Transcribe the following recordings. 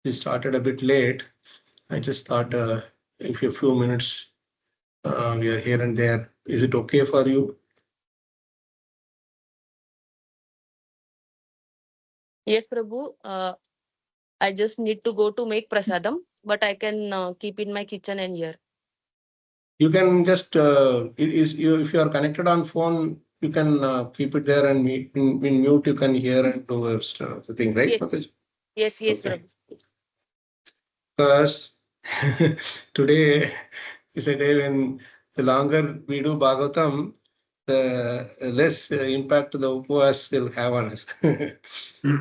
we started a bit late. I just thought if a few minutes we are here and there. Is it okay for you? Yes, Prabhu. I just need to go to make prasadam, but I can keep in my kitchen and here. You can just if you are connected on phone, you can keep it there and in mute. You can hear and do the thing, right? Yes, yes, Okay. Prabhu. Because today is a day when the longer we do Bhagavatam, the less impact the upvas will have on us, on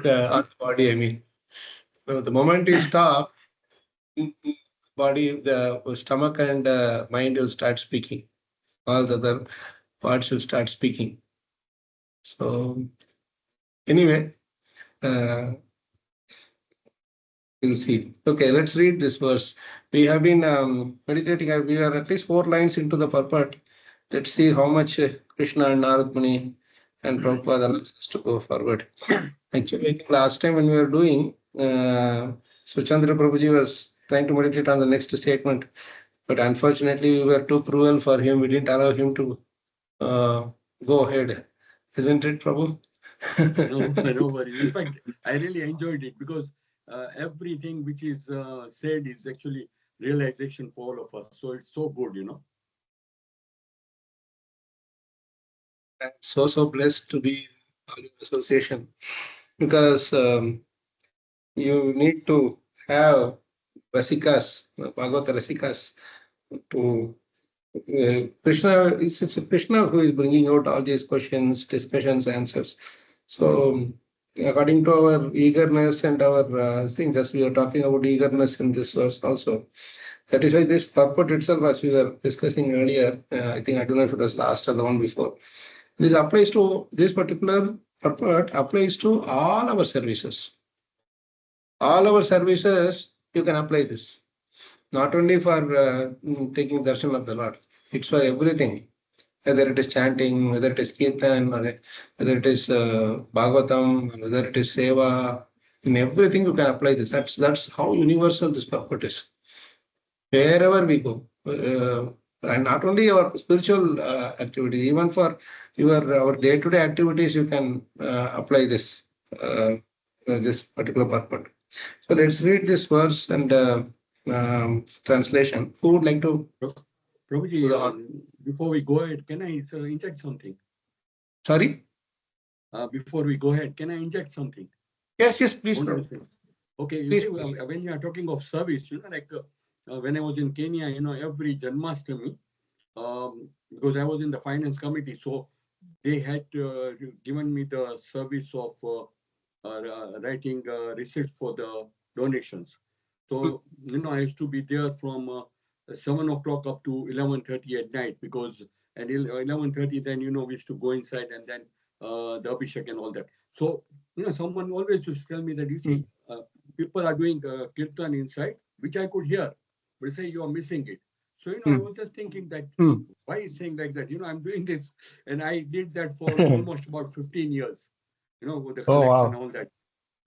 the body, I mean. So the moment we stop, body, the stomach and mind will start speaking. All the other parts will start speaking. So anyway, we'll see. Okay, let's read this verse. We have been meditating. We are at least 4 lines into the purport. Let's see how much Krishna and Narada Muni and Prabhupada allows us to go forward. Actually, I think last time when we were doing, Suchandra Prabhuji was trying to meditate on the next statement, but unfortunately we were too cruel for him. We didn't allow him to go ahead. Isn't it, Prabhu? No worries. In fact, I really enjoyed it because everything which is said is actually realization for all of us. So it's so good, I'm so blessed to be in your association because you need to have Rasikas, Bhagavata Rasikas to Krishna. It's Krishna who is bringing out all these questions, discussions, answers. So according to our eagerness and our things, as we are talking about eagerness in this verse also, that is why this purport itself, as we were discussing earlier, I think I don't know if it was last or the one before, this applies to this particular purport applies to all our services. All our services, you can apply this. Not only for taking darshan of the Lord, it's for everything. Whether it is chanting, whether it is kirtan, or whether it is Bhagavatam, whether it is seva, in everything you can apply this. That's how universal this purport is. Wherever we go, and not only our spiritual activities, even for our day-to-day activities, you can apply this this particular purport. So let's read this verse and translation. Who would like to? Prabhuji, before we go ahead, can I inject something? Sorry? Before we go ahead, can I inject something? Yes, please. Okay, please. When you are talking of service, like when I was in Kenya, every Janmashtami, because I was in the finance committee, so they had given me the service of writing receipts for the donations. So, I used to be there from 7 o'clock up to 11:30 at night because at 11:30, then, we used to go inside and then the Abhishek and all that. So, someone always used to tell me that, you see, people are doing kirtan inside, which I could hear, but say you are missing it. So, I was just thinking that, why is saying like that? I'm doing this, and I did that for almost about 15 years, with the collection and all that.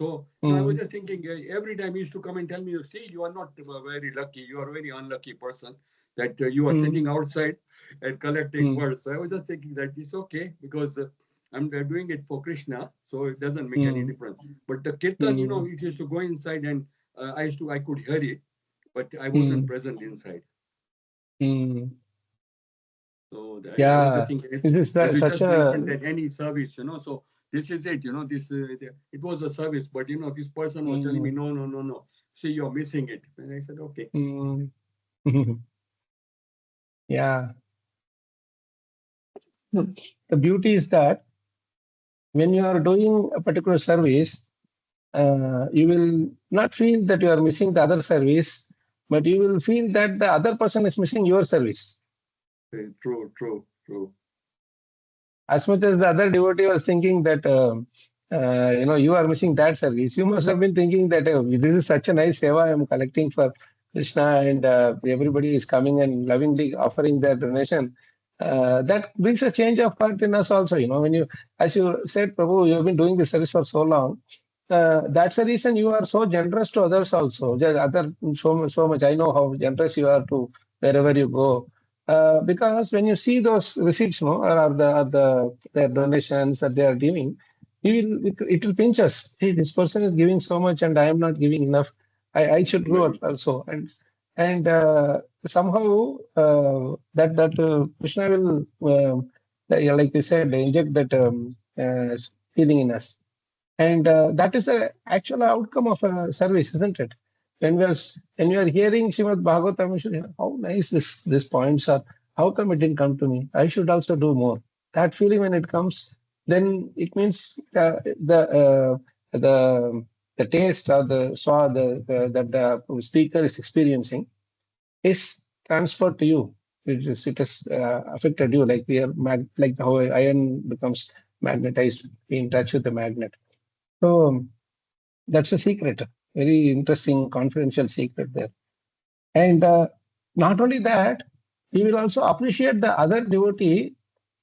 So I was just thinking, every time he used to come and tell me, see, you are not very lucky. You are a very unlucky person that you are sitting outside and collecting words. So I was just thinking that it's okay because I'm doing it for Krishna, so it doesn't make any difference. But the kirtan, it used to go inside and I could hear it, but I wasn't present inside. So I was just thinking, it's just different than any service, So this is it, this it was a service, but this person was telling me, no. See, you're missing it. And I said, okay. Yeah. The beauty is that when you are doing a particular service, you will not feel that you are missing the other service, but you will feel that the other person is missing your service. True. As much as the other devotee was thinking that, you are missing that service, you must have been thinking that this is such a nice seva I am collecting for Krishna and everybody is coming and lovingly offering their donation. That brings a change of heart in us also. When you, as you said, Prabhu, you have been doing this service for so long. that's the reason you are so generous to others also. So much. I know how generous you are to wherever you go. Because when you see those receipts, no, or their donations that they are giving, it will pinch us. Hey, this person is giving so much, and I am not giving enough. I should do it also. And somehow Krishna will, like you said, inject that feeling in us. And that is the actual outcome of a service, isn't it? When we are hearing Srimad Bhagavatam, we should hear, how nice these points are. How come it didn't come to me? I should also do more. That feeling when it comes, then it means the taste or the swad that the speaker is experiencing is transferred to you. It has affected you, like like how iron becomes magnetized, in touch with the magnet. So that's a secret, very interesting confidential secret there. And not only that, he will also appreciate the other devotee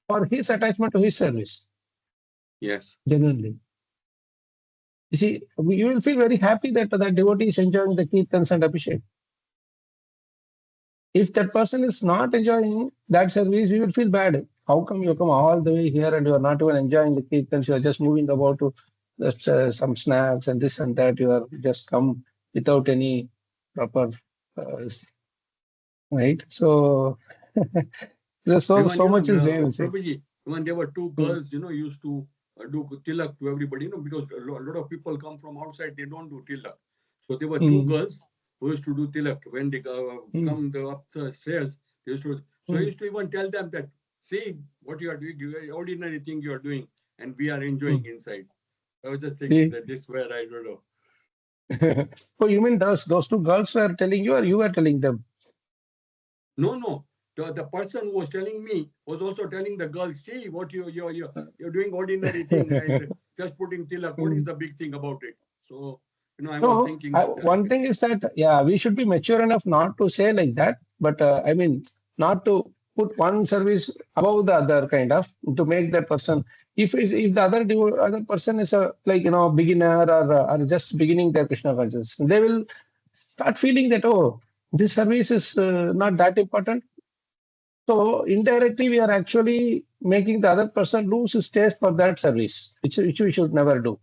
for his attachment to his service. Yes. Genuinely. You see, you will feel very happy that that devotee is enjoying the kirtans and appreciate. If that person is not enjoying that service, we will feel bad. How come you come all the way here and you are not even enjoying the kirtans? You are just moving about to some snacks and this and that. You are just come without any proper, right? So, so much is there. Prabhuji, when there were two girls, used to do tilak to everybody, because a lot of people come from outside, they don't do tilak. So there were two girls who used to do tilak. When they come up the stairs, they used to. So I used to even tell them that, see what you are doing, ordinary thing you are doing, and we are enjoying inside. I was just thinking that this where I don't know. Oh, you mean those two girls were telling you, or you were telling them? No. The person who was telling me was also telling the girl, see what you're doing ordinary thing and just putting tilak. What is the big thing about it? So, I was thinking. One thing is that, we should be mature enough not to say like that, but I mean, not to put one service above the other, kind of, to make that person. If the other person is a beginner or just beginning their Krishna consciousness, they will start feeling that, oh, this service is not that important. So indirectly, we are actually making the other person lose his taste for that service, which we should never do.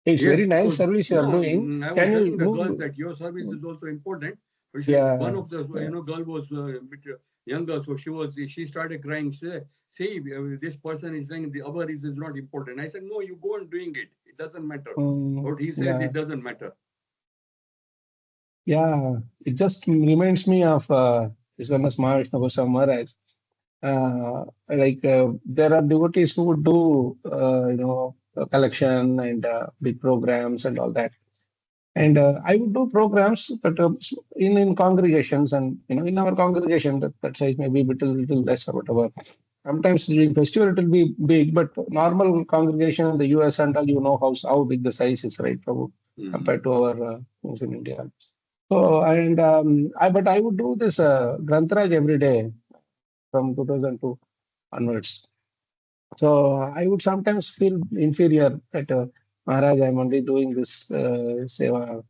It's very nice service you are doing. I was telling the girls that your service is also important. One of the girl was a bit younger, so she started crying. She said, "See, this person is saying the other is not important." I said, "No, you go on doing it. It doesn't matter. What he says, it doesn't matter." Yeah, it just reminds me of Vishwanath Mahavishnu Goswami Maharaj. There are devotees who would do, collection and big programs and all that. And I would do programs, but in congregations, and in our congregation that size may be little less or whatever. Sometimes during festival it will be big, but normal congregation in the US and all, how big the size is, right, Prabhu, compared to our in India. So, and but I would do this Grantaraj every day from 2002 onwards. So I would sometimes feel inferior that Maharaj, I'm only doing this seva.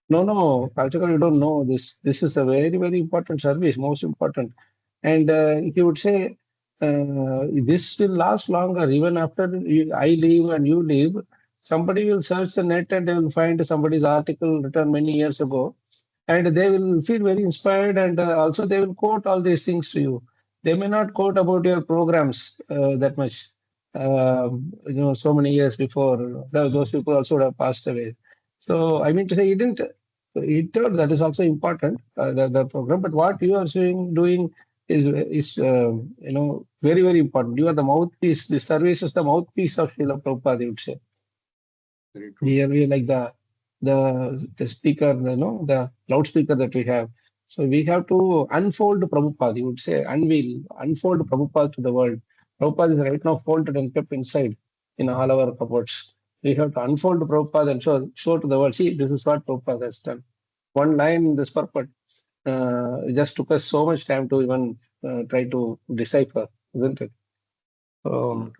No, Kalacakra, you don't know this. This is a very, very important service, most important. And he would say, this will last longer. Even after I leave and you leave, somebody will search the net and they will find somebody's article written many years ago. And they will feel very inspired, and also they will quote all these things to you. They may not quote about your programs that much. So many years before, those people also would have passed away. So I mean to say, he told that is also important, the program. But what you are doing is very, very important. You are the mouthpiece. The service is the mouthpiece of Srila Prabhupada, you would say. Here we like the speaker, the loudspeaker that we have. So we have to unfold Prabhupada, you would say, unfold Prabhupada to the world. Prabhupada is right now folded and kept inside in all our cupboards. We have to unfold Prabhupada and show to the world, see, this is what Prabhupada has done. One line in this purport just took us so much time to even try to decipher, isn't it? So,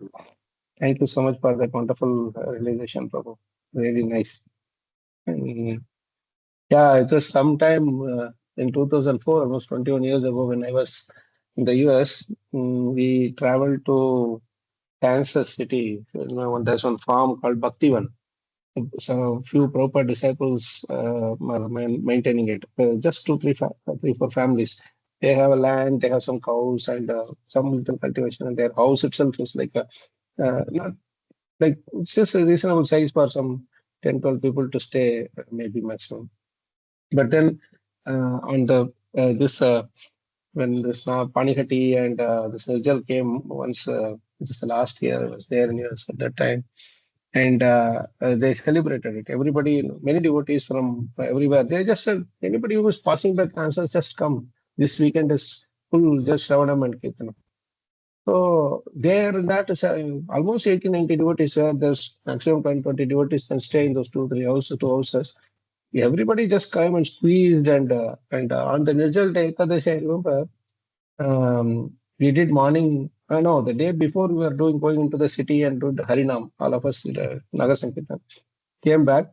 thank you so much for that wonderful realization, Prabhu. Really nice. And, yeah, it was sometime in 2004, almost 21 years ago, when I was in the US. We traveled to Kansas City. There's one farm called Bhaktivan. So few proper disciples are maintaining it. Just three, four families. They have a land, they have some cows and some little cultivation, and their house itself is like a not like it's just a reasonable size for some 10, 12 people to stay, maybe maximum. But then on the this when this Panikati and this Nirjal came once, just the last year, I was there in US at that time, and they celebrated it. Everybody, many devotees from everywhere, they just said, anybody who is passing by Kansas, just come. This weekend is full, just Shravanam and Kirtanam. So there, that is almost 80, 90 devotees where there's maximum 10, 20 devotees can stay in those two houses. Everybody just came and squeezed, and on the Nirjal day, Ekadashi, I remember, we did morning. I know the day before we were going into the city and doing the Harinam. All of us did Nagar Sankirtan. Came back,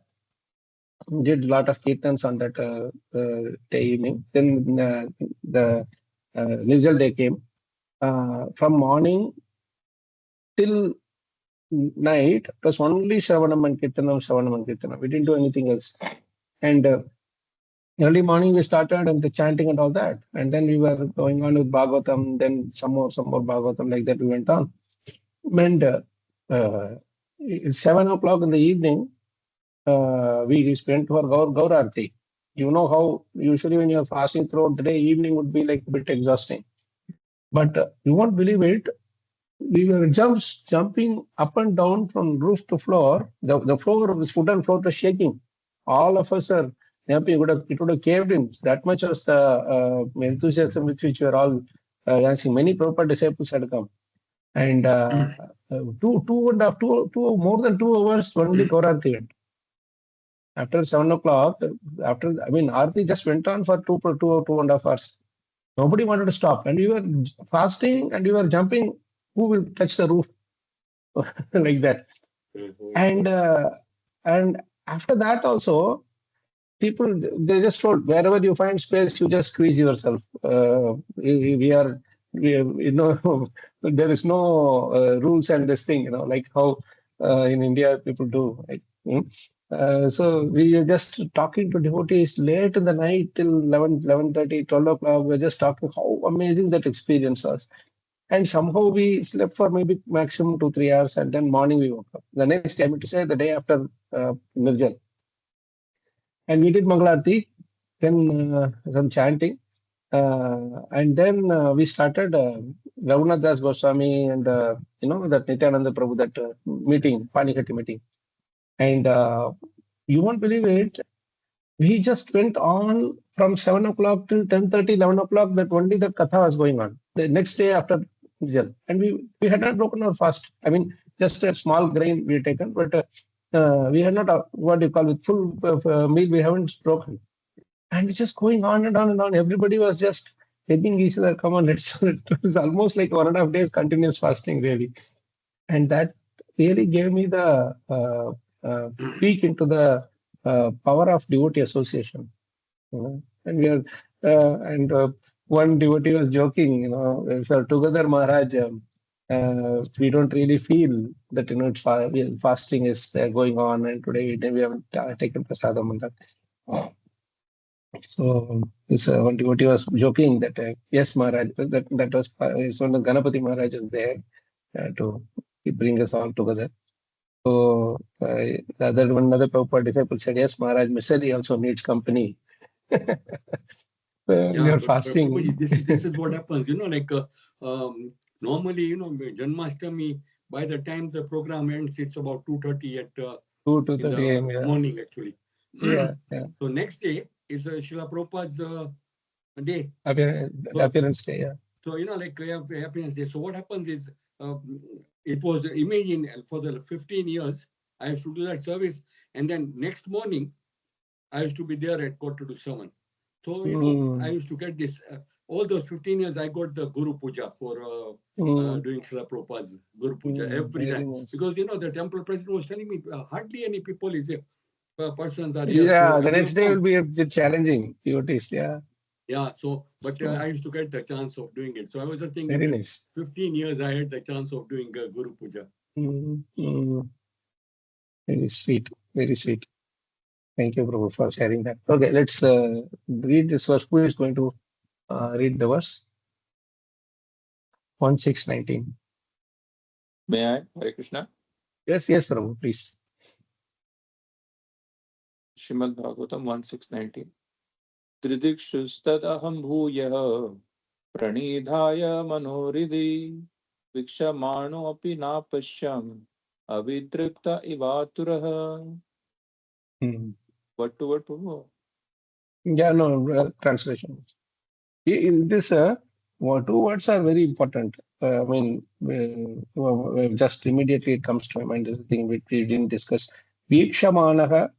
did a lot of kirtans on that day evening. Then the Nirjal day came. From morning till night, it was only Shravanam and Kirtanam, Shravanam and Kirtanam. We didn't do anything else. And early morning we started and the chanting and all that. And then we were going on with Bhagavatam, then some more Bhagavatam, like that we went on. And it's 7 o'clock in the evening, we spent for Gaur Aarti. You know how usually when you're fasting throughout the day, evening would be like a bit exhausting. But you won't believe it. We were jumping up and down from roof to floor. The floor of this wooden floor was shaking. All of us are jumping. It would have caved in. That much was the enthusiasm with which we were all dancing. Many proper disciples had come. And more than 2 hours only Gaurarti went. After 7 o'clock, Aarti just went on for 2.5 hours. Nobody wanted to stop. And we were fasting and we were jumping. Who will touch the roof? Like that. And after that also, people, they just told, wherever you find space, you just squeeze yourself. There is no rules and this thing, like how in India people do. Right? So we are just talking to devotees late in the night till 11:30, 12 o'clock. We're just talking how amazing that experience was. And somehow we slept for maybe maximum 2, 3 hours, and then morning we woke up. The next day, I mean to say, the day after Nirjal. And we did Mangalarti, then some chanting, and then we started Raghunath Das Goswami and that Nityananda Prabhu, that meeting, Panikati meeting. And you won't believe it, we just went on from 7 o'clock till 10:30, 11 o'clock, that only that katha was going on. The next day after Nirjal. And we had not broken our fast. I mean, just a small grain we had taken, but we had not, what you call, with full meal, we haven't broken. And it's just going on and on and on. Everybody was just begging each other, come on, let's. It was almost like 1.5 days continuous fasting, really. And that really gave me the peek into the power of devotee association. And we are, one devotee was joking, if you're together, Maharaj, we don't really feel that, fasting is going on, and today we haven't taken prasadam and that. So this one devotee was joking that, yes, Maharaj, that was so Ganapati Maharaj was there to bring us all together. So another Prabhupada disciple said, yes, Maharaj, Misali also needs company. We are fasting. Prabhuji, this is what happens, normally, Janmashtami, by the time the program ends, it's about 2:30 at 2:30 a.m. Yeah. morning, actually. Yeah. So next day is Srila Prabhupada's day. Appearance day, yeah. So, appearance day. So what happens is, it was, imagine, for the 15 years, I used to do that service. And then next morning, I used to be there at 6:45. So, I used to get this all those 15 years, I got the Guru Puja for doing Srila Prabhupada's Guru Puja every time. Nice. Because, the temple president was telling me, hardly any people is there. Persons are there. Yeah, So the next day will be a bit challenging. Devotees, yeah. Yeah, but I used to get the chance of doing it. So I was just thinking, Very nice. 15 years I had the chance of doing Guru Puja. Very sweet, very sweet. Thank you, Prabhu, for sharing that. Okay, let's read this verse. Who is going to read the verse? 1619. May I? Hare Krishna. Yes, Prabhu, please. Srimad Bhagavatam 1619. Tridikshustadaham bhuyah pranidhaya manoridhi vikshamano api napashyam avidripta ivaturaha. What to what, Prabhu? Yeah, no, translation. In this, two words are very important. Just immediately it comes to my mind is the thing which we didn't discuss. Vikshamanaha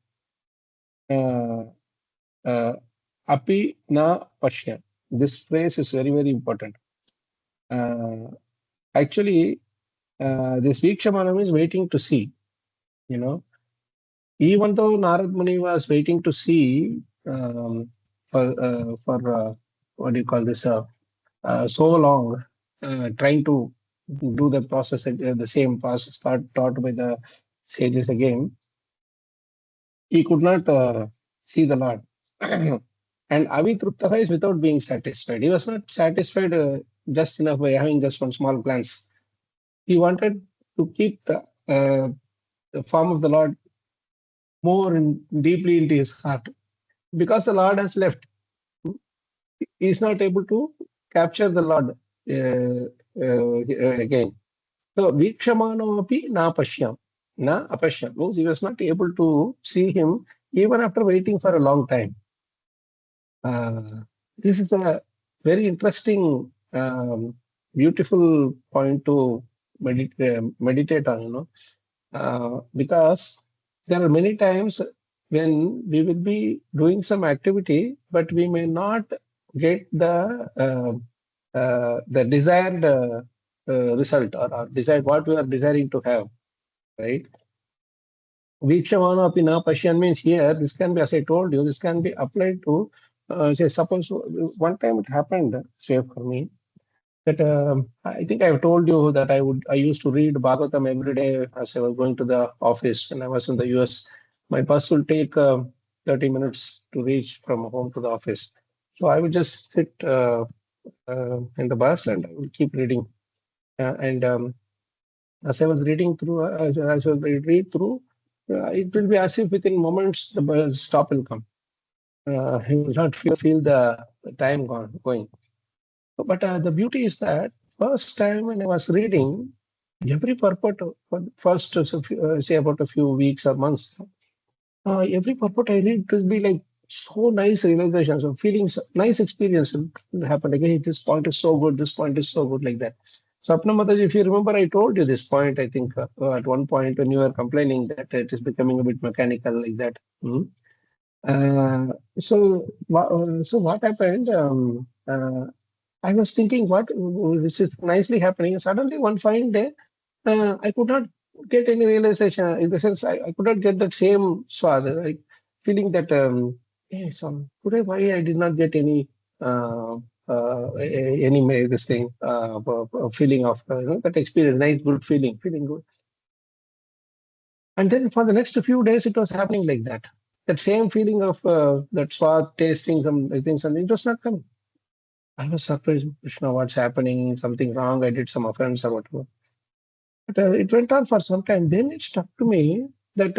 api na pashya. This phrase is very, very important. Actually, this Vikshamanam is waiting to see. Even though Narad Muni was waiting to see for what do you call this? So long, trying to do the process, the same process taught by the sages again, he could not see the Lord. And Avitruptaha is without being satisfied. He was not satisfied just enough by having just one small glance. He wanted to keep the form of the Lord more deeply into his heart. Because the Lord has left, he is not able to capture the Lord again. So, Vikshamano api na pashyam. Na apashyam means he was not able to see him even after waiting for a long time. This is a very interesting, beautiful point to meditate on, because there are many times when we will be doing some activity, but we may not get the desired result or desired what we are desiring to have, right? Vikshamano api na pashyan means here, this can be, as I told you, this can be applied to, say, suppose one time it happened, for me, that I think I've told you that I used to read Bhagavatam every day as I was going to the office when I was in the US. My bus will take 30 minutes to reach from home to the office. So I would just sit in the bus and I would keep reading. As I was reading through, as I read through, it will be as if within moments the bus stop will come. You will not feel the time going. But the beauty is that first time when I was reading, every purport, first say about a few weeks or months, every purport I read will be like so nice realizations or feelings, nice experience will happen. Like, hey, this point is so good, this point is so good, like that. Sapna Mataji, if you remember, I told you this point, I think, at one point when you were complaining that it is becoming a bit mechanical, like that. So what happened? I was thinking, what this is nicely happening. And suddenly, one fine day, I could not get any realization. In the sense, I could not get that same swad, like feeling that, hey, today why I did not get any this thing, feeling of that experience, nice, good feeling good. And then for the next few days, it was happening like that. That same feeling of that swad, tasting some things, and it was not coming. I was surprised, Krishna, what's happening? Something wrong? I did some offense or whatever. But it went on for some time. Then it struck to me that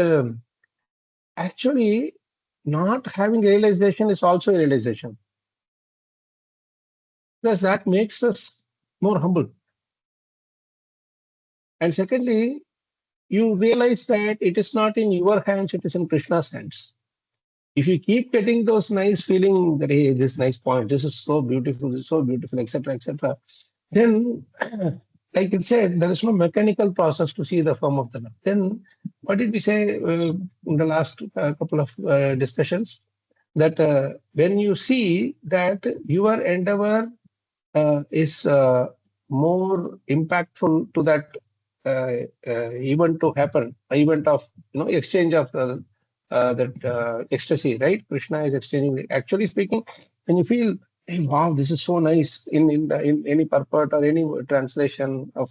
actually not having realization is also a realization. Because that makes us more humble. And secondly, you realize that it is not in your hands, it is in Krishna's hands. If you keep getting those nice feeling that, hey, this nice point, this is so beautiful, etc., then, like it said, there is no mechanical process to see the form of the Lord. Then, what did we say in the last couple of discussions? That when you see that your endeavor is more impactful to that event to happen, event of exchange of that ecstasy, right? Krishna is exchanging. Actually speaking, when you feel, hey, wow, this is so nice in any purport or any translation of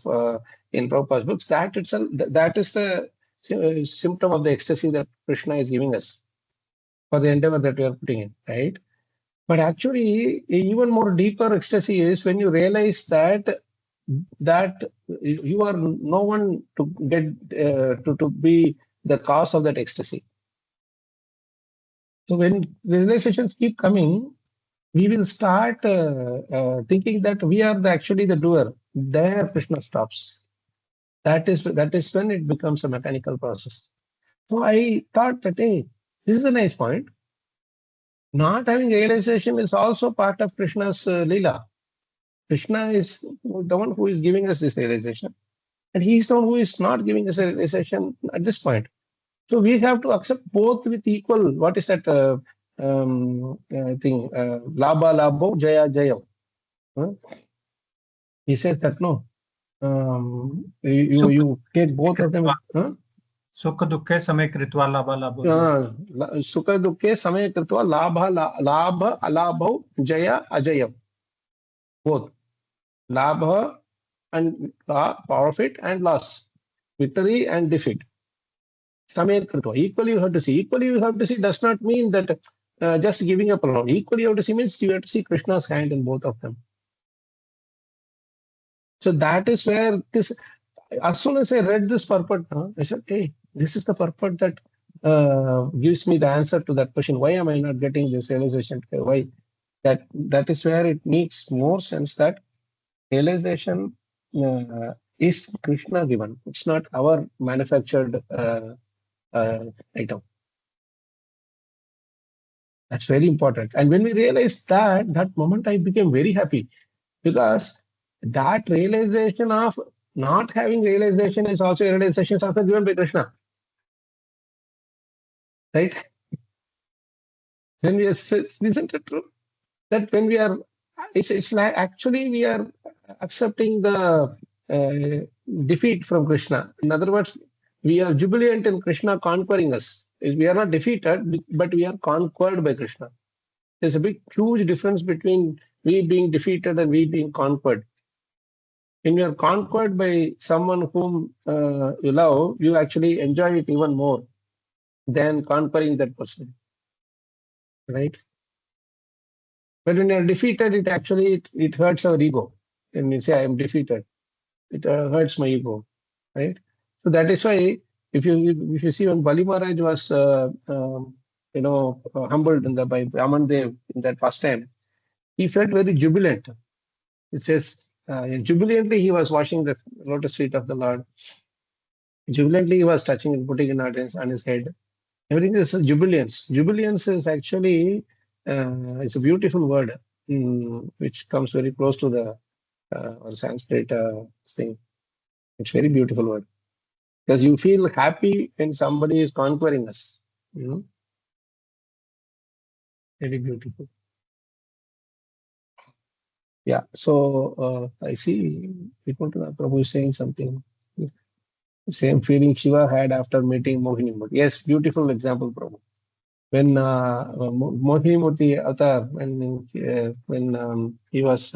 in Prabhupada's books, that itself that is the symptom of the ecstasy that Krishna is giving us for the endeavor that we are putting in, right? But actually, even more deeper ecstasy is when you realize that you are no one to get to be the cause of that ecstasy. So when realizations keep coming, we will start thinking that we are actually the doer. There, Krishna stops. That is when it becomes a mechanical process. So I thought that, hey, this is a nice point. Not having realization is also part of Krishna's lila. Krishna is the one who is giving us this realization, and he is the one who is not giving us a realization at this point. So we have to accept both with equal. What is that thing? Labha labho, jaya jaya. Huh? He says that no. You take both of them. Huh? Sukha dukhe samay kritva labha labho. Sukha dukhe samay kritva labha alabho jaya ajaya. Both. Labha and profit and loss. Victory and defeat. Samay kritva. Equally you have to see. Equally you have to see does not mean that just giving up alone. Equally you have to see means you have to see Krishna's hand in both of them. So that is where this, as soon as I read this purport, I said, hey, this is the purport that gives me the answer to that question. Why am I not getting this realization? Why? That is where it makes more sense that realization is Krishna given. It's not our manufactured item. That's very important. And when we realized that moment I became very happy, because that realization of not having realization is also a realization is also given by Krishna. Right? When we isn't it true? That when we are, it's like actually we are accepting the defeat from Krishna. In other words, we are jubilant in Krishna conquering us. We are not defeated, but we are conquered by Krishna. There's a big, huge difference between we being defeated and we being conquered. When you are conquered by someone whom you love, you actually enjoy it even more than conquering that person. Right? But when you are defeated, it actually it hurts our ego. When you say I am defeated, it hurts my ego. Right? So that is why if you see when Bali Maharaj was humbled by Amandev in that first time, he felt very jubilant. It says jubilantly he was washing the lotus feet of the Lord. Jubilantly he was touching and putting it on his head. Everything is jubilance. Jubilance is actually it's a beautiful word, which comes very close to the Sanskrit thing. It's a very beautiful word because you feel happy when somebody is conquering us. Very beautiful. Yeah. So I see Prabhu is saying something. Same feeling Shiva had after meeting Mohini Murti. Yes, beautiful example, Prabhu. When Mohini Murti avatar, when he was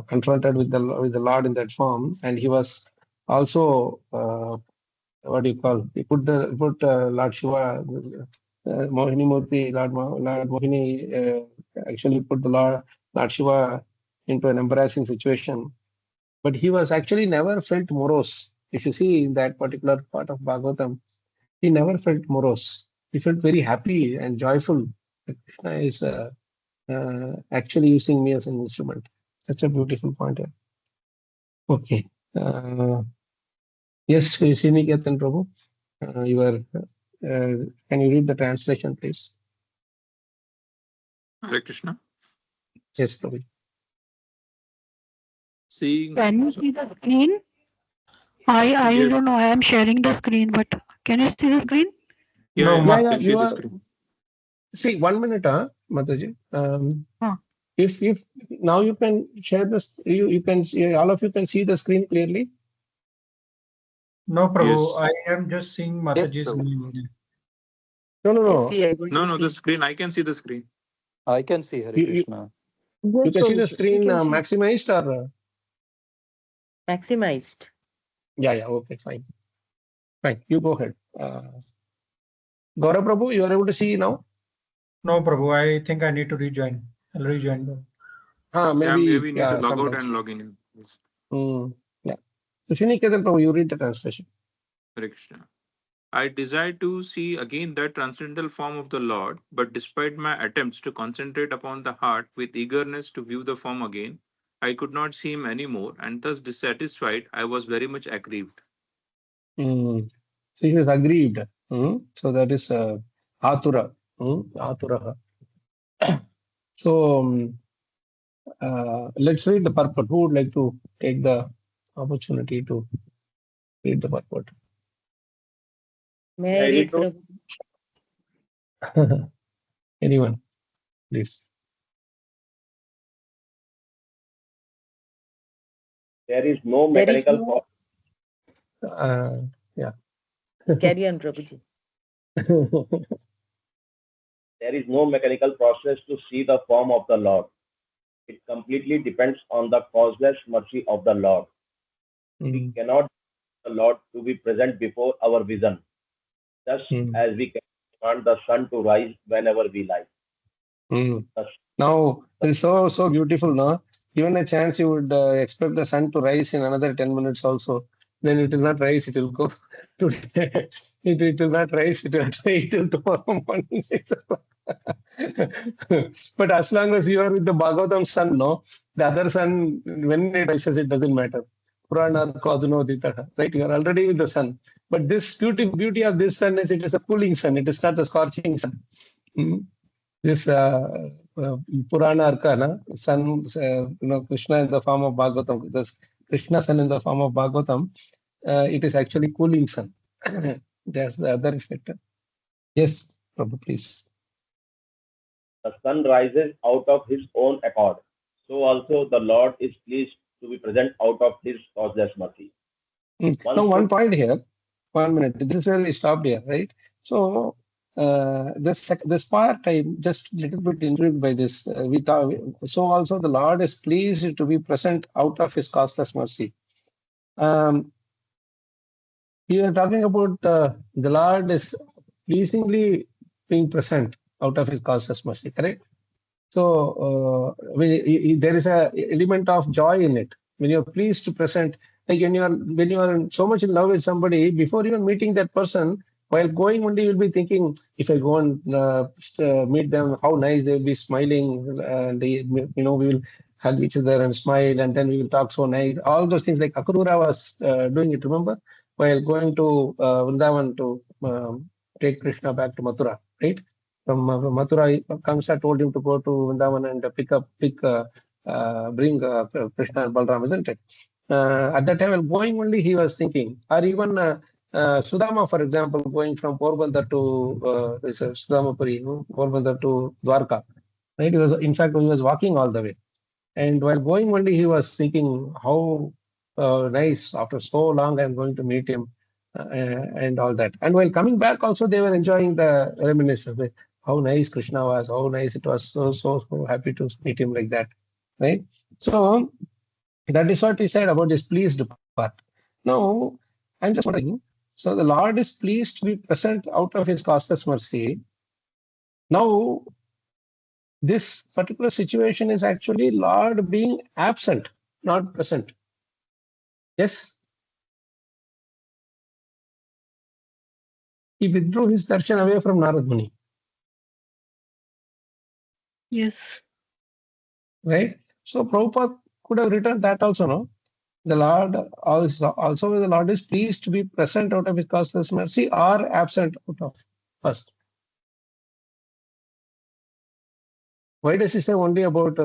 confronted with the Lord in that form, and he was also what do you call? He put Lord Shiva, Mohini Murti, Lord Mohini actually put the Lord Shiva into an embarrassing situation. But he was actually never felt morose. If you see in that particular part of Bhagavatam, he never felt morose. He felt very happy and joyful that Krishna is actually using me as an instrument. Such a beautiful point here. Okay. Yes, Sriniketan Prabhu, can you read the translation, please? Hare Krishna. Yes, Prabhu. Seeing. Can you see the screen? I Yes. don't know. I am sharing the screen, but can you see the screen? Yeah, No, I can see you the are. screen. See, 1 minute, Mataji. If now you can share this, you can see, all of you can see the screen clearly. No, Prabhu, Yes. I am just seeing Mataji's name only. No. Yes, we are able to No, the see. screen. I can see the screen. I can see Hare You, Krishna. you can see the Prabhuji, screen can see. maximized or Maximized. yeah, okay, fine. You go ahead. Gaurav Prabhu, you are able to see now? No, Prabhu, I think I need to rejoin. I'll rejoin. Yeah, Maybe maybe need to log out sometimes. and log in. Yes. Yeah. So Shiniketan Prabhu, you read the translation. Hare Krishna. I desire to see again that transcendental form of the Lord, but despite my attempts to concentrate upon the heart with eagerness to view the form again, I could not see him anymore, and thus dissatisfied, I was very much aggrieved. So he was aggrieved. So that is Atura. Atura. So let's read the purport. Who would like to take the opportunity to read the purport? May I read, Prabhu? Anyone, please. There is no There is mechanical Uh, yeah. Carry on, Prabhuji. there is no mechanical process to see the form of the Lord. It completely depends on the causeless mercy of the Lord. We cannot the Lord to be present before our vision, just as we can command the sun to rise whenever we like. Now it's so beautiful, no? Given a chance, you would expect the sun to rise in another 10 minutes also. Then it will not rise, it will go today. It will not rise, it will wait till tomorrow morning 6 o'clock. But as long as you are with the Bhagavatam sun, no, the other sun, when it rises, it doesn't matter. Purana Kaduna Ditaha, right? You are already with the sun. But this beauty of this sun is it is a cooling sun, it is not a scorching sun. This Purana Arkana, sun, Krishna in the form of Bhagavatam, this Krishna sun in the form of Bhagavatam, it is actually cooling sun. That's the other effect. Yes, Prabhu, please. The sun rises out of his own accord. So also the Lord is pleased to be present out of his causeless mercy. Now, one point here, 1 minute. This is where we stopped here, right? So, this part I'm just a little bit intrigued by this. So also the Lord is pleased to be present out of his causeless mercy. We are talking about the Lord is pleasingly being present out of his causeless mercy, correct? So there is a element of joy in it when you're pleased to present. Like when you are so much in love with somebody, before even meeting that person, while going only you'll be thinking, if I go and meet them, how nice they will be smiling, and we will hug each other and smile, and then we will talk so nice. All those things like Akrura was doing it. Remember, while going to Vrindavan to take Krishna back to Mathura, right? From Mathura, Kamsa told him to go to Vrindavan and bring Krishna and Balram, isn't it? At that time, while going only, he was thinking, or even Sudama, for example, going from Porbandar to Sudamapuri, Porbandar to Dwarka, right? In fact, he was walking all the way. And while going only, he was thinking how nice, after so long, I'm going to meet him and all that. And while coming back also, they were enjoying the reminiscence. How nice Krishna was, how nice it was, so happy to meet him like that, right? So that is what he said about his pleased part. Now, I'm just wondering, so the Lord is pleased to be present out of his causeless mercy. Now, this particular situation is actually Lord being absent, not present. Yes? He withdrew his darshan away from Narad Muni. Yes. Right? So Prabhupada could have written that also, no? The Lord also the Lord is pleased to be present out of his causeless mercy or absent out of first. Why does he say only about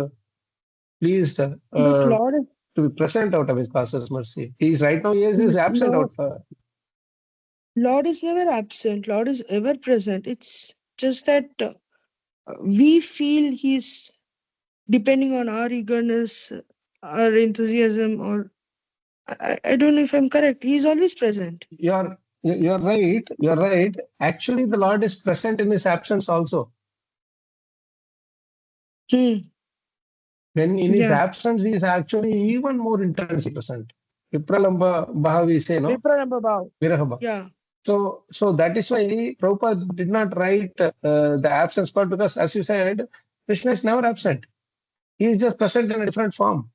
pleased But Lord, to be present out of his causeless mercy? He is right now, he is absent Lord, out. Lord is never absent. Lord is ever present. It's just that we feel he's depending on our eagerness, our enthusiasm, or I don't know if I'm correct. He's always present. You're right. You're right. Actually, the Lord is present in his absence also. Hmm. When in his Yeah. absence, he is actually even more intensely present. Vipralamba Bhav, we say, no? Vipralamba Bhav. Virahaba. Yeah. So that is why Prabhupada did not write the absence part, because as you said, Krishna is never absent. He is just present in a different form,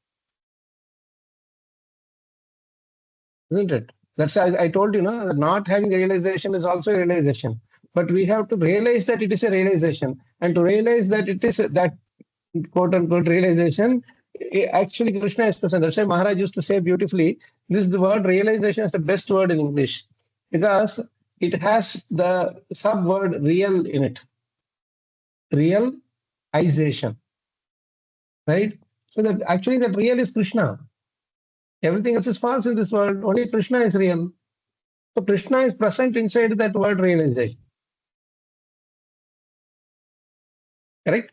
isn't it? That's I told you, no, not having realization is also a realization. But we have to realize that it is a realization. And to realize that it is that quote unquote realization, actually Krishna is present. That's why Maharaj used to say beautifully, the word realization is the best word in English, because it has the sub word real in it. Realization, right? So that actually that real is Krishna. Everything else is false in this world. Only Krishna is real. So Krishna is present inside that word realization. Correct?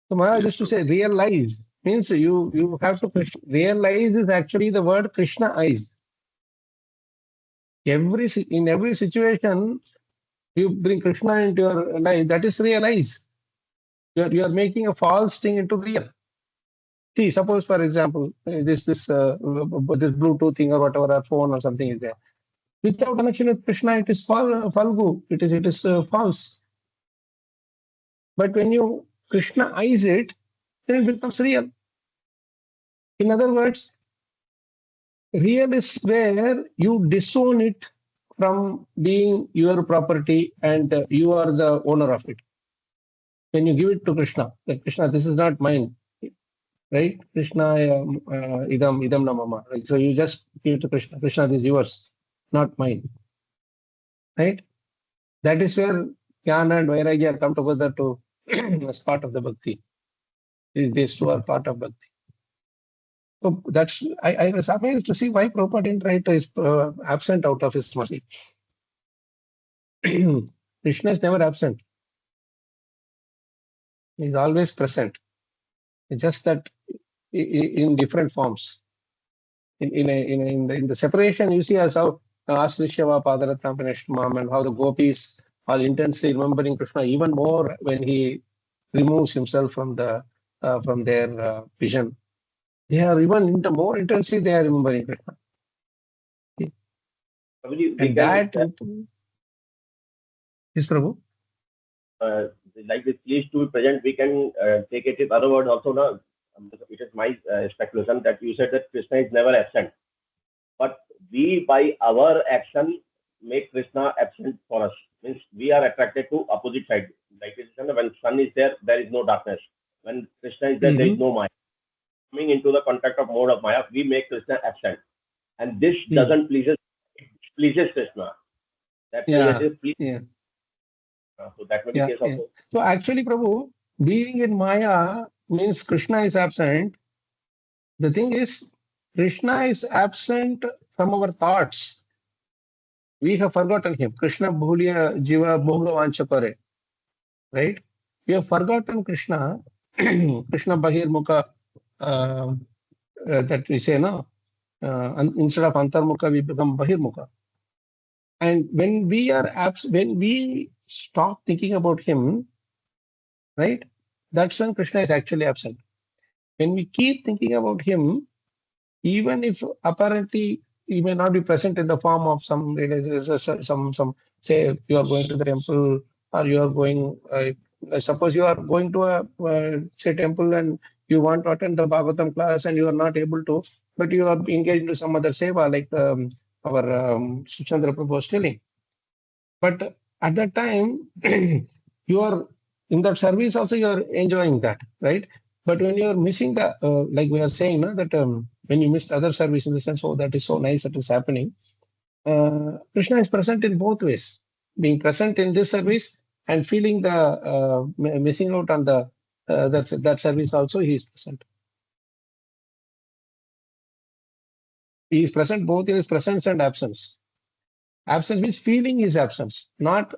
So Maharaj used to say realize means you have to realize is actually the word Krishna eyes. In every situation you bring Krishna into your life, that is realize. You are making a false thing into real. See, suppose for example, this Bluetooth thing or whatever, or phone or something is there. Without connection with Krishna, it is falgu. It is false. But when you Krishna eyes it, then it becomes real. In other words, real is where you disown it from being your property and you are the owner of it. When you give it to Krishna, like Krishna, this is not mine, right? Krishna, idam namama. Right? So you just give it to Krishna. Krishna, this is yours, not mine, right? That is where Jnana and Vairagya come together to as part of the bhakti. These two are part of bhakti. So that's I was amazed to see why Prabhupada didn't write is absent out of his mercy. Krishna is never absent. He is always present. It's just that in different forms. In the separation, you see as how Asrishyava Padaratam Pinashtamam and how the gopis are intensely remembering Krishna even more when he removes himself from their vision. They are even more intensely they are remembering Krishna. And that is Prabhu. Like this please to be present, we can take it with other words also. Now, it is my speculation that you said that Krishna is never absent. But we, by our action, make Krishna absent for us. Means we are attracted to opposite side. Like when sun is there, there is no darkness. When Krishna is there, there is no Maya. Coming into the contact of mode of Maya, we make Krishna absent. And this doesn't pleases Krishna. That so that may be case also. So actually, Prabhu, being in Maya means Krishna is absent. The thing is, Krishna is absent from our thoughts. We have forgotten him. Krishna bhuliya jiva bhogavancha kare. Right? We have forgotten Krishna. Krishna bahir mukha that we say, no? Instead of antarmukha, we become bahir mukha. And when we stop thinking about him, right? That's when Krishna is actually absent. When we keep thinking about him, even if apparently he may not be present in the form of some say you are going to the temple or you are going, suppose you are going to a say temple and you want to attend the Bhagavatam class and you are not able to, but you are engaged in some other seva like our Suchandra Prabhu was telling. But at that time, you are in that service also you are enjoying that, right? But when you are missing the, like we are saying, no, that when you miss the other service in the sense, oh, that is so nice that is happening. Krishna is present in both ways, being present in this service and feeling the missing out on the that service also. He is present. He is present both in his presence and absence. Absence means feeling his absence, not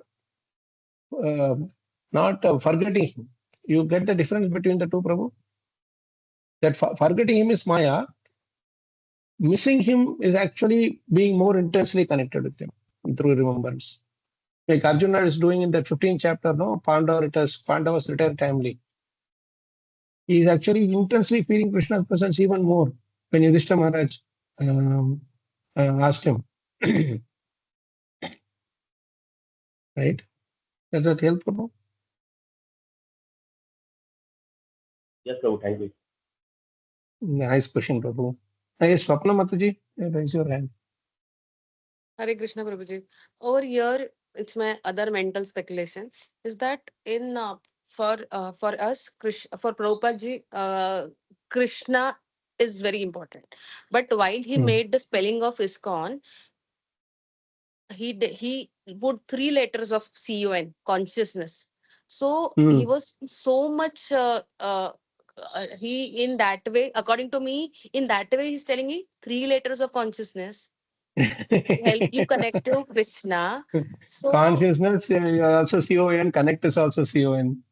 forgetting him. You get the difference between the two, Prabhu? That forgetting him is Maya. Missing him is actually being more intensely connected with him through remembrance. Like Arjuna is doing in the 15th chapter, no? Pandavas retire timely. He is actually intensely feeling Krishna's presence even more when Yudhishthira Maharaj asked him. Right? Does that help, Prabhu? Yes, Prabhu, thank you. Nice question, Prabhu. Yes, Swapna Mataji, raise your hand. Hare Krishna Prabhuji. Over here, it's my other mental speculation. Is that in for us, for Prabhupada ji, Krishna is very important. But while he made the spelling of ISKCON, he put 3 letters of CON, consciousness. So he was so much he in that way, according to me, in that way he's telling me 3 letters of consciousness help you connect to Krishna. So Consciousness, also CON, connect is also CON.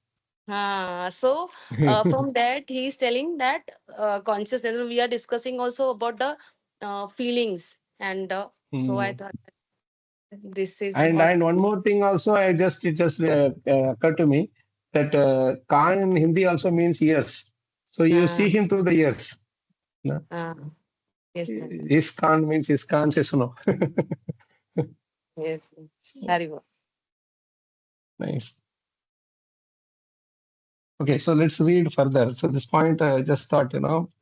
From that he's telling that consciousness. We are discussing also about the feelings, and so I thought this is what. And one more thing also, it just occurred to me that Khan in Hindi also means ears. So you see him through the ears. No? Yes, ma'am. Iskan means Iskan se suno. Yes, very well. Nice. Okay, so let's read further. So this point, I just thought,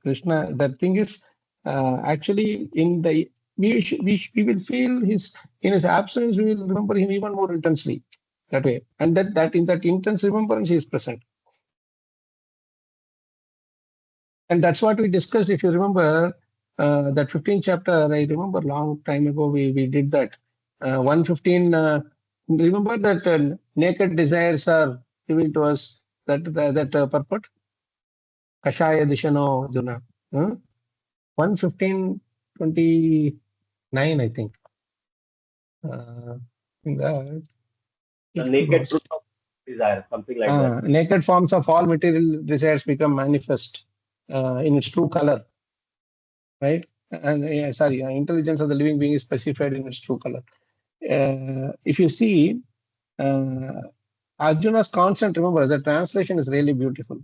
Krishna, the thing is, actually, in the we will feel in his absence, we will remember him even more intensely that way. And that in that intense remembrance, he is present. And that's what we discussed. If you remember that 15th chapter, I remember long time ago, we did that. 115, remember that naked desires are given to us, that purport? Kashaya Dishano Juna. 115:29, I think. The naked truth of desire, something like that. Naked forms of all material desires become manifest in its true color, right? And intelligence of the living being is specified in its true color. If you see, Arjuna's constant, remember, the translation is really beautiful.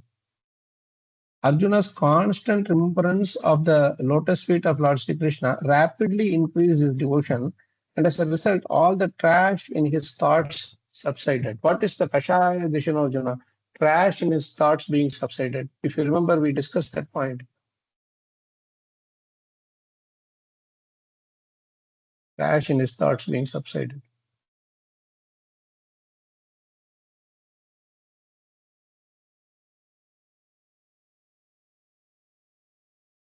Arjuna's constant remembrance of the lotus feet of Lord Sri Krishna rapidly increased his devotion, and as a result, all the trash in his thoughts subsided. What is the Kashaya Dishano Arjuna? Trash in his thoughts being subsided. If you remember, we discussed that point. Trash in his thoughts being subsided.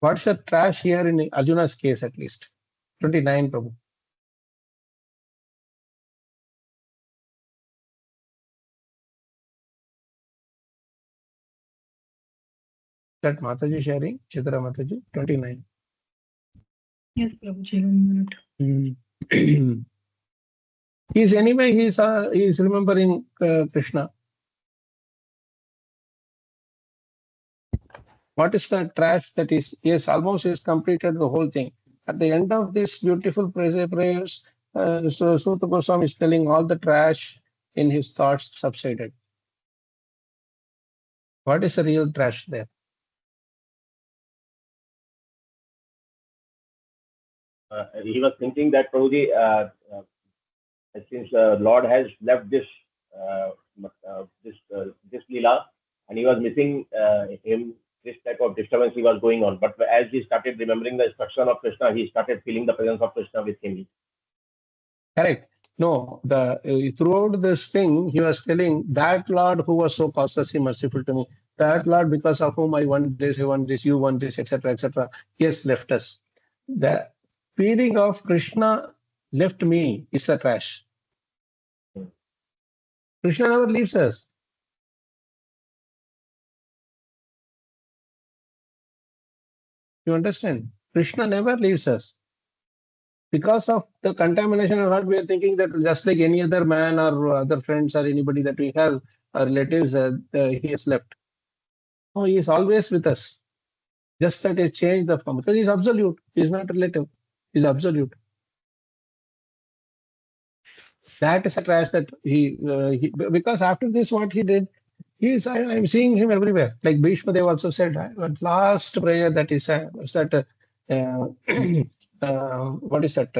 What's the trash here in Arjuna's case, at least? 29, Prabhu. That Mataji sharing? Chitra Mataji, 29. Yes, Prabhuji, 1 minute. He's remembering Krishna. What is the trash that is? Yes, almost is completed the whole thing. At the end of this beautiful prayers, so Suta Goswami is telling all the trash in his thoughts subsided. What is the real trash there? He was thinking that Prabhuji, since Lord has left this Leela, and he was missing him, this type of disturbance he was going on. But as he started remembering the instruction of Krishna, he started feeling the presence of Krishna with him. Correct. No, throughout this thing, he was telling that Lord who was so causelessly merciful to me, that Lord because of whom I want this, you want this, etc., etc. He has left us. The feeling of Krishna left me is the trash. Krishna never leaves us. You understand? Krishna never leaves us. Because of the contamination of what we are thinking that just like any other man or other friends or anybody that we have, relatives he has left. No, he is always with us. Just that he changed the form because he is absolute. He is not relative. He is absolute. That is a trash that he because after this what he did, I'm seeing him everywhere. Like Bhishma Dev also said, last prayer that he said was that what is that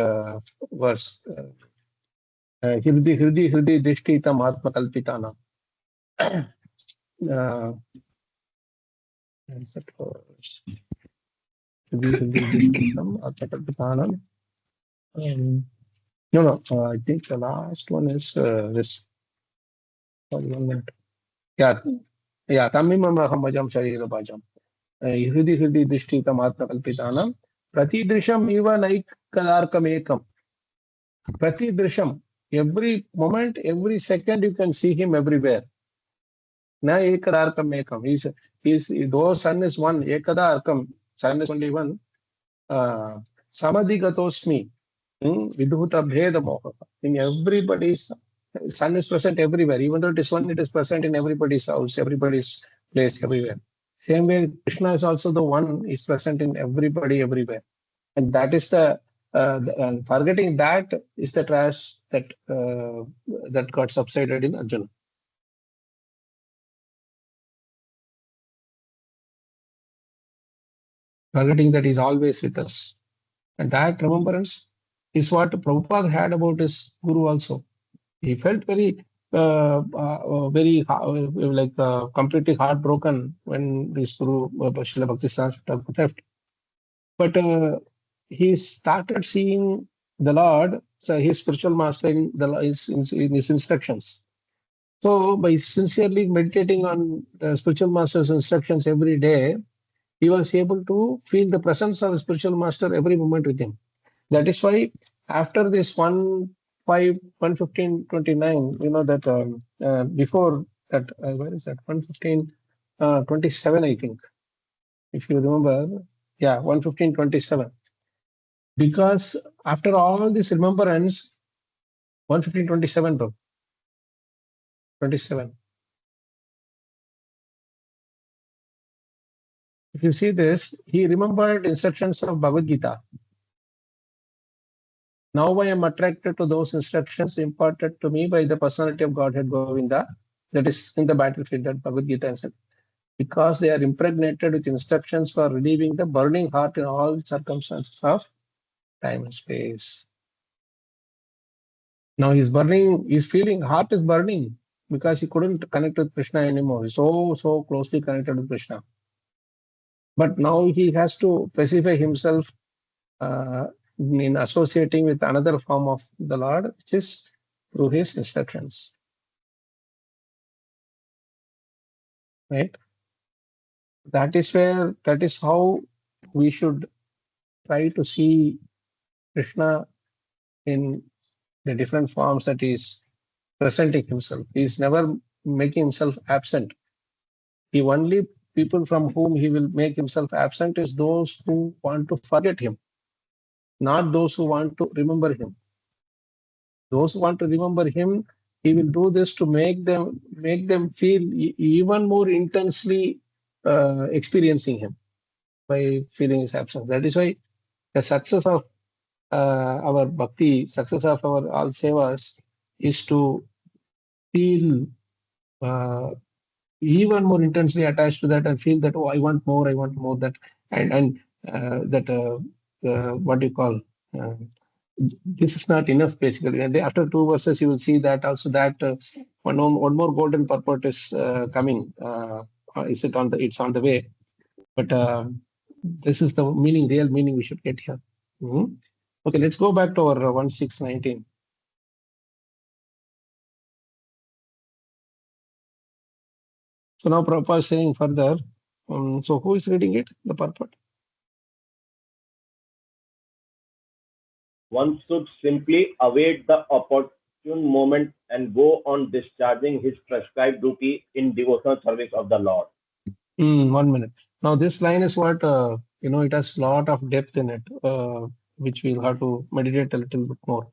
verse? Hridi Hridi Hridi Dishtitam Atma Kalpitana. What is that verse? Hridi Hridi Dishtitam Atma Kalpitana. No, I think the last one is this. Sorry, 1 minute. Yeah, Tamimam Ahambajam Sharira Bajam. Hridi Hridi Dishtitam Atma Kalpitana. Pratidrisham Iva Naik Kadarkam Ekam. Pratidrisham. Every moment, every second, you can see him everywhere. Na Ekadarkam Ekam. Though sun is one, Ekadarkam, sun is only one. Samadhigatosmi. Vidhuta Bheda Moha. In everybody's, sun is present everywhere. Even though it is one, it is present in everybody's house, everybody's place, everywhere. Same way, Krishna is also the one, is present in everybody, everywhere. And that is and forgetting that is the trash that that got subsided in Arjuna. Forgetting that he's always with us. And that remembrance is what Prabhupada had about his Guru also. He felt very, completely heartbroken when his Guru, Srila Bhaktisiddhanta Thakur left. But he started seeing the Lord, so his spiritual master, in his instructions. So by sincerely meditating on the spiritual master's instructions every day, he was able to feel the presence of the spiritual master every moment with him. That is why after this 1:15:29, that before that, where is that? 1:15:27, I think. If you remember, 1:15:27. Because after all this remembrance, 1:15:27, bro. 27. If you see this, he remembered instructions of Bhagavad Gita. Now I am attracted to those instructions imparted to me by the personality of Godhead Govinda, that is in the battlefield, that Bhagavad Gita said, because they are impregnated with instructions for relieving the burning heart in all circumstances of time and space. Now he's burning, he's feeling, heart is burning because he couldn't connect with Krishna anymore. He's so closely connected with Krishna. But now he has to pacify himself in associating with another form of the Lord, which is through his instructions. Right? That is how we should try to see Krishna in the different forms that he is presenting himself. He is never making himself absent. The only people from whom he will make himself absent is those who want to forget him, not those who want to remember him. Those who want to remember him, he will do this to make them feel even more intensely experiencing him by feeling his absence. That is why the success of our bhakti, success of our all sevas, is to feel even more intensely attached to that and feel that, I want more, that, and what do you call, this is not enough, basically. And after 2 verses, you will see that also that one more golden purport is coming. It's on the way. But this is the real meaning we should get here. Okay, let's go back to our 1:6:19. So now Prabhupada is saying further. So who is reading it? The purport. One should simply await the opportune moment and go on discharging his prescribed duty in devotional service of the Lord. 1 minute. Now this line is what, it has a lot of depth in it, which we'll have to meditate a little bit more.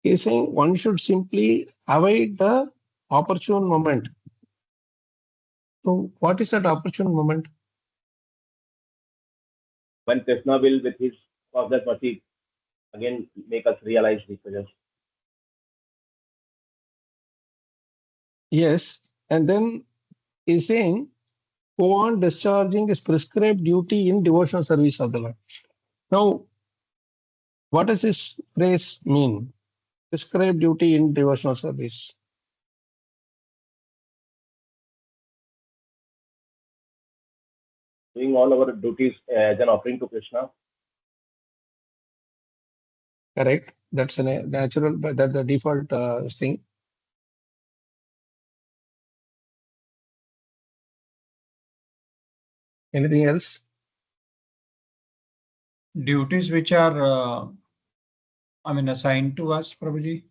He's saying one should simply await the opportune moment So what is that opportune moment? When Krishna will, with his causeless mercy, again make us realize the presence. Yes, and then he's saying, go on discharging his prescribed duty in devotional service of the Lord. Now, what does this phrase mean? Prescribed duty in devotional service. Doing all our duties as an offering to Krishna. Correct. That's a natural, but that's the default thing. Anything else? Duties which are, assigned to us, Prabhuji.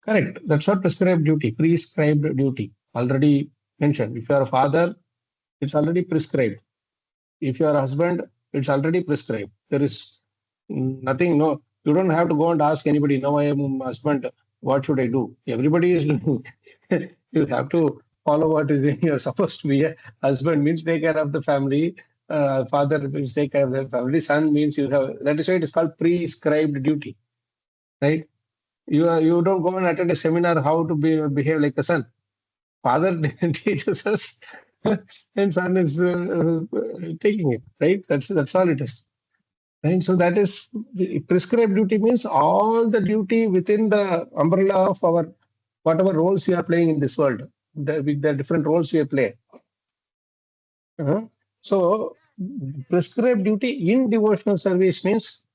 Correct. That's what prescribed duty, prescribed duty. Already mentioned. If you are a father, it's already prescribed. If you are a husband, it's already prescribed. There is nothing, no, you don't have to go and ask anybody, now I am a husband, what should I do? Everybody is doing. You have to follow what is in. You're supposed to be a husband, means take care of the family. Father means take care of the family. Son means you have, that is why it is called prescribed duty, right? You don't go and attend a seminar how to behave like a son. Father teaches us, and son is taking it, right? That's all it is. Right? So that is the prescribed duty, means all the duty within the umbrella of our whatever roles we are playing in this world, with the different roles we play. So prescribed duty in devotional service means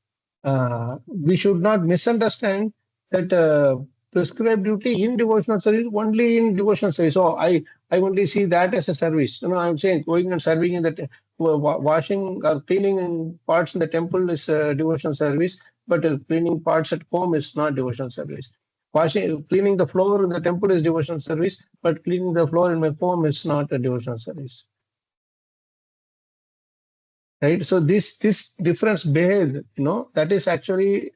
we should not misunderstand that prescribed duty in devotional service only in devotional service. So I only see that as a service. I'm saying going and serving in the washing or cleaning parts in the temple is devotional service, but cleaning parts at home is not devotional service. Cleaning the floor in the temple is devotional service, but cleaning the floor in my home is not a devotional service. Right, so this difference behave, that is actually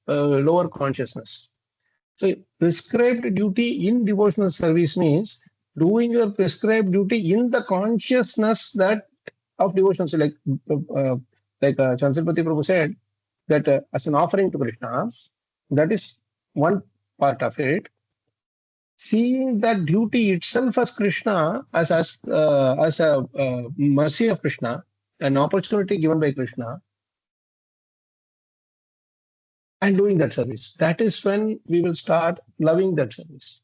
lower consciousness. So prescribed duty in devotional service means doing your prescribed duty in the consciousness that of devotion. So like Chandrapati Prabhu said that as an offering to Krishna, that is one part of it. Seeing that duty itself as Krishna, as a mercy of Krishna, an opportunity given by Krishna, and doing that service. That is when we will start loving that service.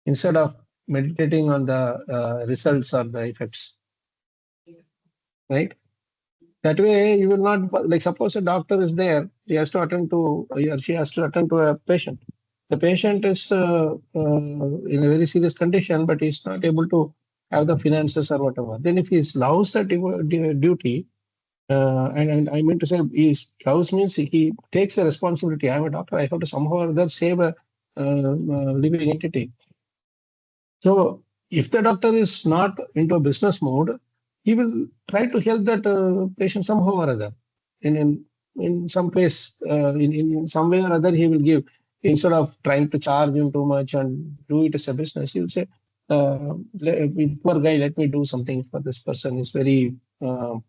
Instead of meditating on the results or the effects. Right? That way you will not, like suppose a doctor is there, he or she has to attend to a patient. The patient is in a very serious condition, but he's not able to have the finances or whatever. Then if he loves that duty, and I mean to say, he loves means he takes a responsibility. I'm a doctor, I have to somehow or other save a living entity. So if the doctor is not into a business mode, he will try to help that patient somehow or other. In some place, in some way or other, he will give. Instead of trying to charge him too much and do it as a business, he will say, poor guy, let me do something for this person. He's very poor.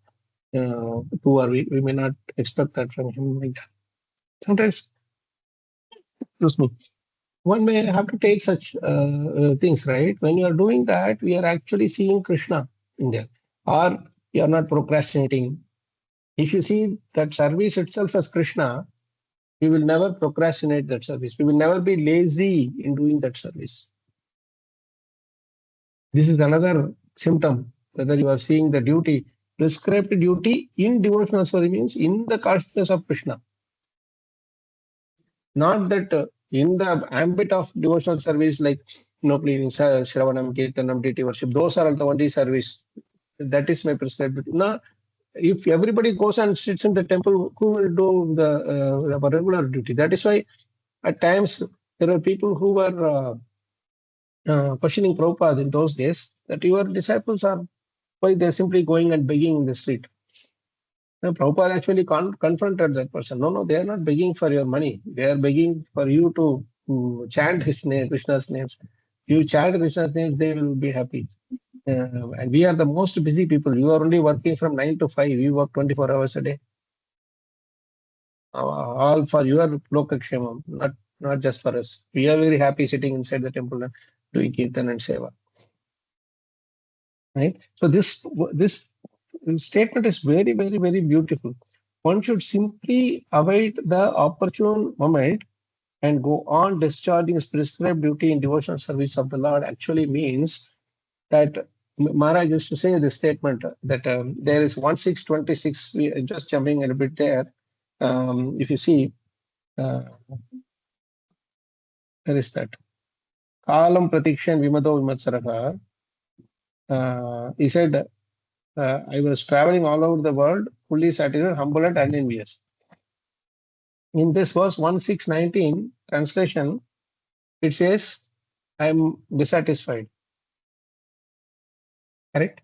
We may not expect that from him like that. Sometimes, excuse me, one may have to take such things, right? When you are doing that, we are actually seeing Krishna in there, or you are not procrastinating. If you see that service itself as Krishna, we will never procrastinate that service. We will never be lazy in doing that service. This is another symptom, whether you are seeing the duty, prescribed duty in devotional service means in the consciousness of Krishna. Not that in the ambit of devotional service, like cleaning, Shravanam, Kirtanam, deity worship, those are the only service. That is my prescribed duty. Now, if everybody goes and sits in the temple, who will do the regular duty? That is why at times there are people who were questioning Prabhupada in those days that your disciples are, why they're simply going and begging in the street. Now, Prabhupada actually confronted that person. No, they are not begging for your money. They are begging for you to chant his name, Krishna's names. You chant Krishna's name, they will be happy. And we are the most busy people. You are only working from 9 to 5. We work 24 hours a day. All for your lokakshemam, not just for us. We are very happy sitting inside the temple and doing kirtan and seva. Right? So this statement is very, very, very beautiful. One should simply await the opportune moment and go on discharging his prescribed duty in devotional service of the Lord actually means that Maharaj used to say this statement that there is 1626, just jumping a bit there. If you see, where is that? Kalam pratikshan vimado vimatsaraka. He said, I was traveling all over the world, fully satisfied, humble and unenvious. In this verse 1619 translation, it says, I am dissatisfied. Correct?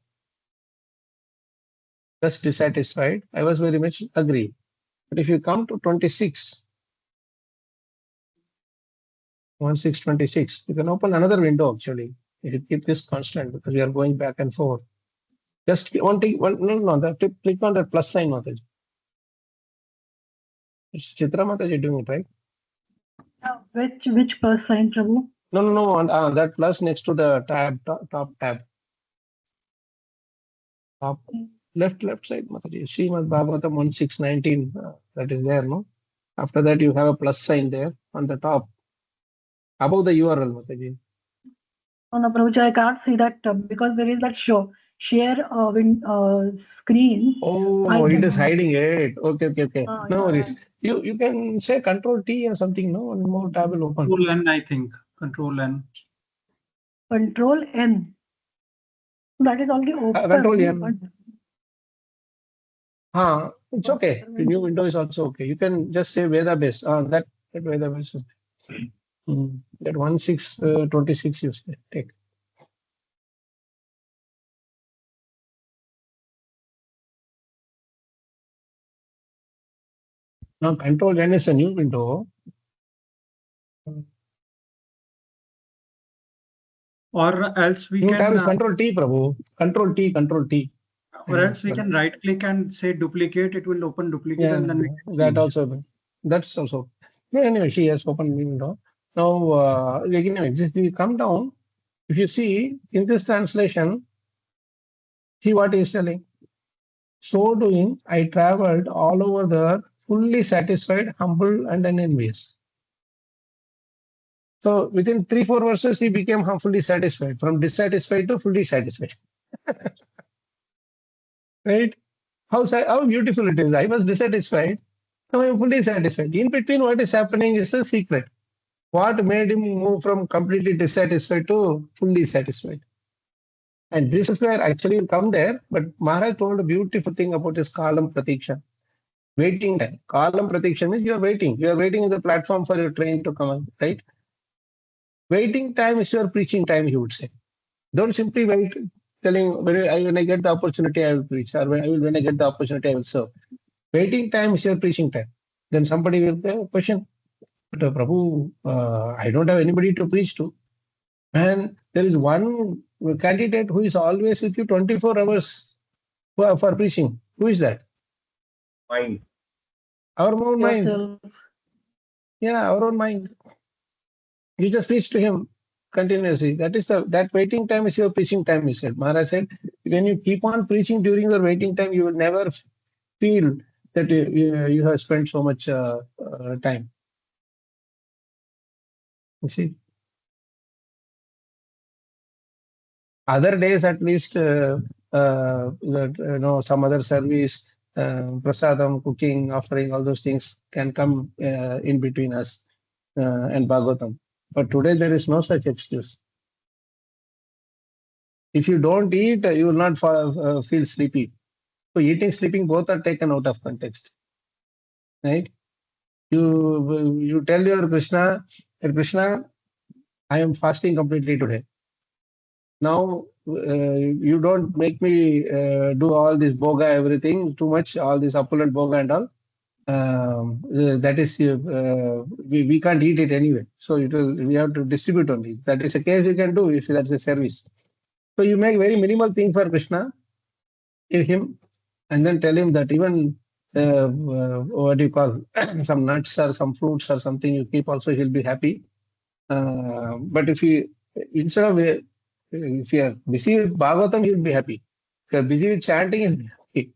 Just dissatisfied. I was very much agreed. But if you come to 1626, you can open another window actually. You should keep this constant because we are going back and forth. Just click on that plus sign, Mataji. It's Chitra Mataji doing it, right? Which plus sign, Prabhu? No. That plus next to the tab, top tab. Top left side, Mataji. Srimad Bhagavatam 1619. That is there, no? After that, you have a plus sign there on the top. Above the URL, Mataji. Oh, no, Prabhuji, I can't see that because there is that share screen. Oh, it is hiding it. Okay. No yeah. worries. You can say Control T or something, no? One more tab will open. Control N, I think. Control N. Control N. That is already open. Control N. It's okay. The new window is also okay. You can just say Veda base. That Veda base is that 1626 you say. Take. Now Control N is a new window. Or else we New can. tab is Control T, Prabhu. Control T. Or else we can right click and say duplicate. It will open duplicate, Yeah, and then we can that change. also. That's also. Yeah, anyway, she has opened new window. Now, again, we come down. If you see in this translation, see what he is telling. So doing, I traveled all over the earth, fully satisfied, humble, and unenvious. So within 3-4 verses, he became fully satisfied, from dissatisfied to fully satisfied. Right? How beautiful it is. I was dissatisfied. Now I am fully satisfied. In between, what is happening is the secret. What made him move from completely dissatisfied to fully satisfied? And this is where actually you come there, but Maharaj told a beautiful thing about his Kalam Pratiksha. Waiting time. Kalam Pratiksha means you are waiting. You are waiting in the platform for your train to come on, right? Waiting time is your preaching time, he would say. Don't simply wait, telling when I get the opportunity, I will preach, or when I get the opportunity, I will serve. Waiting time is your preaching time. Then somebody will question, but Prabhu, I don't have anybody to preach to. And there is one candidate who is always with you 24 hours for preaching. Who is that? Mind. Our own mind. Yourself. Yeah, our own mind. You just preach to him continuously. That waiting time is your preaching time, he said. Maharaj said, when you keep on preaching during your waiting time, you will never feel that you have spent so much time. You see? Other days, at least, some other service, prasadam, cooking, offering, all those things can come in between us and Bhagavatam. But today, there is no such excuse. If you don't eat, you will not feel sleepy. So eating, sleeping, both are taken out of context. Right? You tell your Krishna, I am fasting completely today. Now, you don't make me do all this boga, everything, too much, all this opulent boga and all. that is we can't eat it anyway. So we have to distribute only. That is a case we can do if that's a service. So you make very minimal thing for Krishna, give him, and then tell him that even what do you call some nuts or some fruits or something you keep also, he'll be happy. But if you instead of if you are busy with Bhagavatam, he'll be happy. If you are busy with chanting, he'll be happy.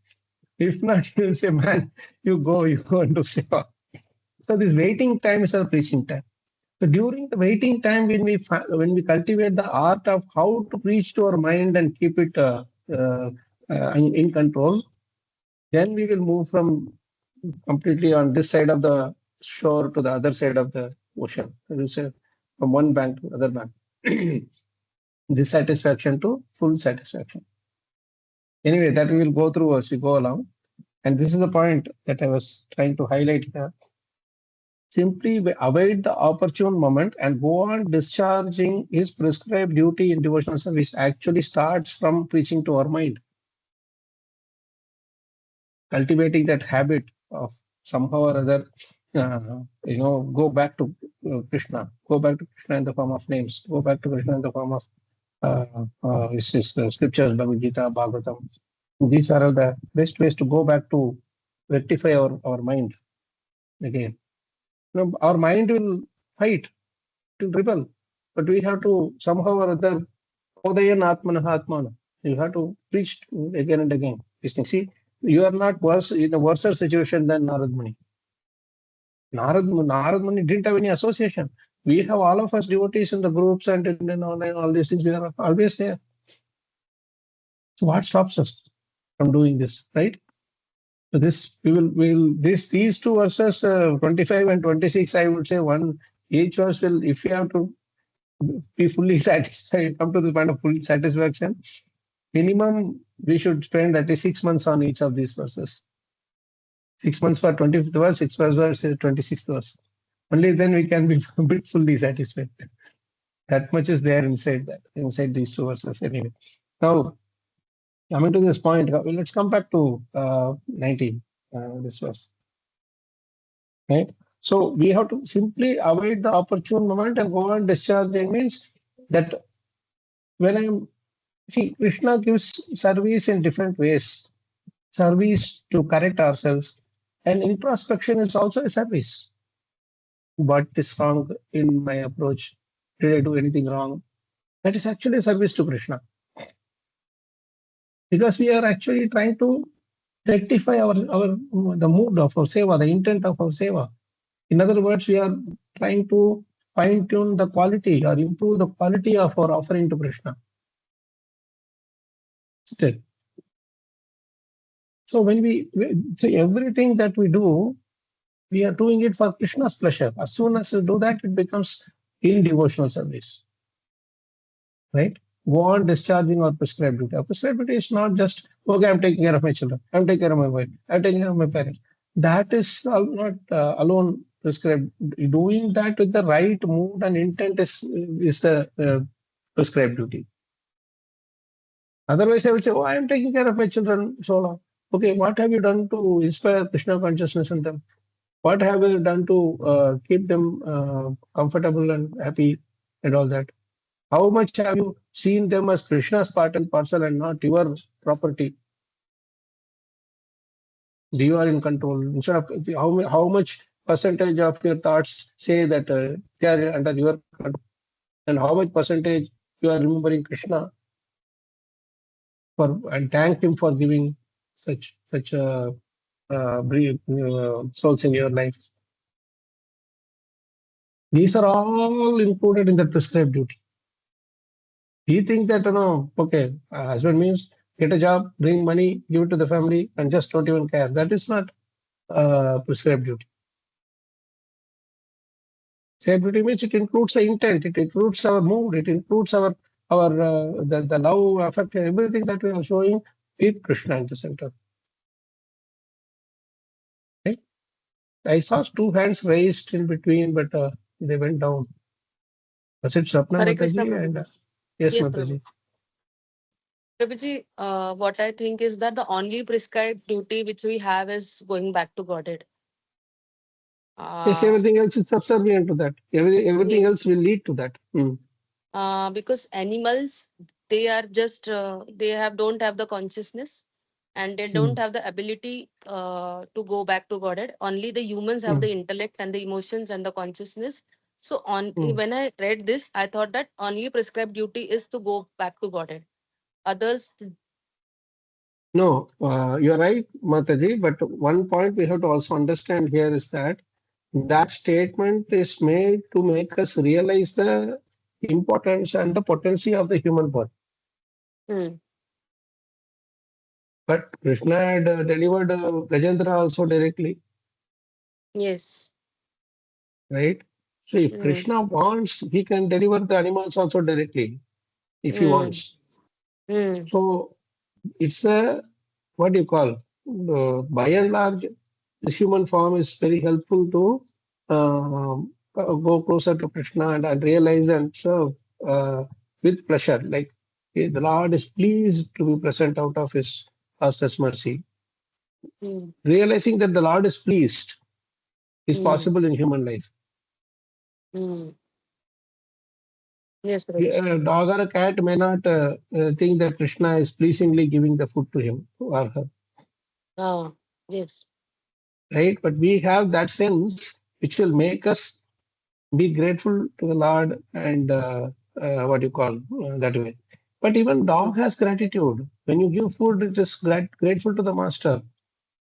If not, he'll say, man, you go and do seva. So this waiting time is our preaching time. So during the waiting time, when we cultivate the art of how to preach to our mind and keep it in control, then we will move from completely on this side of the shore to the other side of the ocean. From one bank to the other bank. Dissatisfaction to full satisfaction. Anyway, that we will go through as we go along. And this is the point that I was trying to highlight here. Simply avoid the opportune moment and go on discharging his prescribed duty in devotional service actually starts from preaching to our mind. Cultivating that habit of somehow or other, go back to Krishna, go back to Krishna in the form of names, go back to Krishna in the form of scriptures, Bhagavad Gita, Bhagavatam. These are the best ways to go back to rectify our mind again. Our mind will fight, it will rebel, but we have to somehow or other, Odayan Atmana. You have to preach again and again. See, you are not worse in a worse situation than Narada Muni. Narada Muni didn't have any association. We have all of us devotees in the groups and in online, all these things, we are always there. So what stops us from doing this, right? So these two verses, 25 and 26, I would say each verse will, if you have to be fully satisfied, come to the point of full satisfaction, minimum we should spend at least 6 months on each of these verses. 6 months for 25th verse, 6 verse, 26th verse. Only then we can be a bit fully satisfied. That much is there inside these two verses anyway. Now, coming to this point, let's come back to 19, this verse. Right? So we have to simply avoid the opportune moment and go on discharging. Means that Krishna gives service in different ways. Service to correct ourselves, and introspection is also a service. What is wrong in my approach? Did I do anything wrong? That is actually a service to Krishna. Because we are actually trying to rectify the mood of our seva, the intent of our seva. In other words, we are trying to fine-tune the quality or improve the quality of our offering to Krishna. Still. So everything that we do, we are doing it for Krishna's pleasure. As soon as you do that, it becomes in devotional service. Right? Go on discharging our prescribed duty. Our prescribed duty is not just, okay, I'm taking care of my children, I'm taking care of my wife, I'm taking care of my parents. That is not alone prescribed. Doing that with the right mood and intent is the prescribed duty. Otherwise, I would say, oh, I'm taking care of my children so long. Okay, what have you done to inspire Krishna consciousness in them? What have you done to keep them comfortable and happy and all that? How much have you seen them as Krishna's part and parcel and not your property? You are in control. Instead of how much percentage of your thoughts say that they are under your control, and how much percentage you are remembering Krishna and thank him for giving such souls in your life. These are all included in the prescribed duty. We think that, okay, husband means get a job, bring money, give it to the family, and just don't even care. That is not prescribed duty. Prescribed duty means it includes the intent, it includes our mood, it includes the love, affect, everything that we are showing with Krishna in the center. Right? I saw two hands raised in between, but they went down. Was it Swapna Hare Krishna, Mataji? And yes, Mataji. Prabhuji, what I think is that the only prescribed duty which we have is going back to Godhead. Yes, Uh, everything else is subservient to that. Everything yes. else will lead to that. Because animals, they are just don't have the consciousness, and they don't have the ability to go back to Godhead. Only the humans have the intellect and the emotions and the consciousness. So on when I read this, I thought that only prescribed duty is to go back to Godhead. Others, No, you're right, Mataji, but one point we have to also understand here is that that statement is made to make us realize the importance and the potency of the human body. hmm, But Krishna had delivered Gajendra also directly, yes, right? So if hmm, Krishna wants, he can deliver the animals also directly if he hmm, wants. hmm, So it's a, what do you call, by and large, this human form is very helpful to go closer to Krishna and realize and serve with pleasure. Like the Lord is pleased to be present out of his His mercy. hmm, Realizing that the Lord is pleased is hmm, possible in human life. hmm. Yes, Prabhuji. A dog or a cat may not think that Krishna is pleasingly giving the food to him or her, Ah, yes. right? But we have that sense which will make us be grateful to the Lord and what you call that way. But even Hmm, dog has gratitude. When you give food, it is grateful to the master,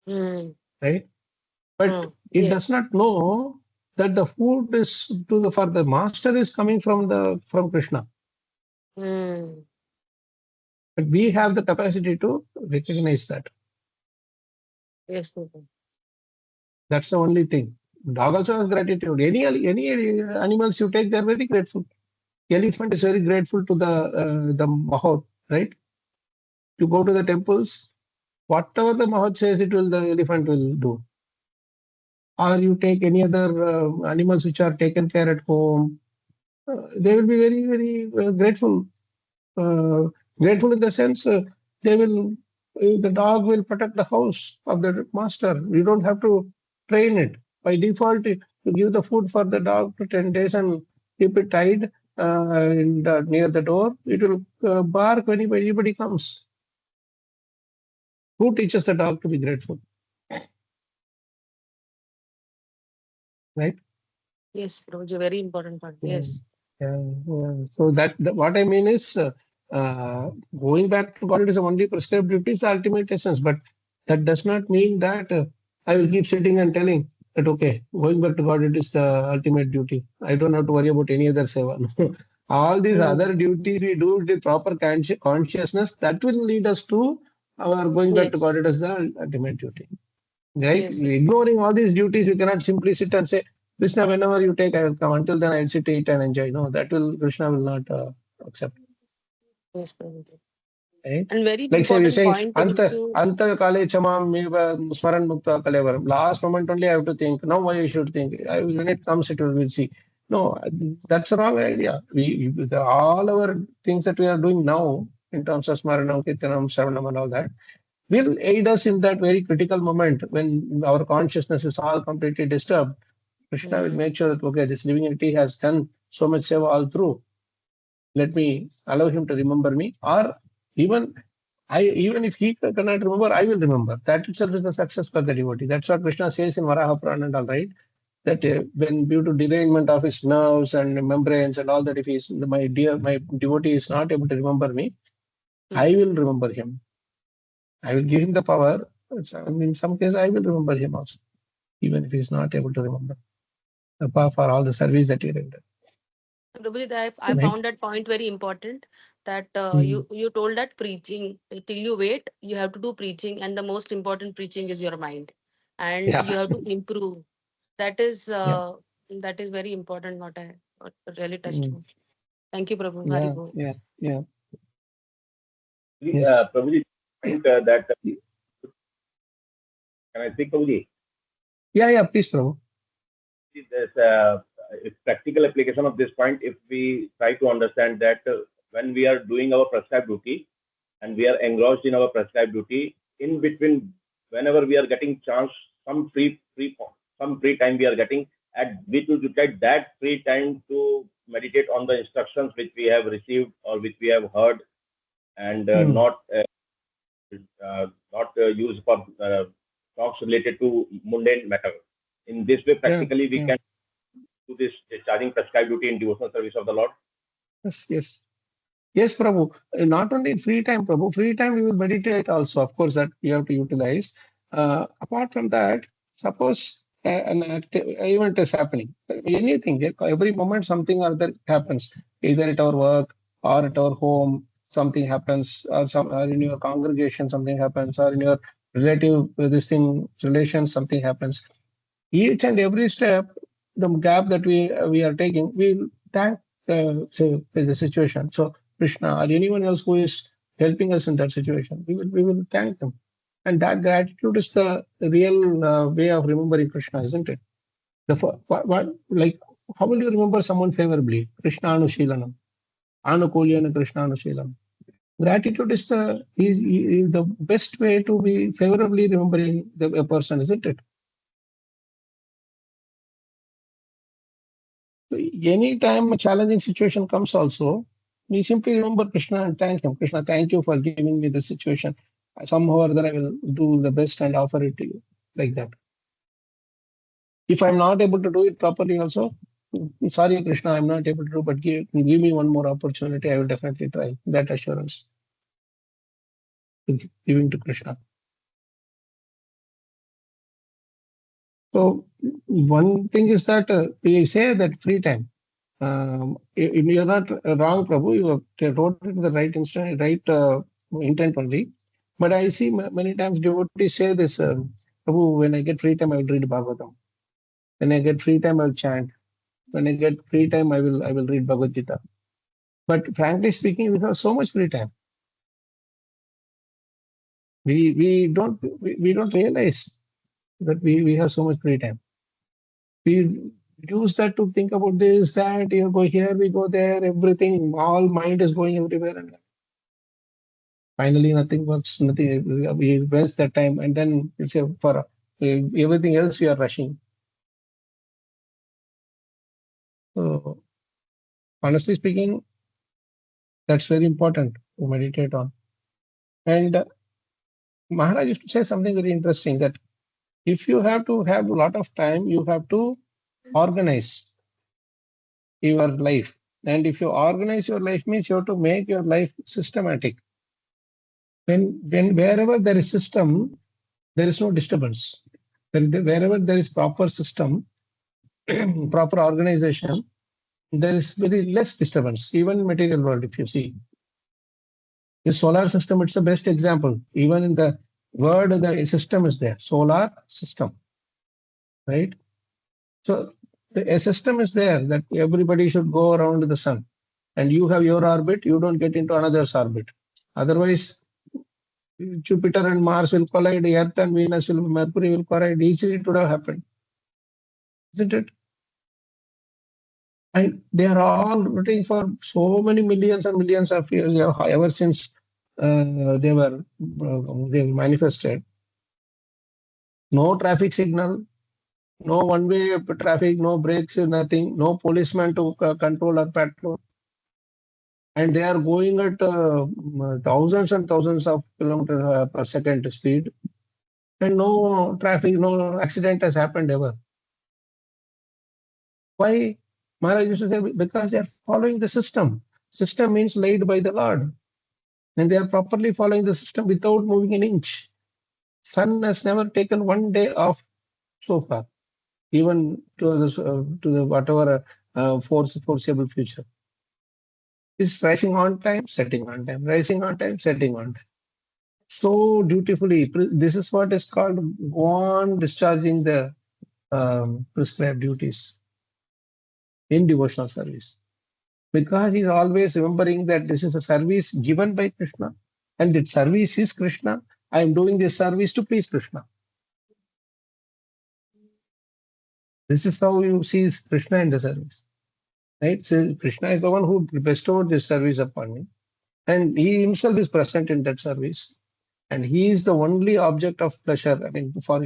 hmm, right? But it yes. does not know that the food is to the for the master is coming from Krishna. Hmm, But we have the capacity to recognize that. yes, Prabhuji. That's the only thing. Dog also has gratitude. Any animals you take, they're very grateful. Elephant is very grateful to the Mahot, right? You go to the temples, whatever the Mahot says, it will the elephant will do. Or you take any other animals which are taken care at home, they will be very grateful. Uh, Grateful in the sense they will the dog will protect the house of the master. You don't have to train it. By default, you give the food for the dog to 10 days and keep it tied near the door. It will bark when anybody comes. Who teaches the dog to be grateful, right? Yes, Prabhuji. Very important point. Yeah, Yes. So what I mean is going back to God is the only prescribed duty is the ultimate essence, but that does not mean that I will keep sitting and telling that okay, going back to God it is the ultimate duty. I don't have to worry about any other seva. All these Hmm, other duties we do with the proper consciousness that will lead us to our going back to God. yes. It is the ultimate duty. Right? Yes. Ignoring all these duties, we cannot simply sit and say, Krishna, whenever you take, I will come. Until then, I'll sit, eat, and enjoy. No, that will Krishna will not accept. Yes, Prabhuji. Right? And very Like say we important say, point Anta also. Anta Kale Chamam Meva Smaran Mukta Kalevaram. Last moment only I have to think. Now why I should think? When it comes, it will see. No, that's a wrong idea. All our things that we are doing now in terms of Smaranam, Kirtanam, Shravanam, and all that will aid us in that very critical moment when our consciousness is all completely disturbed. Krishna will Hmm, make sure that, okay, this living entity has done so much seva all through. Let me allow him to remember me. Or even even if he cannot remember, I will remember. That itself is the success for the devotee. That's what Krishna says in Varaha Purana and all, right? That when due to derangement of his nerves and membranes and all that, if he's my devotee is not able to remember me, hmm. I will remember him. I will give him the power. In some cases, I will remember him also, even if he is not able to remember the power for all the service that he rendered. Prabhuji, I Right? found that point very important. That Mm. you told that preaching till you wait, you have to do preaching, and the most important preaching is your mind, and Yeah, you have to improve. That is yeah, very important. What really touched mm. me. Thank you, Prabhu. Hari Yeah, Bol. yeah, yeah, yes. Prabhuji, point that can I speak, Prabhuji? Yeah, yeah, please, Prabhu. There's a practical application of this point if we try to understand that when we are doing our prescribed duty and we are engrossed in our prescribed duty, in between, whenever we are getting chance, some free some free time we are getting, and we will utilize that free time to meditate on the instructions which we have received or which we have heard, and not used for talks related to mundane matter. In this way, practically, we can do this discharging prescribed duty in devotional service of the Lord. Yes, yes. Yes, Prabhu. Not only free time, Prabhu. Free time we will meditate also. Of course, that we have to utilize. Apart from that, suppose an event is happening. Anything, every moment something or other happens. Either at our work or at our home, something happens, or in your congregation something happens, or in your relative relation something happens. Each and every step, the gap that we are taking, we thank the situation. So Krishna or anyone else who is helping us in that situation, we will thank them. And that gratitude is the real way of remembering Krishna, isn't it? Like, how will you remember someone favorably? Krishna Anushilanam. Anukulyana Krishna Anushilanam. Gratitude is the best way to be favorably remembering a person, isn't it? Anytime a challenging situation comes also, we simply remember Krishna and thank him. Krishna, thank you for giving me this situation. Somehow or other, I will do the best and offer it to you. Like that. If I'm not able to do it properly also, sorry, Krishna, I'm not able to do, but give me one more opportunity. I will definitely try. That assurance. Giving to Krishna. So one thing is that we say that free time. You're not wrong, Prabhu. You have wrote it the right instant, right intent only. But I see many times devotees say this, Prabhu, when I get free time, I will read Bhagavatam. When I get free time, I will chant. When I get free time, I will read Bhagavad Gita. But frankly speaking, we have so much free time. We don't realize that we have so much free time. We use that to think about this, that, you go here, we go there, everything, all mind is going everywhere, and finally nothing works, nothing. We waste that time, and then it's for everything else we are rushing. So honestly speaking, that's very important to meditate on. And Maharaj used to say something very interesting, that if you have to have a lot of time, you have to organize your life. And if you organize your life, means you have to make your life systematic. Wherever there is system, there is no disturbance. Wherever there is proper system, proper organization, there is very less disturbance. Even in material world, if you see, the solar system, it's the best example. Even in the word, the system is there. Solar system, right? So a system is there that everybody should go around the sun, and you have your orbit. You don't get into another's orbit. Otherwise, Jupiter and Mars will collide. Earth and Venus Mercury will collide. Easily it would have happened, isn't it? And they are all rooting for so many millions and millions of years, ever since they manifested. No traffic signal, no one-way traffic, no brakes, nothing, no policeman to control or patrol. And they are going at thousands and thousands of kilometers per second speed. And no traffic, no accident has happened ever. Why? Maharaj used to say, because they are following the system. System means laid by the Lord. And they are properly following the system without moving an inch. Sun has never taken one day off so far, even to the whatever foreseeable future. It's rising on time, setting on time, rising on time, setting on time. So dutifully, this is what is called go on discharging the prescribed duties in devotional service. Because he's always remembering that this is a service given by Krishna, and that service is Krishna. I am doing this service to please Krishna. This is how you see Krishna in the service. Right? So Krishna is the one who bestowed this service upon me, and he himself is present in that service. And he is the only object of pleasure. I mean, for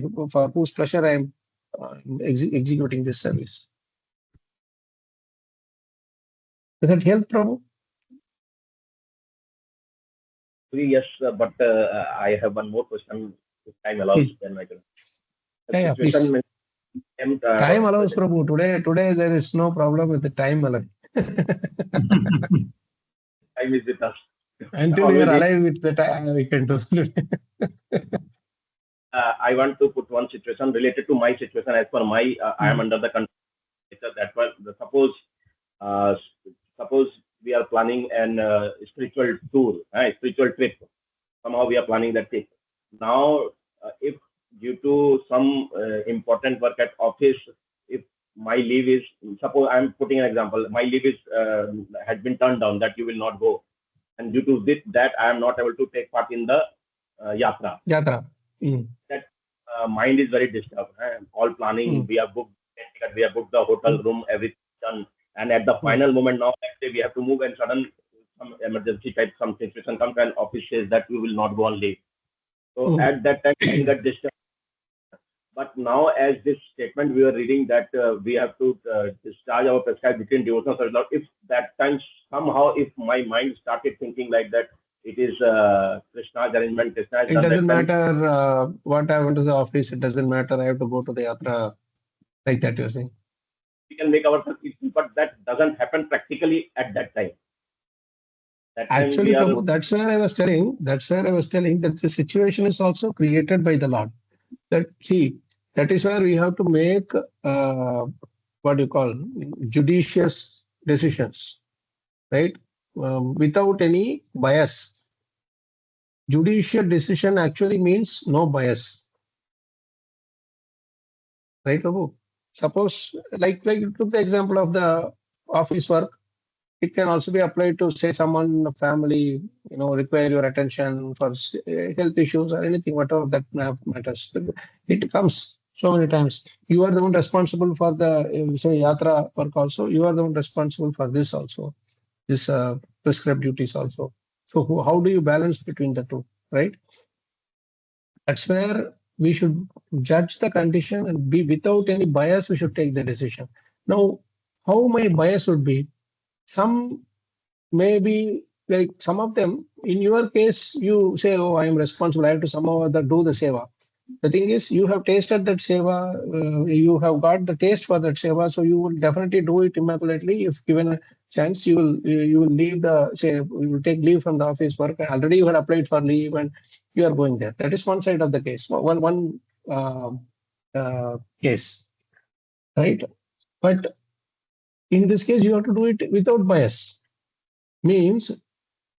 whose pleasure I am executing this service. Does that help, Prabhu? Yes, but I have one more question. If time allows, then I can. Yeah, please. Time allows, Prabhu. Today there is no problem with the time allowing. Time is with us. Until we are alive with the time, we can do. I want to put one situation related to my situation. As per my, I am under the control. That was suppose we are planning an spiritual tour, spiritual trip. Somehow we are planning that trip. Now, if due to some important work at office, if my leave is, suppose I'm putting an example, my leave is had been turned down, that you will not go, and due to this, that I am not able to take part in the yatra. That mind is very disturbed. All planning, we have booked, we have booked the hotel room, everything done, and at the final moment, now next day we have to move, and sudden some emergency type, some situation comes, and office says that we will not go on leave. So at that time, I got disturbed. But now, as this statement we are reading that we have to discharge our prescribed between devotional service, if that time somehow, if my mind started thinking like that, it is Krishna's arrangement. Krishna it doesn't matter what I went to the office. It doesn't matter. I have to go to the yatra. Like that, you're saying. We can make ourselves peaceful, but that doesn't happen practically at that time. Actually, Prabhu, that's where I was telling. That's where I was telling that the situation is also created by the Lord. That that is where we have to make what you call judicious decisions, right? Without any bias. Judicial decision actually means no bias, right, Prabhu? Suppose, like you took the example of the office work. It can also be applied to, say, someone, family, require your attention for health issues or anything, whatever that matters. It comes so many times. You are the one responsible for the, say, yatra work also. You are the one responsible for this also, this prescribed duties also. So how do you balance between the two, right? That's where we should judge the condition and be without any bias. We should take the decision. Now, how my bias would be? Some maybe, like some of them, in your case, you say, oh, I am responsible, I have to somehow or other do the seva. The thing is, you have tasted that seva, you have got the taste for that seva, so you will definitely do it immaculately. If given a chance, you will leave you will take leave from the office work. Already you had applied for leave and you are going there. That is one side of the case, one case, right? But in this case, you have to do it without bias. Means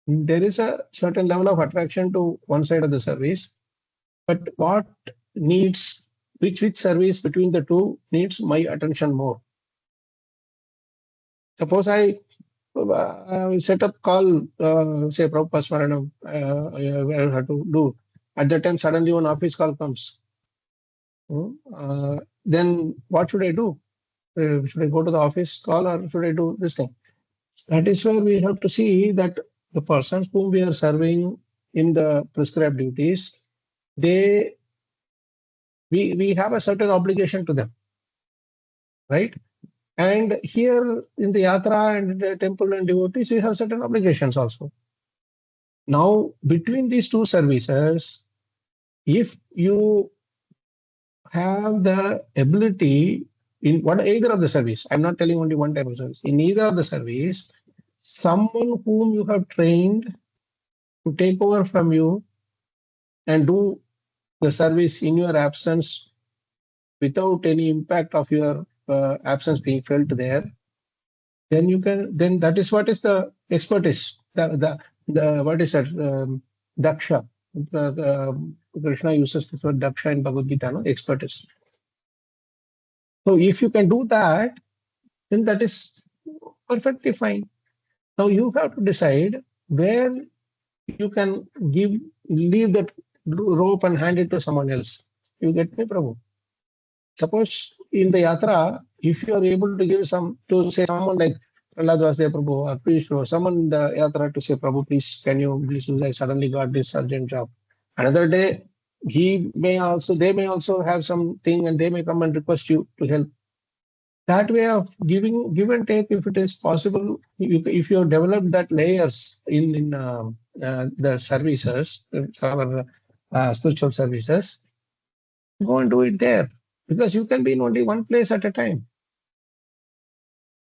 there is a certain level of attraction to one side of the service, but what needs, which service between the two needs my attention more. Suppose I set up call, say Prabhupada Smaranam, I have to do. At that time, suddenly one office call comes. Then what should I do? Should I go to the office call or should I do this thing? That is where we have to see that the persons whom we are serving in the prescribed duties, we have a certain obligation to them, right? And here in the yatra and the temple and devotees, we have certain obligations also. Now, between these two services, if you have the ability in either of the service, I'm not telling only one type of service, in either of the service, someone whom you have trained to take over from you and do the service in your absence without any impact of your absence being felt there, then that is what is the expertise. The what is that? Daksha. Krishna uses this word daksha in Bhagavad Gita, no? Expertise. So if you can do that, then that is perfectly fine. Now you have to decide where you can leave that rope and hand it to someone else. You get me, Prabhu? Suppose in the yatra, if you are able to give to say someone like Prahlad Vasudeva Prabhu or Priest or someone in the yatra to say, Prabhu, please, can you please do, I suddenly got this urgent job. Another day, they may also have something, and they may come and request you to help. That way of give and take, if it is possible, if you develop that layers in the services, our spiritual services, go and do it there, because you can be in only one place at a time.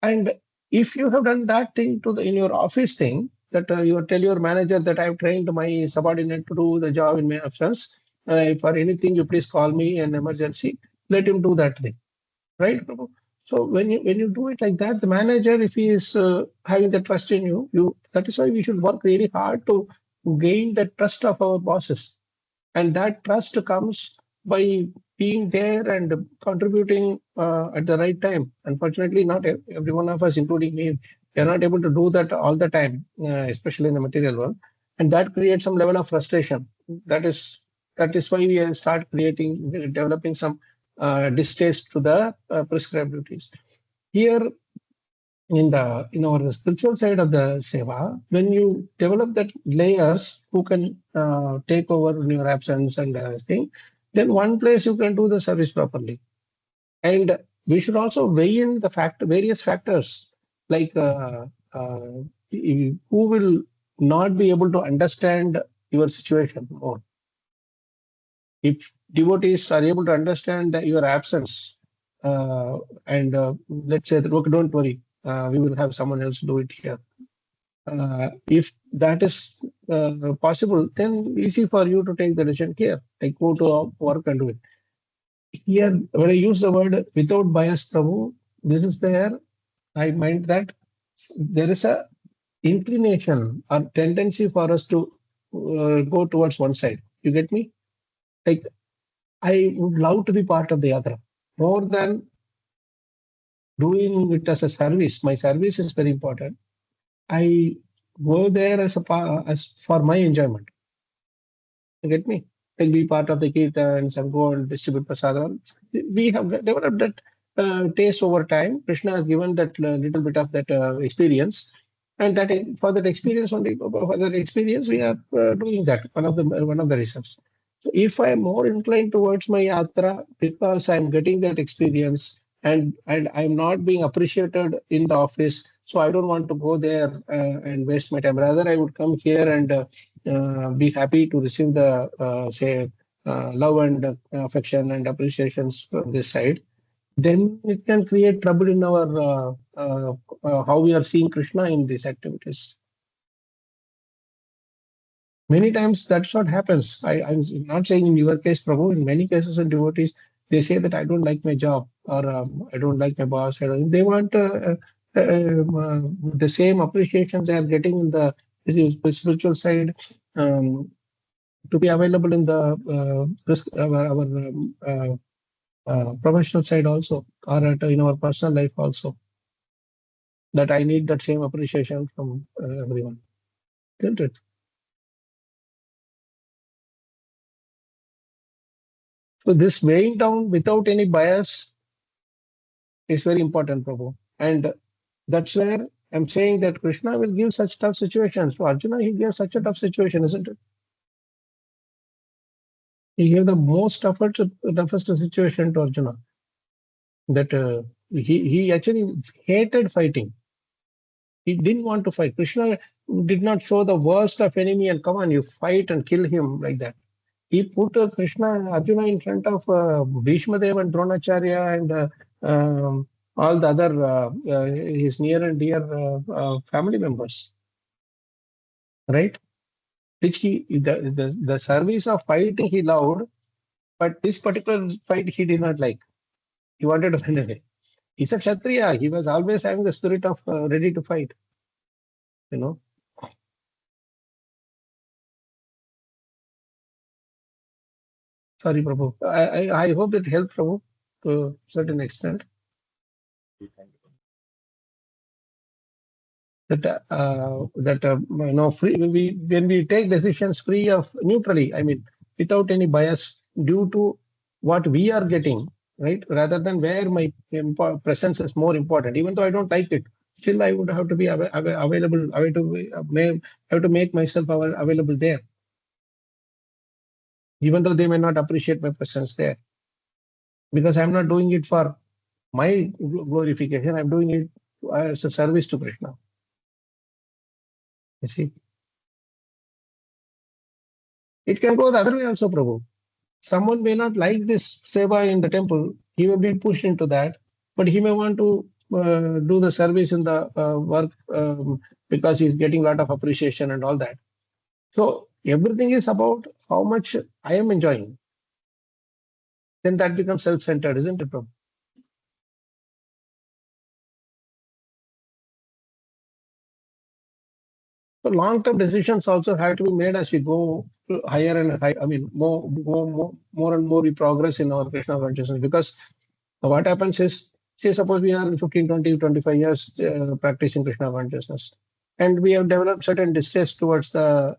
And if you have done that thing in your office thing, that you tell your manager that I've trained my subordinate to do the job in my absence. If for anything, you please call me in emergency. Let him do that thing, right, Prabhu? So when you do it like that, the manager, if he is having the trust in you, that is why we should work really hard to gain the trust of our bosses. And that trust comes by being there and contributing at the right time. Unfortunately, not every one of us, including me, we are not able to do that all the time, especially in the material world, and that creates some level of frustration. That is why we start developing some distaste to the prescribed duties. Here, in our spiritual side of the seva, when you develop that layers who can take over in your absence and thing, then one place you can do the service properly. And we should also weigh in the various factors, like uh, who will not be able to understand your situation more. If devotees are able to understand your absence, and let's say, okay, don't worry, we will have someone else do it here. If that is possible, then easy for you to take the decision here, like go to work and do it. Here, when I use the word without bias, Prabhu, this is where I meant that there is a inclination or tendency for us to go towards one side. You get me? Like, I would love to be part of the other more than doing it as a service. My service is very important. I go there as for my enjoyment. You get me? Like, be part of the kirtans and go and distribute prasadam. We have developed that taste over time. Krishna has given that little bit of that experience, and for that experience only, for that experience, we are doing that. One of the reasons. So if I am more inclined towards my yatra because I am getting that experience, and I'm not being appreciated in the office, so I don't want to go there and waste my time. Rather, I would come here and be happy to receive the say love and affection and appreciations from this side. Then it can create trouble in our how we are seeing Krishna in these activities. Many times that's what happens. I'm not saying in your case, Prabhu. In many cases in devotees, they say that I don't like my job, or I don't like my boss. They want the same appreciations they are getting in the spiritual side, to be available in the our professional side also, or in our personal life also. That I need that same appreciation from everyone, isn't it? So this weighing down without any bias is very important, Prabhu. And that's where I'm saying that Krishna will give such tough situations. To Arjuna, he gave such a tough situation, isn't it? He gave the most toughest situation to Arjuna. That he actually hated fighting. He didn't want to fight. Krishna did not show the worst of enemy and come on, you fight and kill him like that. He put Arjuna in front of Bhishma Dev and Dronacharya and all the other his near and dear family members, right? Which the service of fighting he loved, but this particular fight he did not like. He wanted to run away. He's a Kshatriya. He was always having the spirit of ready to fight. You know. Sorry, Prabhu. I hope it helped, Prabhu, to a certain extent. Free, when we take decisions free of neutrally, I mean, without any bias, due to what we are getting, right, rather than where my presence is more important. Even though I don't like it, still I would have to be available. I have to make myself available there. even though they may not appreciate my presence there. Because I'm not doing it for my glorification, I'm doing it as a service to Krishna. You see? It can go the other way also, Prabhu. Someone may not like this seva in the temple, he will be pushed into that, but he may want to do the service in the work because he's getting a lot of appreciation and all that. So everything is about how much I am enjoying. Then that becomes self-centered, isn't it, Prabhu? So long-term decisions also have to be made as we go higher and higher. I mean, more and more we progress in our Krishna consciousness. Because what happens is, say, suppose we are 15, 20, 25 years practicing Krishna consciousness, and we have developed certain distaste towards the.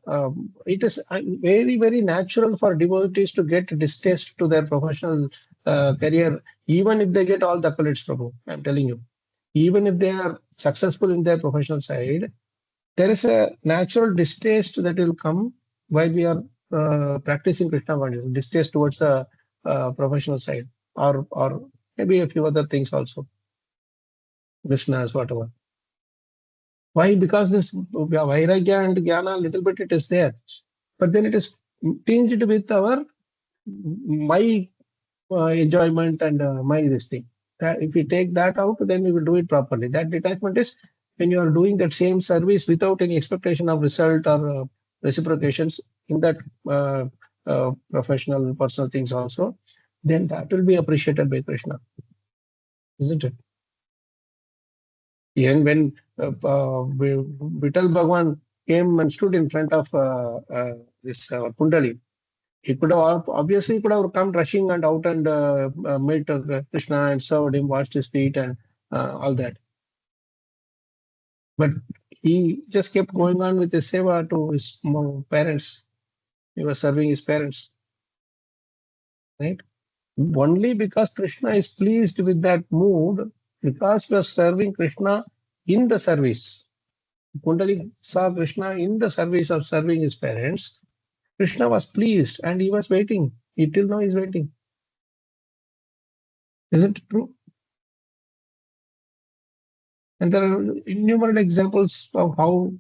It is very, very natural for devotees to get distaste to their professional career, even if they get all the accolades, Prabhu. I'm telling you, even if they are successful in their professional side, there is a natural distaste that will come while we are practicing Krishna consciousness, distaste towards the professional side, or maybe a few other things also, business, whatever. Why? Because this vairagya and jnana, little bit it is there, but then it is tinged with our my enjoyment and my this thing. That if we take that out, then we will do it properly. That detachment is when you are doing that same service without any expectation of result or reciprocations in that professional, personal things also, then that will be appreciated by Krishna, isn't it? Even when Vittal Bhagwan came and stood in front of this Kundali, he could have obviously could have come rushing and out and met Krishna and served him, washed his feet and all that. But he just kept going on with his seva to his parents. He was serving his parents, right? Only because Krishna is pleased with that mood, because we are serving Krishna in the service. Kundali saw Krishna in the service of serving his parents. Krishna was pleased and he was waiting. Till now he's waiting. Isn't it true? And there are innumerable examples of how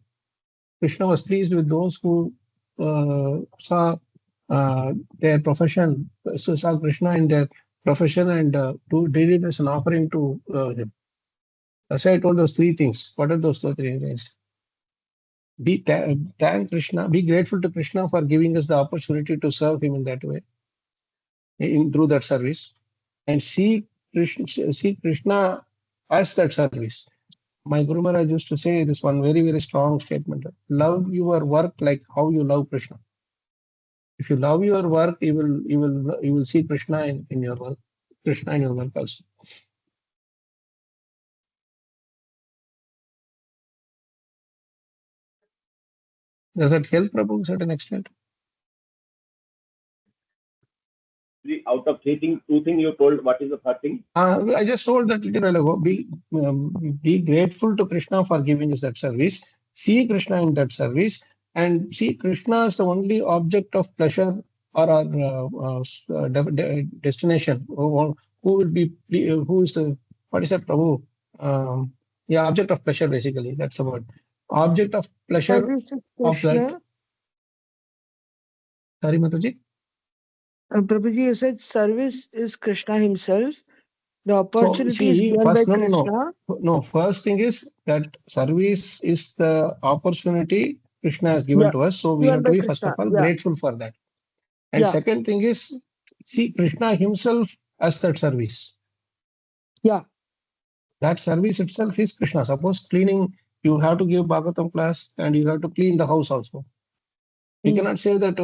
Krishna was pleased with those who saw their profession, so saw Krishna in their profession and did it as an offering to him. That's why I told those three things. What are those three things? Thank Krishna, be grateful to Krishna for giving us the opportunity to serve him in that way, through that service, and see Krishna as that service. My Guru Maharaj used to say this one very, very strong statement: love your work like how you love Krishna. If you love your work, you will see Krishna in your work, Krishna in your work also. Does that help, Prabhu, to a certain extent? Out of three things, two things you told. What is the third thing? I just told that little while ago. Be grateful to Krishna for giving us that service. See Krishna in that service, and see Krishna as the only object of pleasure or our destination. Who will be? Who is the? What is that, Prabhu? Yeah, object of pleasure. Basically, that's the word. Object of pleasure Service of of that. Krishna. Sorry, Mataji. Prabhuji, you said service is Krishna himself. The opportunity So, is see, given first, by Krishna. no. First thing is that service is the opportunity Krishna has given to us. So we Given have to by be, first Krishna. of all, Yeah. grateful for that. And Yeah. second thing is, see Krishna himself as that service. Yeah. That service itself is Krishna. Suppose cleaning, you have to give Bhagavatam class and you have to clean the house also. We cannot say that,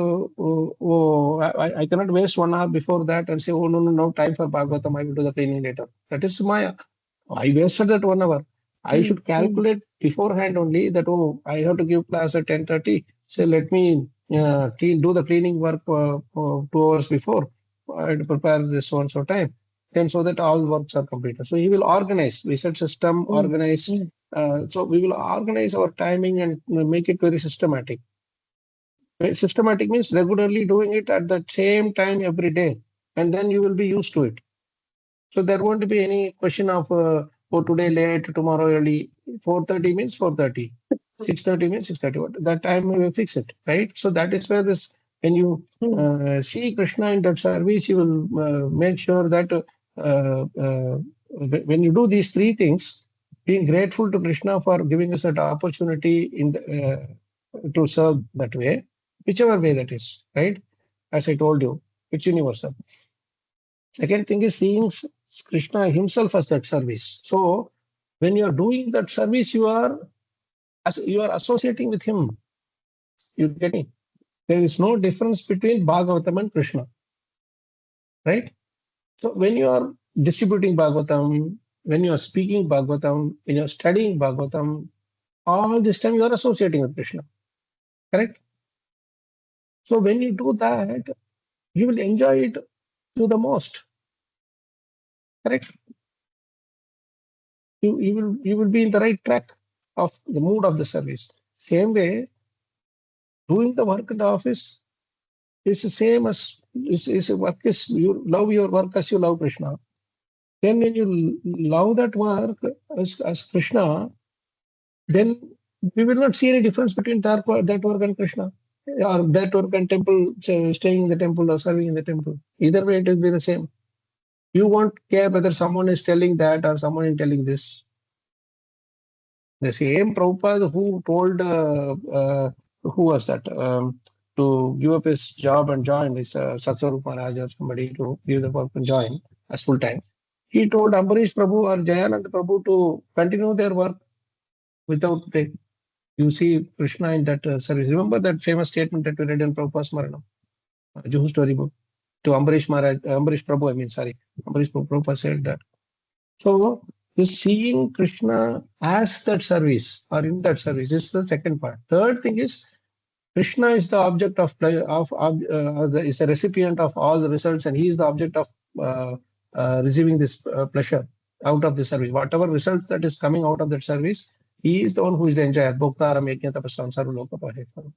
I cannot waste 1 hour before that and say, oh, no, time for Bhagavatam, I will do the cleaning later. That is Maya. I wasted that 1 hour. I should calculate beforehand only that, oh, I have to give class at 10:30. So let me do the cleaning work 2 hours before. I prepare this so and so time. Then so that all works are completed. So he will organize. We said system, organize. So we will organize our timing and make it very systematic. Systematic means regularly doing it at the same time every day, and then you will be used to it. So there won't be any question of oh, today late, tomorrow early. 4:30 means 4:30. 6:30 means 6:30. That time we will fix it, right? So that is where this, when you see Krishna in that service, you will make sure that when you do these three things, being grateful to Krishna for giving us that opportunity in to serve that way, whichever way that is, right? As I told you, it's universal. Second thing is seeing Krishna himself as that service. So when you are doing that service, you are associating with him. You get me? There is no difference between Bhagavatam and Krishna, right? So when you are distributing Bhagavatam, when you are speaking Bhagavatam, when you are studying Bhagavatam, all this time you are associating with Krishna, correct? So when you do that, you will enjoy it to the most, correct? You will be in the right track of the mood of the service. Same way, doing the work in the office is the same as is work is you love your work as you love Krishna. Then when you love that work as Krishna, then we will not see any difference between that work and Krishna, or that work and temple, staying in the temple or serving in the temple. Either way, it will be the same. You won't care whether someone is telling that or someone is telling this. The same Prabhupada who told, who was that, to give up his job and join, this Satsvarup Maharaj or somebody, to give the work and join as full time. He told Ambarish Prabhu or Jayananda Prabhu to continue their work without break. You see Krishna in that service. Remember that famous statement that we read in Prabhupada's Maranam, Juhu story book, to Ambarish Maharaj, Ambarish Prabhu, I mean, sorry, Ambarish Prabhupada said that. So this seeing Krishna as that service or in that service is the second part. Third thing is Krishna is the object of is the recipient of all the results, and he is the object of receiving this pleasure out of the service. Whatever results that is coming out of that service, he is the one who is the enjoyer. Bhoktaram yajna tapasam sarva loka pahetvaram.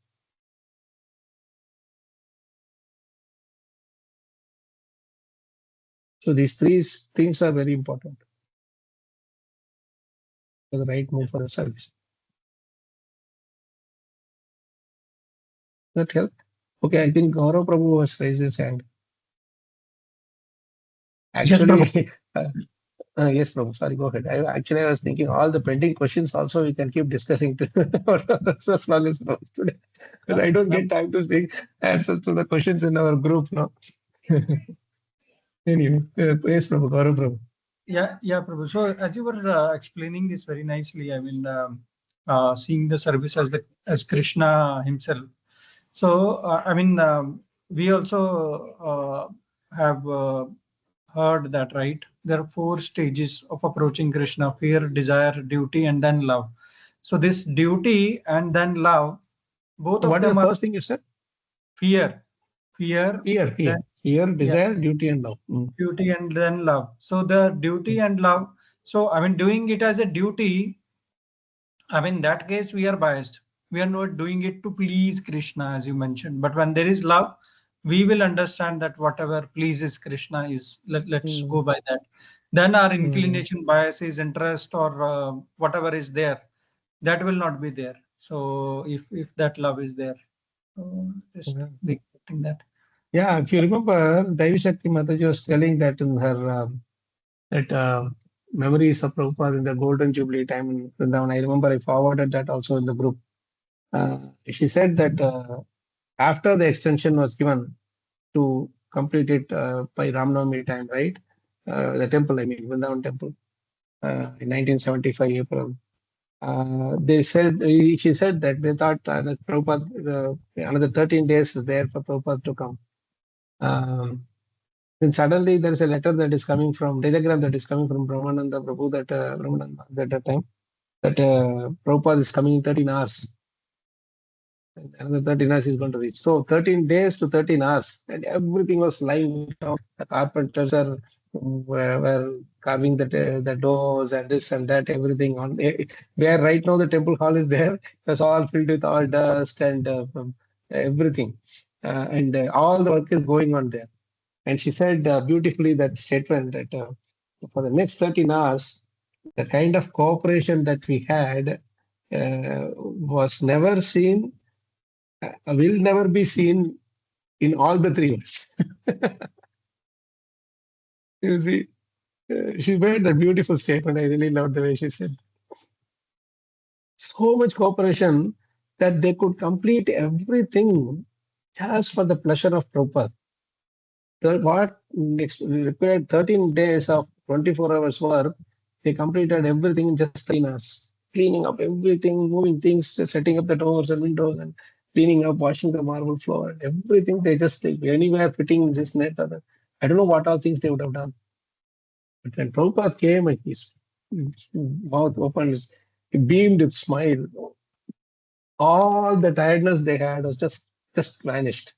So these three things are very important for the right move for the service. That help? Okay, I think Gaurav Prabhu has raised his hand. Actually, yes, Prabhu, sorry, go ahead. I was thinking all the pending questions also we can keep discussing as long as today. Because I don't get time to speak answers to the questions in our group now. Anyway, yes, Prabhu, Gaurav Prabhu. Yeah, Prabhu. So as you were explaining this very nicely, I mean, seeing the service as Krishna himself. So I mean, we also have heard that, right? There are 4 stages of approaching Krishna: fear, desire, duty, and then love. So this duty and then love, both of them What is the are first thing you said? fear, desire, duty, and love. Duty and then love. So the duty and love. So I mean, doing it as a duty, I mean, in that case, we are biased. We are not doing it to please Krishna, as you mentioned. But when there is love, we will understand that whatever pleases Krishna is, let's go by that. Then our inclination, biases, interest, or whatever is there, that will not be there. So if that love is there, just neglecting that. Yeah, if you remember, Devi Shakti Mataji was telling that in her memories of Prabhupada in the Golden Jubilee time in Vrindavan. I remember I forwarded that also in the group. She said that after the extension was given to complete it by Ramnavami time, right? The temple, I mean, Vrindavan temple, in 1975 April. She said that they thought that Prabhupada, another 13 days is there for Prabhupada to come. Then suddenly there is a letter that is coming from, telegram that is coming from Brahmananda Prabhu that Brahmananda at that time, that Prabhupada is coming in 13 hours. Another 13 hours is going to reach. So 13 days to 13 hours, and everything was lying down. The carpenters were carving the doors and this and that, everything on where right now the temple hall is there. It was all filled with all dust and everything, and all the work is going on there. And she said beautifully that statement that for the next 13 hours, the kind of cooperation that we had was never seen, will never be seen in all the 3 worlds. You see, she made a beautiful statement. I really loved the way she said. So much cooperation that they could complete everything just for the pleasure of Prabhupada. What required 13 days of 24 hours work, they completed everything in just 13 hours. Cleaning up everything, moving things, setting up the doors and windows, and cleaning up, washing the marble floor, and everything. They just anywhere fitting this net. I don't know what all things they would have done. But when Prabhupada came and his mouth opened, he beamed with smile. All the tiredness they had was just vanished.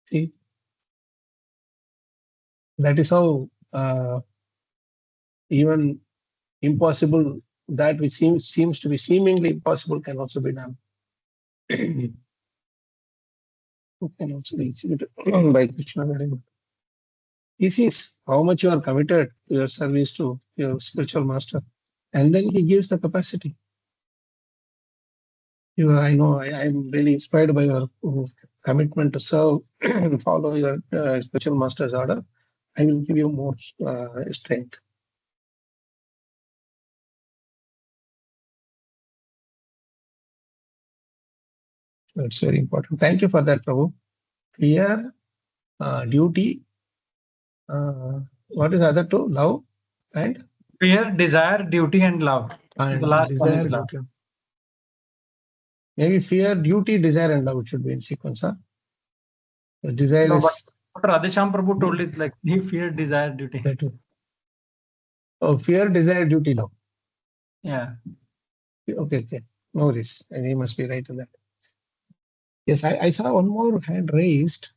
See, that is how even impossible, that which seems to be seemingly impossible, can also be done. Can also be achieved by Krishna. Very good. He sees how much you are committed to your service to your spiritual master, and then he gives the capacity. I know I am really inspired by your commitment to serve and follow your spiritual master's order. I will give you more strength. That's very important. Thank you for that, Prabhu. Fear, duty, what is the other two? Love and? Fear, desire, duty, and love. And the last desire, one is love. duty. Maybe fear, duty, desire, and love should be in sequence. Huh? The desire No, is. but Radhesham Prabhu told is like the fear, desire, duty. That too. Oh, fear, desire, duty, love. Yeah. Okay. No worries. And he must be right in that. Yes, I saw one more hand raised.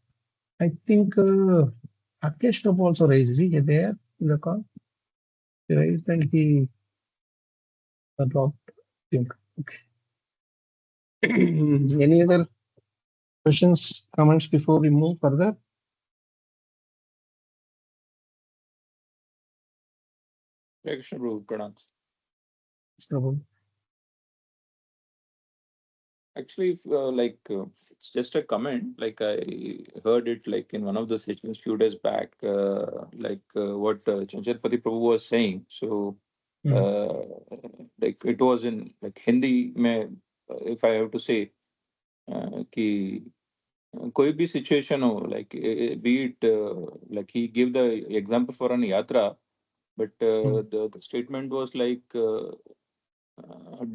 I think Akesh Prabhu also raised. Is he there in the call? He raised and he dropped. Okay. Any other questions, comments before we move further? Krishna Prabhu, pranams. Prabhu. Actually, it's just a comment. Like I heard it like in one of the sessions few days back, what Chanchadpati Prabhu was saying. So, like it was in like Hindi, if I have to say, कि कोई भी situation हो, like be it like he gave the example for an yatra, but the statement was like.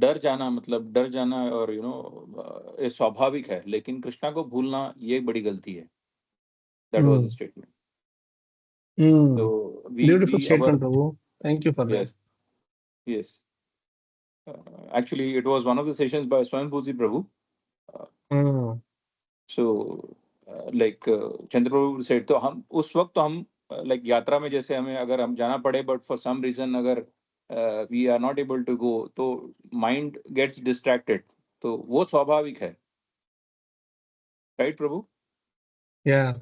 डर जाना मतलब डर जाना और ये स्वाभाविक है लेकिन कृष्णा को भूलना ये बड़ी गलती है that was the statement so beautiful we statement, our Prabhu. Thank you for yes that. yes actually it was one of the sessions by Swami Bhuti Prabhu so like Chandra Prabhu said तो हम उस वक्त तो हम like यात्रा में जैसे हमें अगर हम जाना पड़े but for some reason अगर we are not able to go तो mind gets distracted तो वो स्वाभाविक है राइट प्रभु Yeah.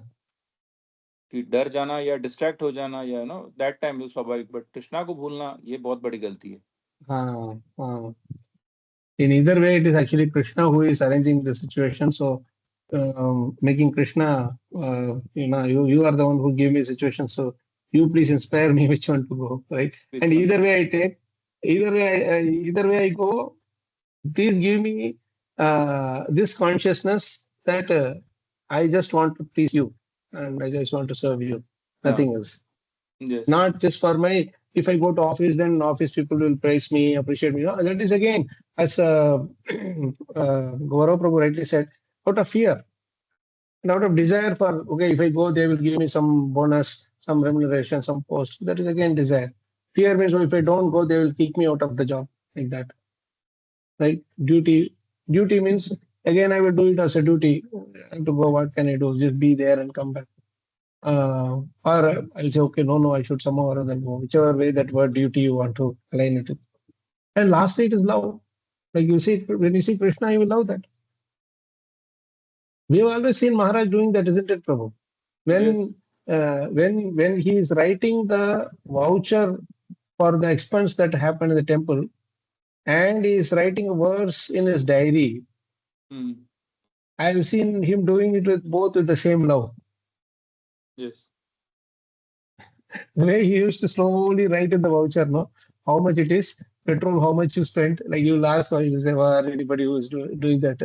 कि डर जाना या डिस्ट्रैक्ट हो जाना या दैट टाइम इज स्वाभाविक बट कृष्णा को भूलना ये बहुत बड़ी गलती है In either way, it is actually Krishna who is arranging the situation. So, making Krishna, you are the one who gave me a situation. So, you please inspire me which one to go, right? Which and one? Either way I take, either way I go. Please give me this consciousness that I just want to please you, and I just want to serve you, nothing else. Yes. Not just for my, if I go to office, then office people will praise me, appreciate me. No, that is again, as Gaurav Prabhu rightly said, out of fear and out of desire for, okay, if I go, they will give me some bonus, some remuneration, some post. That is again desire. Fear means, oh, if I don't go, they will kick me out of the job, like that. Right? Duty means, again, I will do it as a duty. I have to go, what can I do? Just be there and come back. Or I'll say, okay, no, I should somehow or other go, whichever way that word duty you want to align it with. And lastly, it is love. Like you see, when you see Krishna, you will love that. We have always seen Maharaj doing that, isn't it, Prabhu? When he is writing the voucher for the expense that happened in the temple, and he is writing a verse in his diary, I have seen him doing it with both with the same love. Yes. The way he used to slowly write in the voucher, no, how much it is, petrol, how much you spent. Like you will ask, or you will say, well, anybody who is doing that,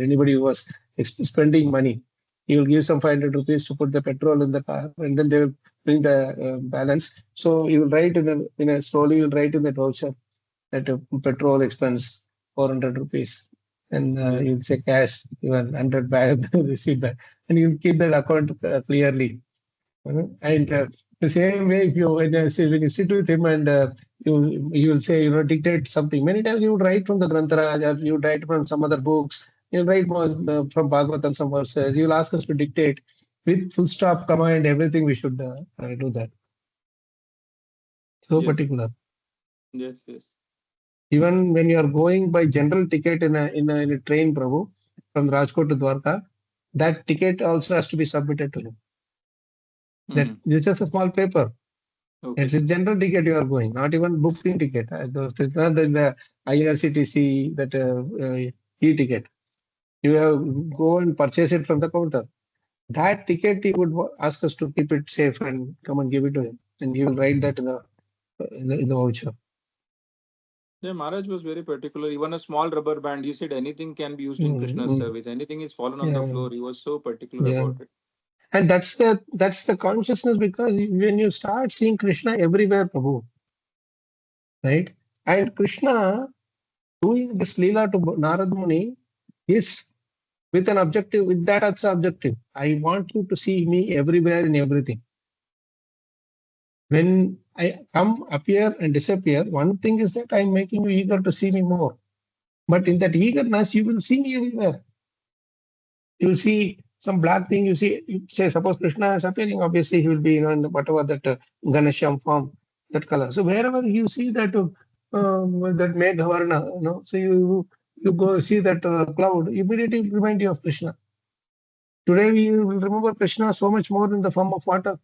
anybody who was spending money, he will give some 500 rupees to put the petrol in the car, and then they will bring the balance. So he will write slowly, he will write in the voucher that petrol expense 400 rupees. And you'll say cash, even 100 back, receipt back, and you keep that account clearly. And the same way, if you when you sit with him and you will say, dictate something. Many times you would write from the Granthara, or you would write from some other books. You'll write from Bhagavatam some verses. You'll ask us to dictate with full stop, comma, and everything. We should do that. So particular. Yes, yes. Even when you are going by general ticket in a train, Prabhu, from Rajkot to Dwarka, that ticket also has to be submitted to them. That it's just a small paper. Okay. It's a general ticket you are going, not even booking ticket. It's not the IRCTC, that e-ticket. You have go and purchase it from the counter. That ticket he would ask us to keep it safe and come and give it to him, and he will write that in the voucher. Yeah, Maharaj was very particular. Even a small rubber band, he said anything can be used in Krishna's service. Anything is fallen on the floor. He was so particular about it. And that's the consciousness, because when you start seeing Krishna everywhere, Prabhu, right? And Krishna doing this Leela to Narada Muni is with an objective, with that as an objective. I want you to see me everywhere in everything. When I come, appear, and disappear, one thing is that I'm making you eager to see me more. But in that eagerness, you will see me everywhere. You will see some black thing, you say, suppose Krishna is appearing, obviously he will be in whatever that Ganesham form, that color. So wherever you see that that Meghavarna, so you go see that cloud, immediately remind you of Krishna. Today we will remember Krishna so much more in the form of water.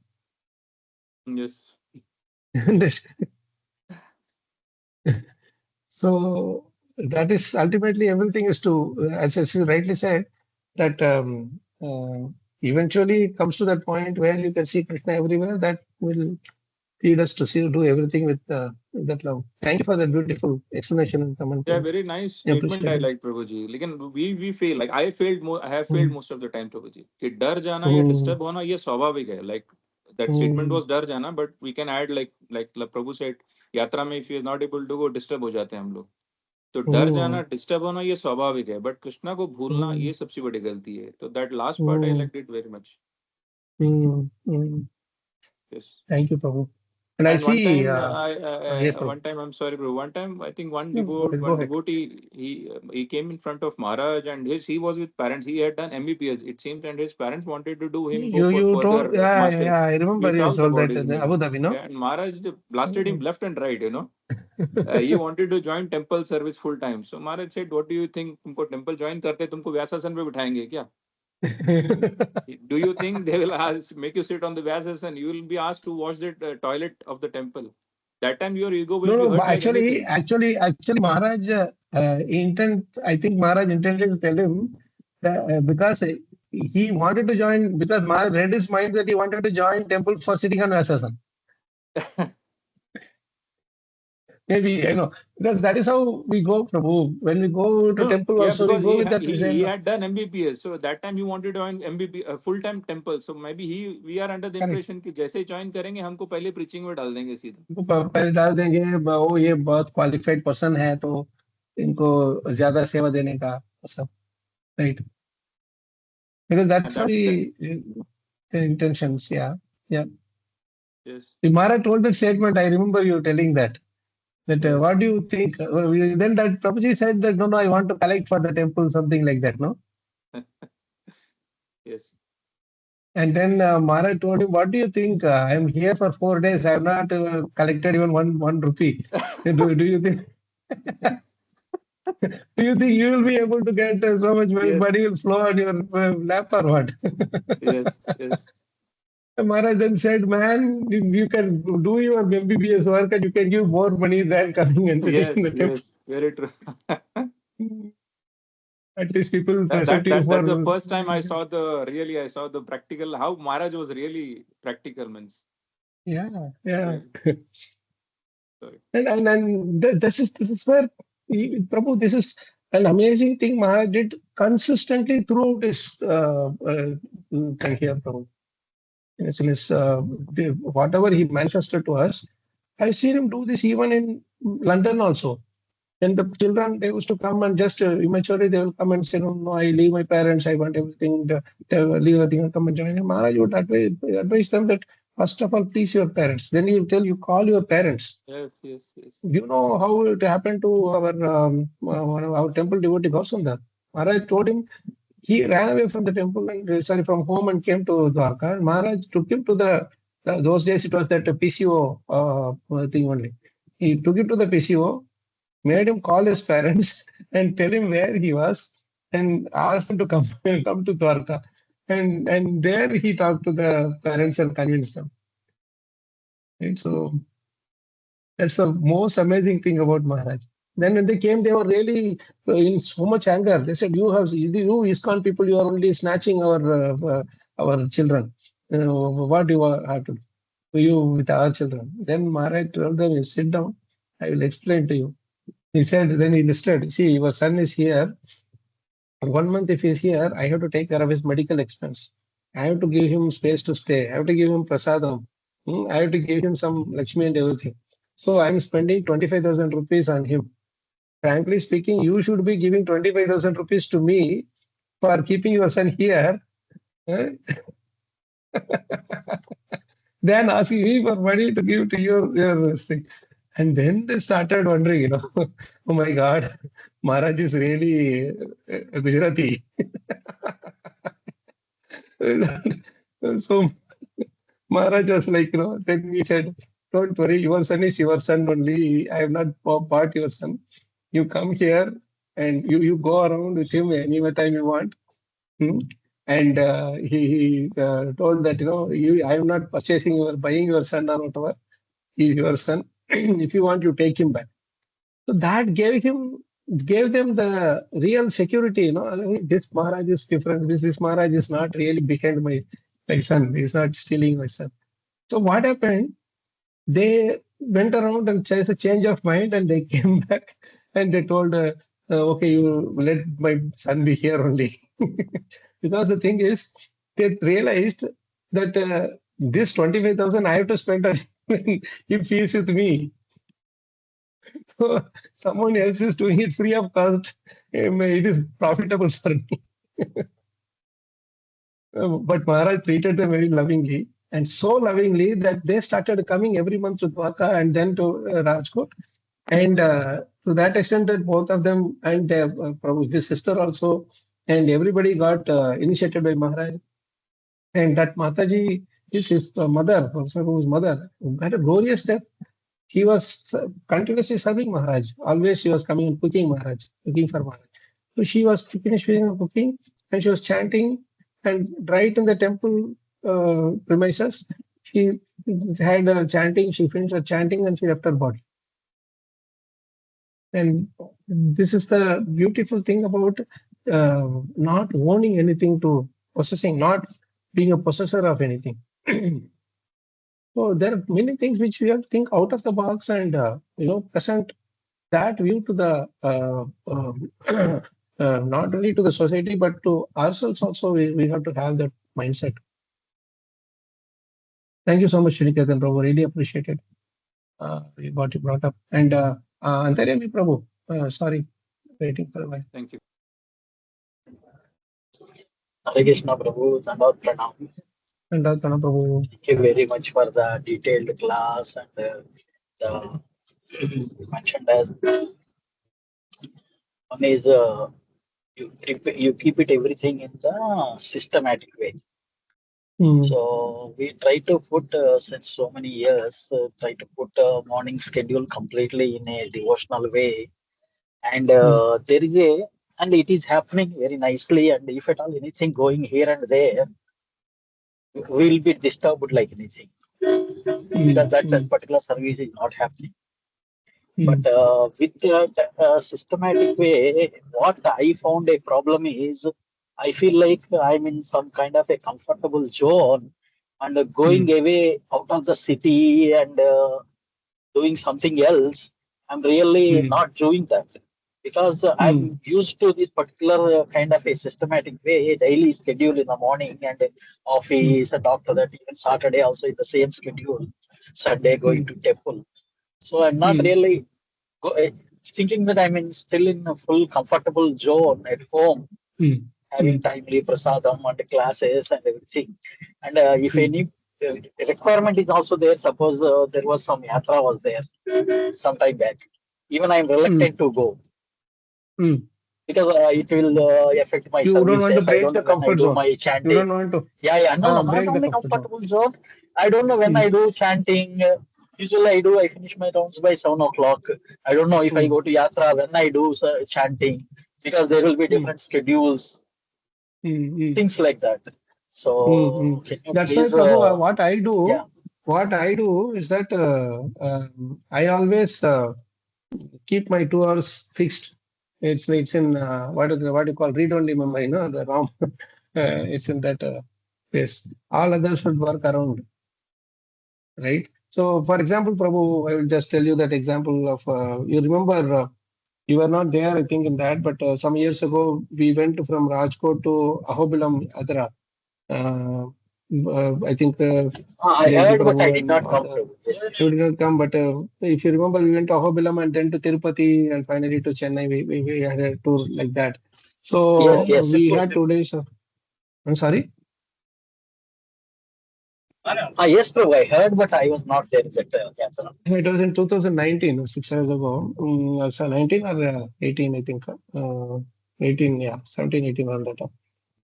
Yes. So that is ultimately everything is to, as you rightly said, that eventually it comes to that point where you can see Krishna everywhere. That will lead us to do everything with that love. Thank you for that beautiful explanation and comment. Yeah, very nice statement. I like Prabhuji. Lekin we fail. Like I failed. I have failed most of the time, Prabhuji. कि डर जाना या disturb होना ये स्वाभाविक है. Like that statement was डर जाना, but we can add like Prabhu said, यात्रा में if you are not able to go, disturb हो जाते हैं हम लोग. तो डर जाना, डिस्टर्ब होना ये स्वाभाविक है, बट कृष्णा को भूलना ये सबसे बड़ी गलती है. तो that last part I like it very much. Yes. Thank you, Prabhu. And I see. One time, I'm sorry, bro. One time, I think one devotee, he came in front of Maharaj, and he was with parents. He had done MBPS, it seems, and his parents wanted to do him go for further master. Yeah, I remember you told that in Abu Dhabi, no? Yeah, and Maharaj blasted him left and right, he wanted to join temple service full time. So Maharaj said, "What do you think? तुमको temple join करते तुमको व्यासासन पे बिठाएंगे क्या? Do you think they will make you sit on the Vyasas and you will be asked to wash the toilet of the temple? That time your ego will be hurt like anything." Actually, Maharaj I think Maharaj intended to tell him that, because he wanted to join, because Maharaj read his mind that he wanted to join temple for sitting on Vyasasana. Maybe, because that is how we go, Prabhu. When we go to temple also, we go with that. He had done MBPS. So that time you wanted to join MBP, full-time temple. So maybe we are under the impression कि जैसे join करेंगे हमको पहले preaching में डाल देंगे सीधा. पहले डाल देंगे, वो ये बहुत qualified person है तो इनको ज्यादा सेवा देने का सब, right? Because that's the intentions, yeah. Yes. Maharaj told that statement. I remember you telling that. Yes. What do you think? Then that Prabhuji said that no, I want to collect for the temple, something like that, no? Yes. And then Maharaj told him, "What do you think? I am here for 4 days. I have not collected even one rupee. Do you think?" Do you think you will be able to get so much money? Yes. Money will flow on your lap or what? Yes. Yes. Maharaj then said, man, you can do your MBBS work and you can give more money than coming and sitting in the Yes. temple. Yes. Very true. At least people That, present that you that for. that's the first time I saw the practical, how Maharaj was really practical, means. Yeah, yeah. Really. Sorry. And this is where Prabhu, this is an amazing thing Maharaj did consistently throughout his time here, Prabhu. In his, whatever he manifested to us, I've seen him do this even in London also. And the children, they used to come and just immaturely, they will come and say, no, I leave my parents, I want everything, they will leave everything and come and join. And Maharaj would advise them that, first of all, please your parents. Then he will tell you, call your parents. Yes. Yes. Yes. You know how it happened to one of our temple devotee Gausundar. Maharaj told him, he ran away from the temple and from home and came to Dwarka. And Maharaj took him to those days it was that PCO thing only. He took him to the PCO, made him call his parents and tell him where he was and asked him to come come to Dwarka. And there he talked to the parents and convinced them. Right? So that's the most amazing thing about Maharaj. Then when they came, they were really in so much anger. They said, "You ISKCON people, you are only snatching our children. What do you have to do you with our children?" Then Maharaj told them, "You sit down. I will explain to you." He said, then he listed, "See, your son is here. For 1 month, if he is here, I have to take care of his medical expense. I have to give him space to stay. I have to give him prasadam. I have to give him some Lakshmi and everything. So I'm spending 25,000 rupees on him. Frankly speaking, you should be giving 25,000 rupees to me for keeping your son here, eh, than asking me for money to give to your thing." And then they started wondering, oh my God, Maharaj is really a Gujarati. So Maharaj was like, then he said, don't worry, your son is your son only. I have not bought your son. You come here and you go around with him any time you want. Hmm. And he told that, I am not purchasing or buying your son or whatever. He is your son. If you want, you take him back. So that gave them the real security. This Maharaj is different. This Maharaj is not really behind my son. He's not stealing my son. So what happened? They went around and says a change of mind, and they came back and they told, okay, you let my son be here only. Because the thing is, they realized that this 25,000 I have to spend on him if he is with me. So someone else is doing it free of cost. It is profitable for me. But Maharaj treated them very lovingly, and so lovingly that they started coming every month to Dwarka and then to Rajkot. And to that extent that both of them and Prabhu's this sister also, and everybody got initiated by Maharaj. And that Mataji is his mother, Prabhu's mother, had a glorious death. He was continuously serving Maharaj. Always she was coming and cooking cooking for Maharaj. So she was finished with her cooking and she was chanting. And right in the temple premises, she had chanting. She finished her chanting and she left her body. And this is the beautiful thing about not owning anything to possessing, not being a possessor of anything. So there are many things which we have to think out of the box and present that view to the not only to the society but to ourselves also. We have to have that mindset. Thank you so much, Shriketan Prabhu. Really appreciate it. What you brought up. And Antaryami Prabhu, sorry, waiting for a while. Thank you. Hare Krishna Prabhu, Dandavat Pranam. And Prabhu. Thank you very much for the detailed class and the mentioned as one is you keep it everything in the systematic way. So we try to put since so many years try to put a morning schedule completely in a devotional way. And there is and it is happening very nicely. And if at all anything going here and there, we'll be disturbed like anything, because that particular service is not happening. But with that systematic way, what I found a problem is, I feel like I'm in some kind of a comfortable zone, and going away out of the city and doing something else, I'm really not doing that, because I'm used to this particular kind of a systematic way, daily schedule in the morning and office, and after that even Saturday also in the same schedule, Sunday going to temple. So I'm not really thinking that I'm still in a full comfortable zone at home, having timely prasadam and classes and everything. And if any requirement is also there, suppose there was some yatra was there some time back, even I'm reluctant to go, because it will affect my You don't want to services. I break don't the know when I comfort do zone. my You chanting. don't want to Yeah, no, not break the only comfort zone. comfortable zone. I don't know when I do chanting. Usually I finish my rounds by 7 o'clock. I don't know if I go to yatra, when I do chanting, because there will be different schedules, things like that. So can you That's why, please, Prabhu, what I do, yeah. is that I always keep my 2 hours fixed. It's in what you call read only memory, no, the ROM. It's in that place. All others should work around, right? So, for example, Prabhu, I will just tell you that example of you remember. You were not there, I think, in that, but some years ago we went from Rajkot to Ahobilam, Adra. I think I Devi heard, but I Prabhu did and not all come the to. Yes, yes. you did not come, but if you remember, we went to Ahobilam and then to Tirupati and finally to Chennai. We had a tour like that. So Yes. we had 2 days. I'm sorry. Yes, Prabhu, I heard, but I was not there in that yatra. It was in 2019, 6 years ago. So 19 or 18, I think. 18, yeah, 17, 18 on that.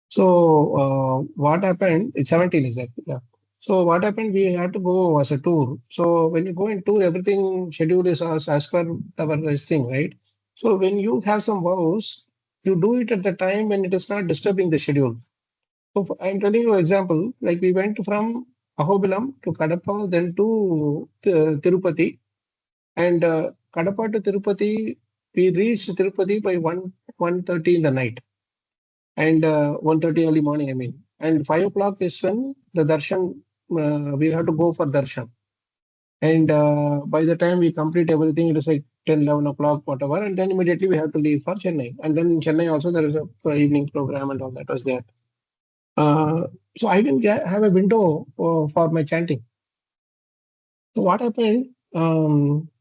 So what happened? It's 17 exactly. Yeah. So what happened? We had to go as a tour. So when you go in tour, everything schedule is as per our this thing, right? So when you have some vows, you do it at the time when it is not disturbing the schedule. So I'm telling you an example. Like we went from Ahobilam to Kadapa, then to Tirupati, and Kadapa to Tirupati, we reached Tirupati by 1:30 in the night and 1:30 early morning, I mean. And 5 o'clock is when the darshan, we have to go for darshan. And by the time we complete everything, it is like 10, 11 o'clock, whatever. And then immediately we have to leave for Chennai. And then in Chennai also there is a evening program and all that was there. So I didn't have a window for my chanting. So what happened?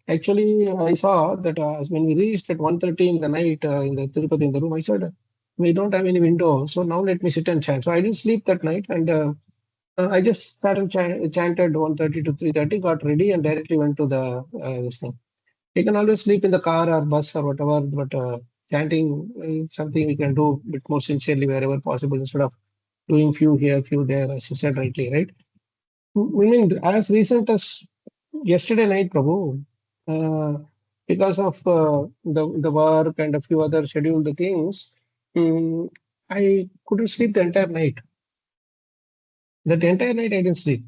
Actually, I saw that when we reached at 1:30 in the night in the Tirupati in the room, I said, we don't have any window. So now let me sit and chant. So I didn't sleep that night. And I just sat and chanted 1:30 to 3:30, got ready and directly went to the this thing. You can always sleep in the car or bus or whatever, but chanting is something we can do a bit more sincerely wherever possible instead of doing few here, few there, as you said rightly, right? I mean, as recent as yesterday night, Prabhu, because of the work and a few other scheduled things, I couldn't sleep the entire night. That entire night I didn't sleep.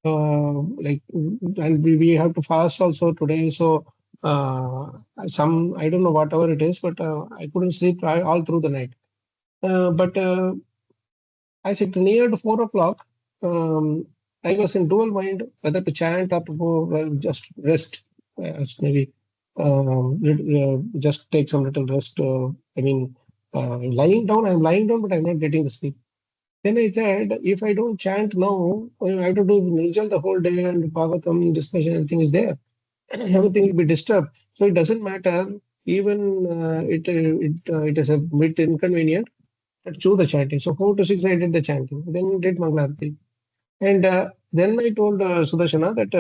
And we have to fast also today. So some I don't know whatever it is, but I couldn't sleep all through the night. But as it neared 4 o'clock, I was in dual mind whether to chant or to go just rest, maybe just take some little rest. I mean, lying down, I'm lying down, but I'm not getting the sleep. Then I said, if I don't chant now, I have to do Nijal the whole day and Bhagavatam discussion, everything is there. Everything will be disturbed. So it doesn't matter. Even it is a bit inconvenient. Let's do the chanting. So 4 to 6 I did the chanting. Then did Mangalarti. And then I told Sudarshana that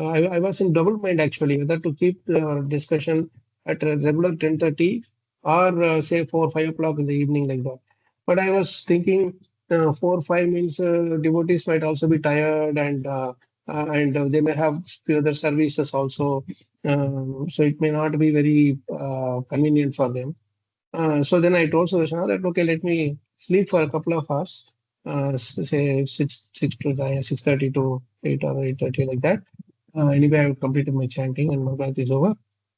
I was in double mind actually, whether to keep the discussion at a regular 10:30 or say 4, 5 o'clock in the evening like that. But I was thinking 4, 5 means devotees might also be tired and and they may have few other services also. So it may not be very convenient for them. So then I told Sudarshana that okay, let me sleep for a couple of hours, say 6:30 to 8 or 8:30 like that. Anyway, I have completed my chanting and my class is over.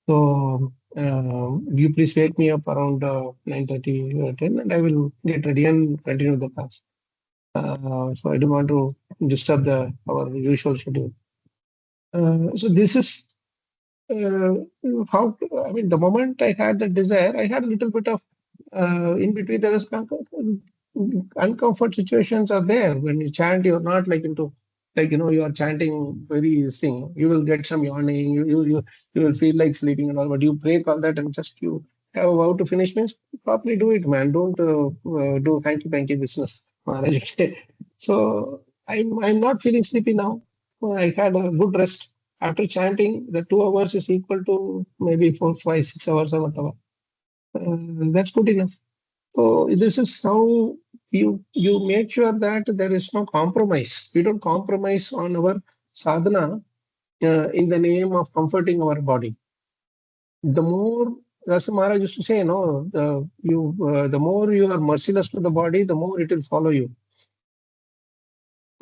So you please wake me up around 9:30 or 10, and I will get ready and continue the class. So I don't want to disturb our usual schedule. So this is uh, how, I mean, the moment I had the desire, I had a little bit of in between. There is uncomfort situations are there when you chant. You're not like into, like, you are chanting very thing. You will get some yawning. You will feel like sleeping and all. But you break all that and just you have a vow to finish means properly do it, man. Don't do hanky panky business, Maharaj would say. So I'm not feeling sleepy now. I had a good rest. After chanting, the 2 hours is equal to maybe 4, 5, 6 hours or whatever. That's good enough. So this is how you make sure that there is no compromise. We don't compromise on our sadhana in the name of comforting our body. The more, as Maharaj used to say, the more you are merciless to the body, the more it will follow you.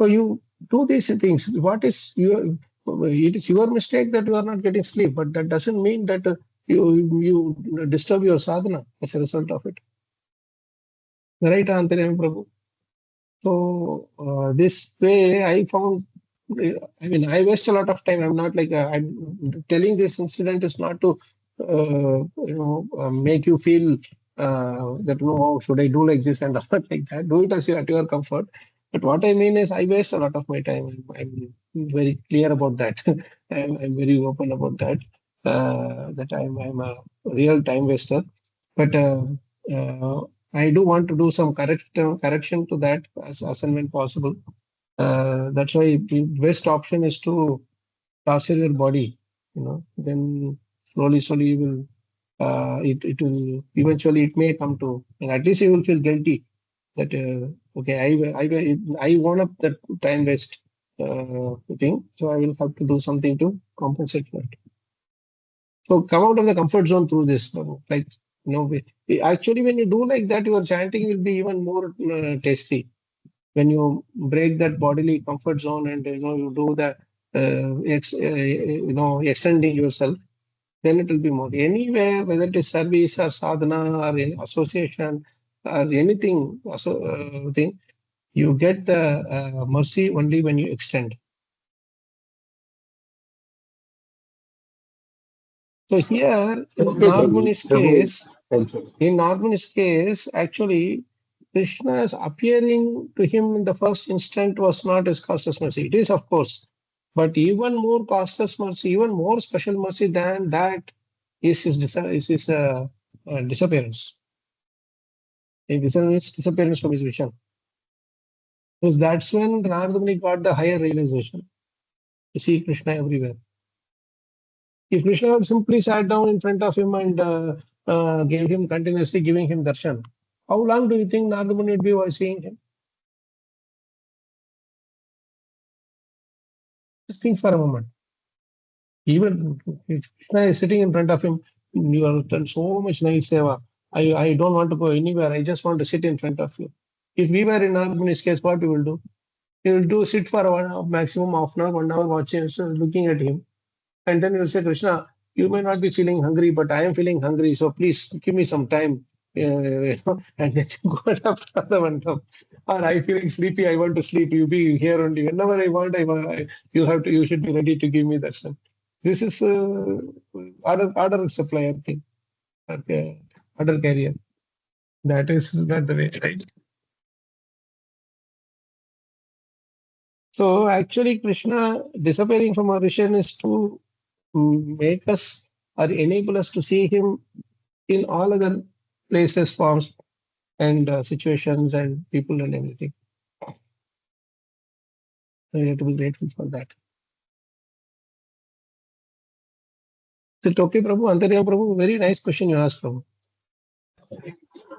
So you do these things. What is your? It is your mistake that you are not getting sleep, but that doesn't mean that you disturb your sadhana as a result of it. Right, Antaryam Prabhu? So this way I found, I mean, I waste a lot of time. I'm not like, I'm telling this incident is not to, make you feel that, no, should I do like this and not like that. Do it as at your comfort. But what I mean is I waste a lot of my time. I'm very clear about that. I'm very open about that, that I'm a real time waster. But uh, I do want to do some correction to that as and when possible. That's why the best option is to torture your body. Then slowly you will. It will eventually, it may come to, and at least you will feel guilty that okay, I won up that time waste thing, so I will have to do something to compensate for it. So come out of the comfort zone through this, Prabhu. Like, actually, when you do like that, your chanting will be even more tasty. When you break that bodily comfort zone and you do the extending yourself, then it will be more. Anywhere, whether it is service or sadhana or any association or anything, thing, you get the mercy only when you extend. So here, in Narmuni's case, actually, Krishna's appearing to him in the first instant was not his costless mercy. It is, of course, but even more costless mercy, even more special mercy than that is his disappearance. His disappearance from his vision. Because that's when Narada Muni got the higher realization to see Krishna everywhere. If Krishna simply sat down in front of him and gave him continuously giving him darshan, how long do you think Narada Muni would be while seeing him? Just think for a moment. Even if Krishna is sitting in front of him, you have done so much nice seva. I don't want to go anywhere. I just want to sit in front of you. If we were in Narada Muni's case, what we will do? We will do sit for maximum half an hour, 1 hour, watching, so looking at him. And then you will say, Krishna, you may not be feeling hungry, but I am feeling hungry. So please give me some time. And then you go after the one come. Or I feeling sleepy, I want to sleep. You be here only. Whenever I want, you should be ready to give me that stuff. This is order supplier thing. Okay. Order carrier. That is not the way, right? So actually, Krishna disappearing from our vision is to make us or enable us to see him in all other places, forms, and situations and people and everything. So we have to be grateful for that. Is it okay, Prabhu? Antaryam Prabhu, very nice question you asked, Prabhu.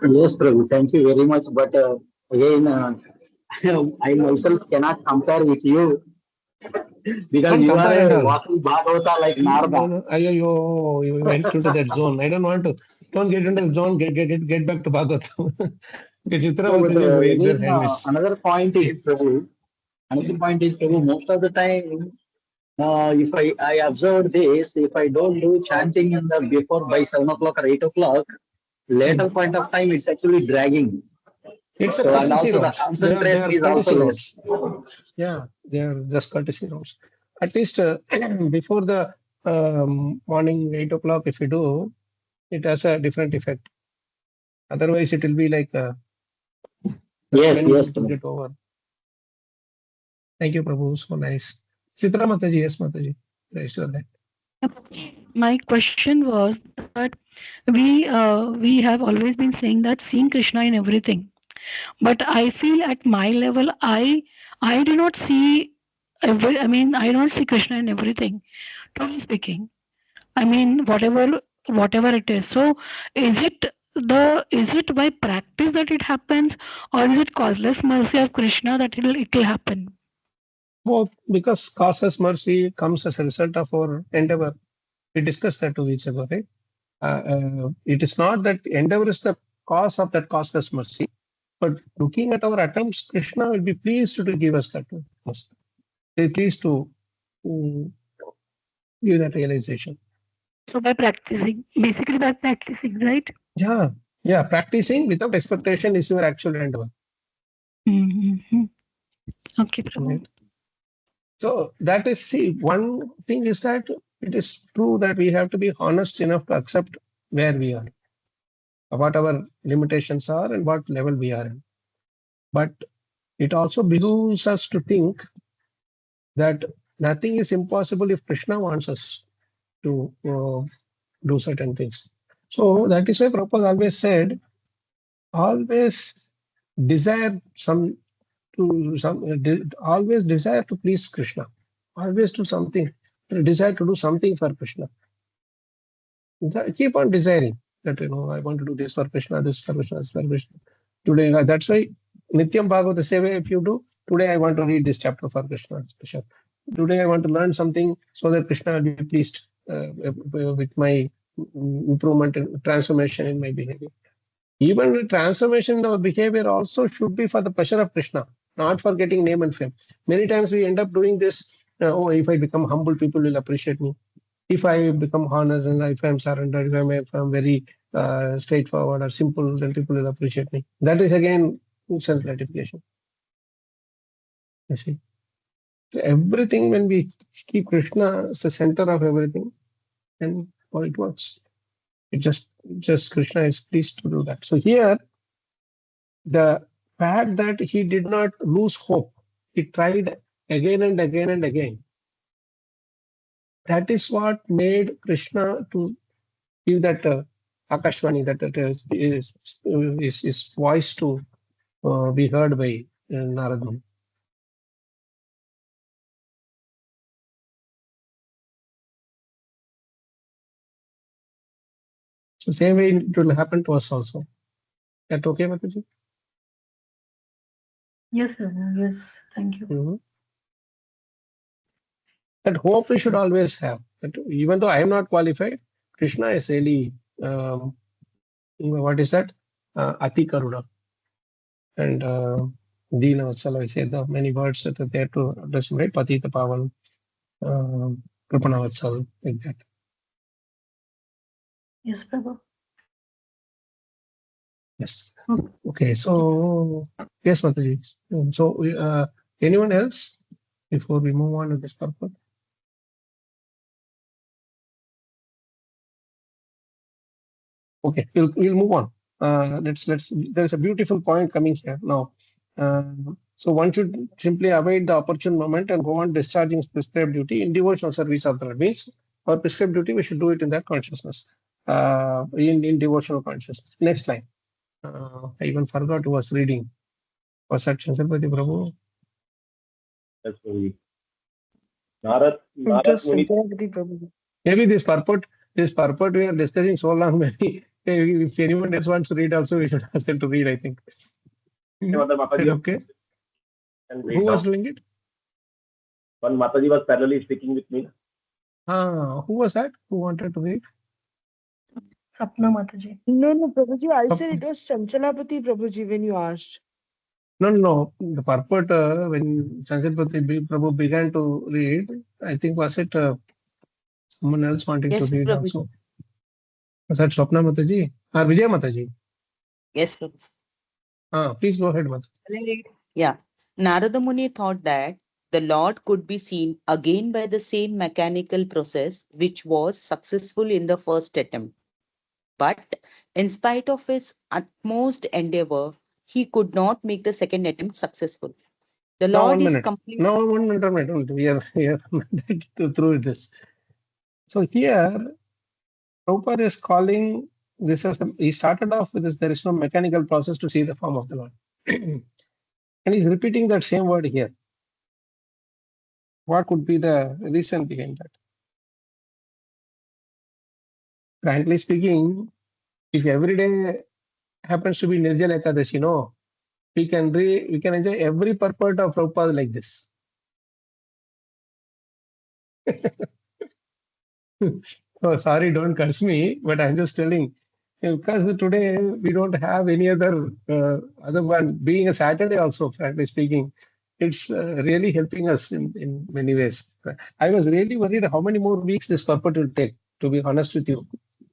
Yes, Prabhu, thank you very much. But again, I myself cannot compare with you Because Don't you are compare and a all. walking Bhagavata like Narada. No. You went into that zone. I don't want to. Don't get into the zone. Get back to Bhagavatam. Because Chitra No, but Mataji raised her again, hand. another point is, Prabhu, most of the time, if I observe this, if I don't do chanting in the before by 7 o'clock or 8 o'clock, later point of time it's actually dragging. It's a So and courtesy also the rounds. They concentration are is also courtesy less. rounds. Yeah, they are just courtesy rounds. At least before the morning 8 o'clock, if you do, it has a different effect. Otherwise, it will be like Yes, many yes, people Prabhu. get over. Thank you, Prabhu. So nice. Sitra Mataji, yes, Mataji. Praise to that. My question was that we have always been saying that seeing Krishna in everything, but I feel at my level I do not see I don't see Krishna in everything. Truly speaking, I mean whatever it is. So is it by practice that it happens, or is it causeless mercy of Krishna that it'll happen? Both, because causeless mercy comes as a result of our endeavor. We discussed that 2 weeks ago, right? It is not that endeavor is the cause of that causeless mercy, but looking at our attempts, Krishna will be pleased to give us that mercy. He is pleased to mm, give that realization. So by practicing, basically by practicing, right? Yeah. Practicing without expectation is your actual endeavor. Mm-hmm. Okay, Prabhu. Right? So that is, see, one thing is that it is true that we have to be honest enough to accept where we are, what our limitations are, and what level we are in. But it also behooves us to think that nothing is impossible if Krishna wants us to do certain things. So that is why Prabhupada always said, always desire always desire to please Krishna. Always do something, desire to do something for Krishna. Keep on desiring that, I want to do this for Krishna, this for Krishna, this for Krishna. Today, that's why Nityam Bhagavata Seva, if you do, today I want to read this chapter for Krishna special. Today I want to learn something so that Krishna will be pleased with my improvement and transformation in my behavior. Even the transformation in our behavior also should be for the pleasure of Krishna, not for getting name and fame. Many times we end up doing this, if I become humble, people will appreciate me. If I become honest and if I'm surrendered, if I'm very straightforward or simple, then people will appreciate me. That is again self-gratification. You see, so everything, when we keep Krishna as the center of everything, then all it works. It just Krishna is pleased to do that. So here, the fact that he did not lose hope, he tried again and again and again. That is what made Krishna to give that Akashvani, that his voice to be heard by Narada. So same way it will happen to us also. That okay, Mataji? Yes, sir. Yes. Thank you. Mm-hmm. That hope we should always have. That even though I am not qualified, Krishna is really, what is that? Ati Karuna. And Dina Vatsala, I say the many words that are there to address, right? Patita Pavan, Kripana Vatsal, like that. Yes, Prabhu. Yes. Okay. So yes, Mataji. So anyone else before we move on to this purpose? Okay, we'll move on. Let's. There's a beautiful point coming here now. So one should simply avoid the opportune moment and go on discharging prescribed duty in devotional service of the Lord. Means our prescribed duty, we should do it in that consciousness, in devotional consciousness. Next line. I even forgot who was reading. Was that Chandrapati Prabhu? That's very Narad, It Narad was Muni. Sanjayavati Prabhu. Maybe this purport we are discussing so long. Maybe if anyone else wants to read, also we should ask them to read. I think. Is it okay? And Who read was down. doing it? One Mataji was parallelly speaking with me. Who was that? Who wanted to read? Sapna Mataji. No, Prabhuji, I said it was Chanchalapati Prabhuji when you asked. No. The purport when Sankirpati Prabhu began to read, I think was it someone else wanting to Yes, read Prabhuji. also? Was that Swapna Mataji or Vijay Mataji? Yes, Prabhuji. Please go ahead, Mataji. Yeah. Narada Muni thought that the Lord could be seen again by the same mechanical process which was successful in the first attempt. But in spite of his utmost endeavor, he could not make the second attempt successful. The Now Lord 1 is minute. complete. No, 1 minute. We are through this. So here, Prabhupada is calling this as he started off with this. There is no mechanical process to see the form of the Lord, and he's repeating that same word here. What could be the reason behind that? Frankly speaking, if every day happens to be Nirjala Ekadashi, we can enjoy every purport of Prabhupada like this. Oh, sorry, don't curse me, but I'm just telling. Because today we don't have any other one. Being a Saturday also, frankly speaking, it's really helping us in many ways. I was really worried how many more weeks this purport will take, to be honest with you.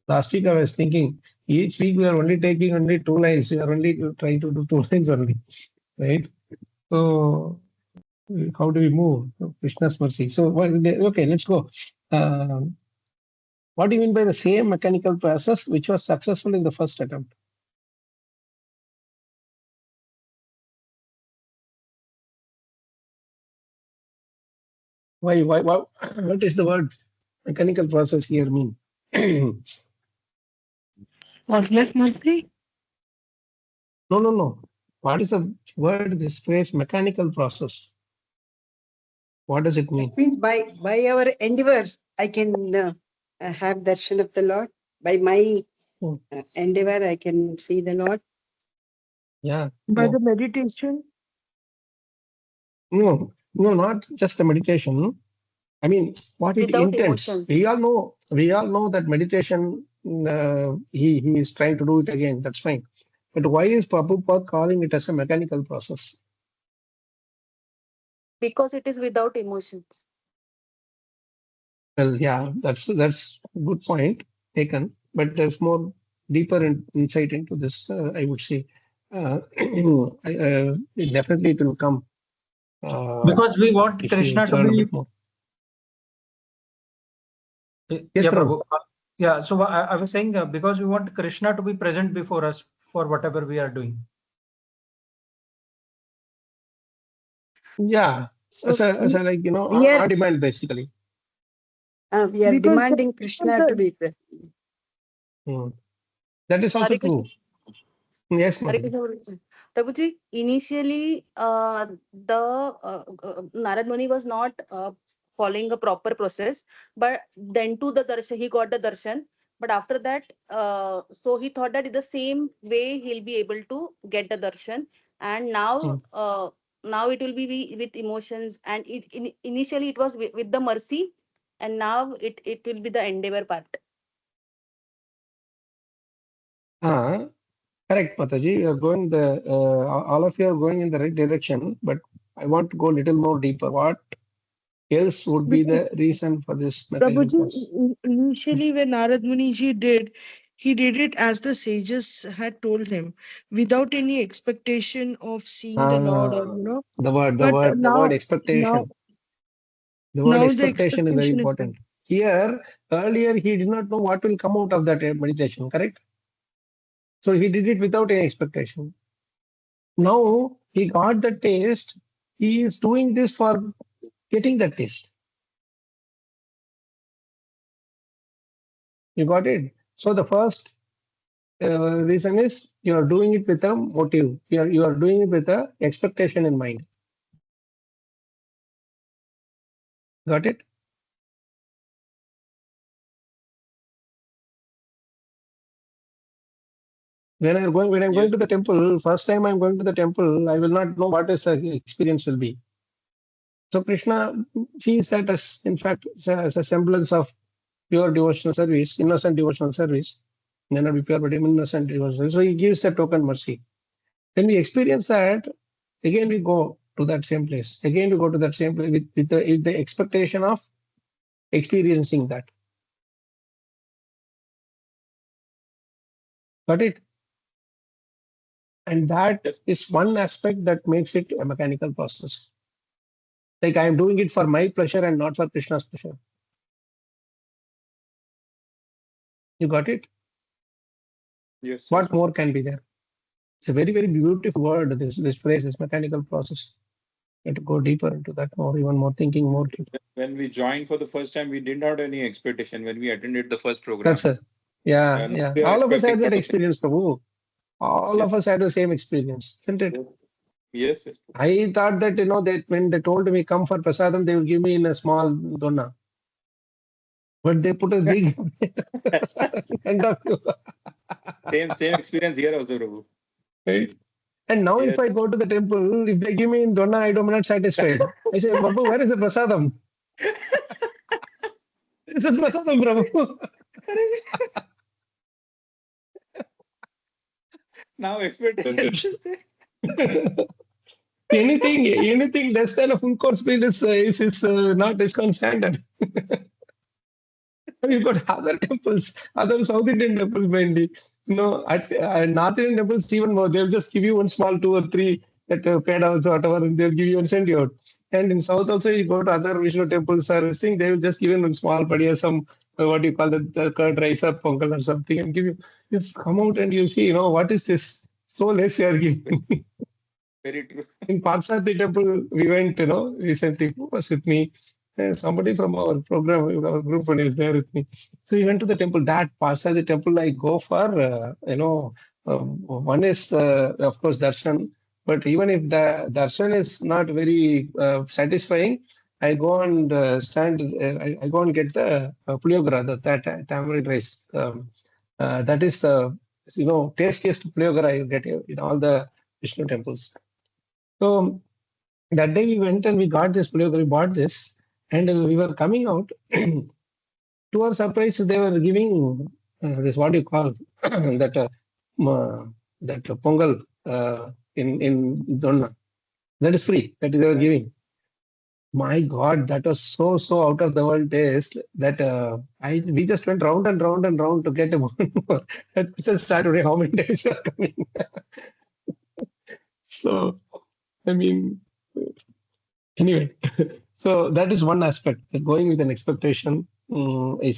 Last week I was thinking, each week we are only taking only 2 lines. We are only trying to do 2 lines only, right? So how do we move? Krishna's mercy. So, okay, let's go. What do you mean by the same mechanical process which was successful in the first attempt? Why, what is the word mechanical process here mean? Causeless mercy? No. What is the word, this phrase, mechanical process? What does it mean? It means by our endeavor, I can have darshan of the Lord. By my endeavor, I can see the Lord. Yeah. By the meditation? No, not just the meditation. I mean, what it Without intends. emotions. We all know that meditation. He is trying to do it again. That's fine. But why is Prabhupada calling it as a mechanical process? Because it is without emotions. Well, yeah, that's a good point taken. But there's more deeper insight into this. I would say, definitely it will come. Because we want If Krishna we to learn a be. bit more. Yeah, Yes, Prabhu. Prabhu. Yeah, so I was saying because we want Krishna to be present before us for whatever we are doing. Yeah, So as a like we are on demand basically. Because demanding Krishna to be present. That is also Hare Krishna. true. Yes, Hare Madhu. Krishna Prabhuji. Prabhuji, initially, Narad Muni was not following a proper process, but then to the darshan, he got the darshan. But after that, so he thought that in the same way he'll be able to get the darshan. And now it will be with emotions. And initially it was with the mercy, and now it will be the endeavor part. Correct, Mataji. You are going all of you are going in the right direction, but I want to go a little more deeper. What else would be because the reason for this mechanical Prabhuji, process? initially when Narad Muniji he did it as the sages had told him, without any expectation of seeing the Lord or The word, But the word now, expectation. The word now the expectation is very expectation is there. important. Here, earlier he did not know what will come out of that meditation, correct? So he did it without any expectation. Now he got the taste. He is doing this for getting the taste. You got it? So the first reason is you are doing it with a motive. You are doing it with a expectation in mind. Got it? When I'm going to the temple, first time I'm going to the temple, I will not know what is the experience will be. So Krishna sees that as, in fact, as a semblance of pure devotional service, innocent devotional service. May not be pure, but innocent devotional service. So he gives the token mercy. When we experience that, again we go to that same place. Again we go to that same place with the expectation of experiencing that. Got it? And that is one aspect that makes it a mechanical process. Like I am doing it for my pleasure and not for Krishna's pleasure. You got it? Yes. What more can be there? It's a very, very beautiful word, this phrase, this mechanical process. You have to go deeper into that, more, even more thinking, more. When we joined for the first time, we didn't have any expectation when we attended the first program. That's it. Yeah, And yeah. we are All of us had expecting that for the- experience, Prabhu. All of us had the same experience, isn't it? Yes, yes. I thought that, that when they told me come for prasadam, they will give me in a small donna. But they put a big end of Same experience here also, Prabhu. right? And now if Yes. I go to the temple, if they give me in donna, I'm not satisfied. I say, Babu, where is the prasadam? It's a prasadam, Prabhu. Now expectation. anything less than a full course meal is not ISKCON standard. You've got other temples, other South Indian temples mainly. At North Indian temples even more. They'll just give you one small 2 or 3 that paid out or whatever, and they'll give you and send you out. And in South also, you go to other Vishnu temples or this thing, they will just give you one small padia, some what you call the curd rice or pongal or something, and give you. You come out and you see, what is this? So less you are giving. Very true. In Parsati temple, we went, recently. Who was with me? Somebody from our program, our group, one is there with me. So we went to the temple. That Parsati temple, I go for, one is, of course, darshan. But even if the darshan is not very satisfying, I go and stand. I go and get the puliogara, that tamarind rice. That is, tastiest puliogara you get in all the Vishnu temples. So that day we went and we got this puliogara, we bought this, and we were coming out. To our surprise, they were giving this, what do you call that pongal in Donna. That is free. That they were giving. My God, that was so out of the world taste that we just went round and round and round to get one more. That just started how many days are coming. So I mean. Anyway, so that is one aspect. That going with an expectation is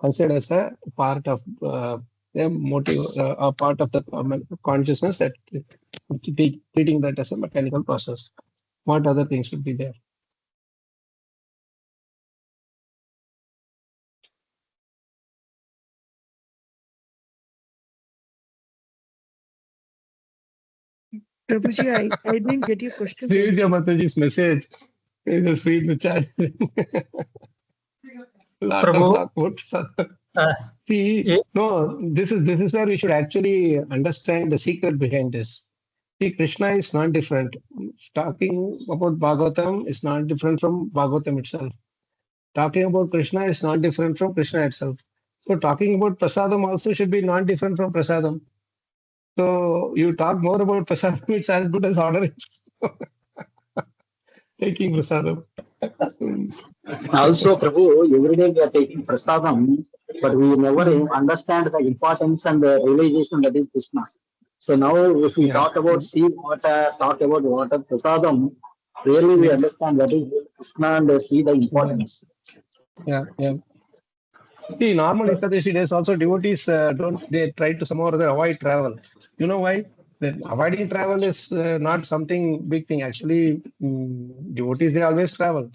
considered as a part of a motive, a part of the consciousness that treating that as a mechanical process. What other things should be there? Prabhuji, I didn't get your question. Srividya Prabhuji. Mataji's message is a sweet in the chat. Lot of Prabhu, talk about sadhana. uh, See, yeah, no, this is where we should actually understand the secret behind this. See, Krishna is not different. Talking about Bhagavatam is not different from Bhagavatam itself. Talking about Krishna is not different from Krishna itself. So talking about Prasadam also should be not different from Prasadam. So you talk more about Prasadam, it's as good as ordering taking Prasadam. Also, Prabhu, every day we are taking prasadam, but we never understand the importance and the realization that is Krishna. So now, if we talk about sea water, talk about water prasadam, really we understand that is Krishna and see the importance. Yeah. See, normal Ekadashi days also devotees they try to somehow or other avoid travel. You know why? Avoiding travel is not something big thing. Actually, devotees they always travel.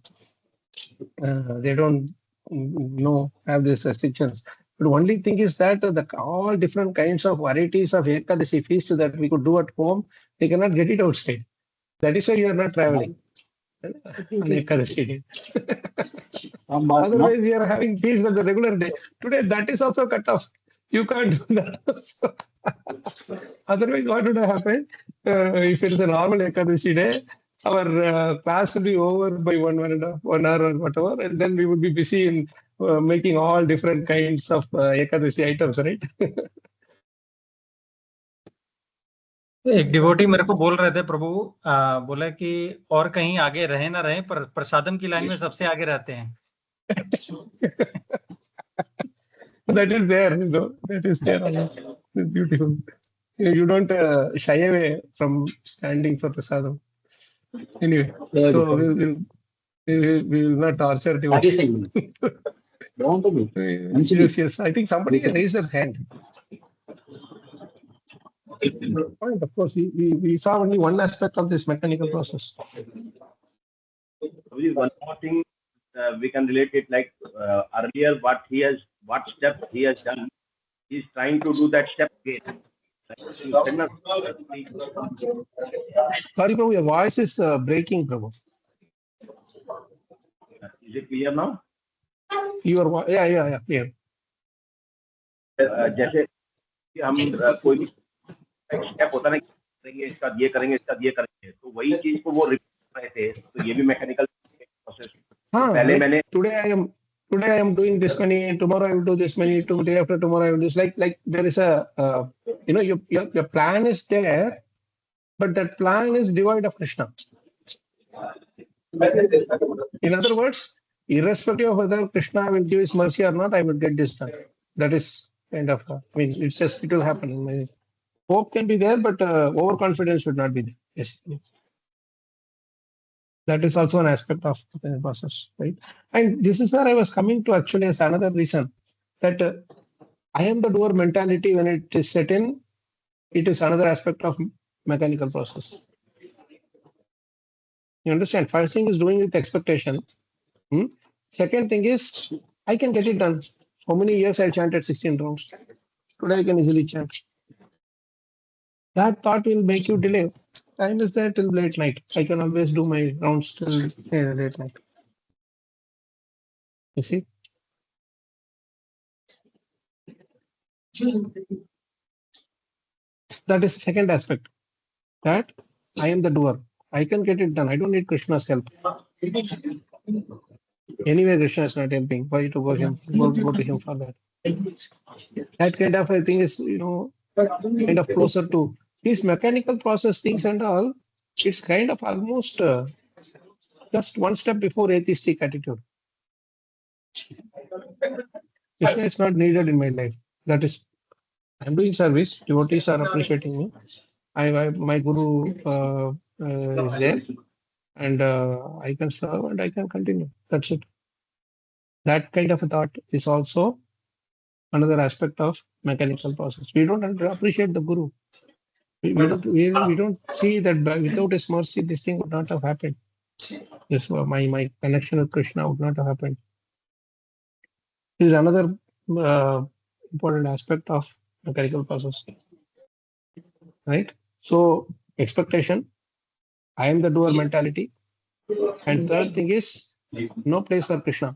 They don't have these restrictions. But only thing is that all different kinds of varieties of Ekadashi feasts that we could do at home, they cannot get it outside. That is why you are not traveling on Ekadashi day. Otherwise, we are having feast on the regular day. Today, that is also cut off. You can't do that also. Otherwise, what would have happened if it is a normal Ekadashi day? our class will be over by 1 hour or whatever, and then we would be busy in making all different kinds of Ekadasi items, right? एक devotee मेरे को बोल रहे थे प्रभु, बोले कि और कहीं आगे रहे ना रहे पर प्रसादम की लाइन में सबसे आगे रहते हैं. That is there, that is there. It's beautiful. You don't shy away from standing for prasadam. Anyway, so we will not torture devotees. Yes. I think somebody raised their hand. Point. Of course, we saw only one aspect of this mechanical process. One more thing, we can relate it like earlier what step he has done, he's trying to do that step again. Sorry, Prabhu, your voice is breaking, Prabhu. Is it clear now? Your voice, yeah, clear. जैसे हम कोई भी step होता है करेंगे इसका ये करेंगे तो वही चीज को वो रिपीट कर रहे थे, तो ये भी मैकेनिकल प्रोसेस. पहले मैंने today I am doing this many, tomorrow I will do this many, day after tomorrow I will do this. Like there is a your plan is there, but that plan is devoid of Krishna. In other words, irrespective of whether Krishna will give his mercy or not, I will get this done. That is kind of, it's just, it will happen. Hope can be there, but overconfidence should not be there. Yes. That is also an aspect of the process, right? And this is where I was coming to actually as another reason that I am the doer mentality when it is set in, it is another aspect of mechanical process. You understand? First thing is doing with expectation. Second thing is, I can get it done. How many years I chanted 16 rounds? Today I can easily chant. That thought will make you delay. Time is there till late night. I can always do my rounds till late night. You see? That is the second aspect. That I am the doer. I can get it done. I don't need Krishna's help. Anyway, Krishna is not helping. Why to go to him for that? That kind of a thing is, kind of closer to these mechanical process things and all. It's kind of almost just one step before atheistic attitude. Krishna is not needed in my life. That is, I'm doing service. Devotees are appreciating me. My guru is there, and I can serve and I can continue. That's it. That kind of a thought is also another aspect of mechanical process. We don't appreciate the guru. We don't see that without his mercy, this thing would not have happened. This my connection with Krishna would not have happened. This is another important aspect of mechanical process, right? So expectation, I am the doer mentality, and third thing is no place for Krishna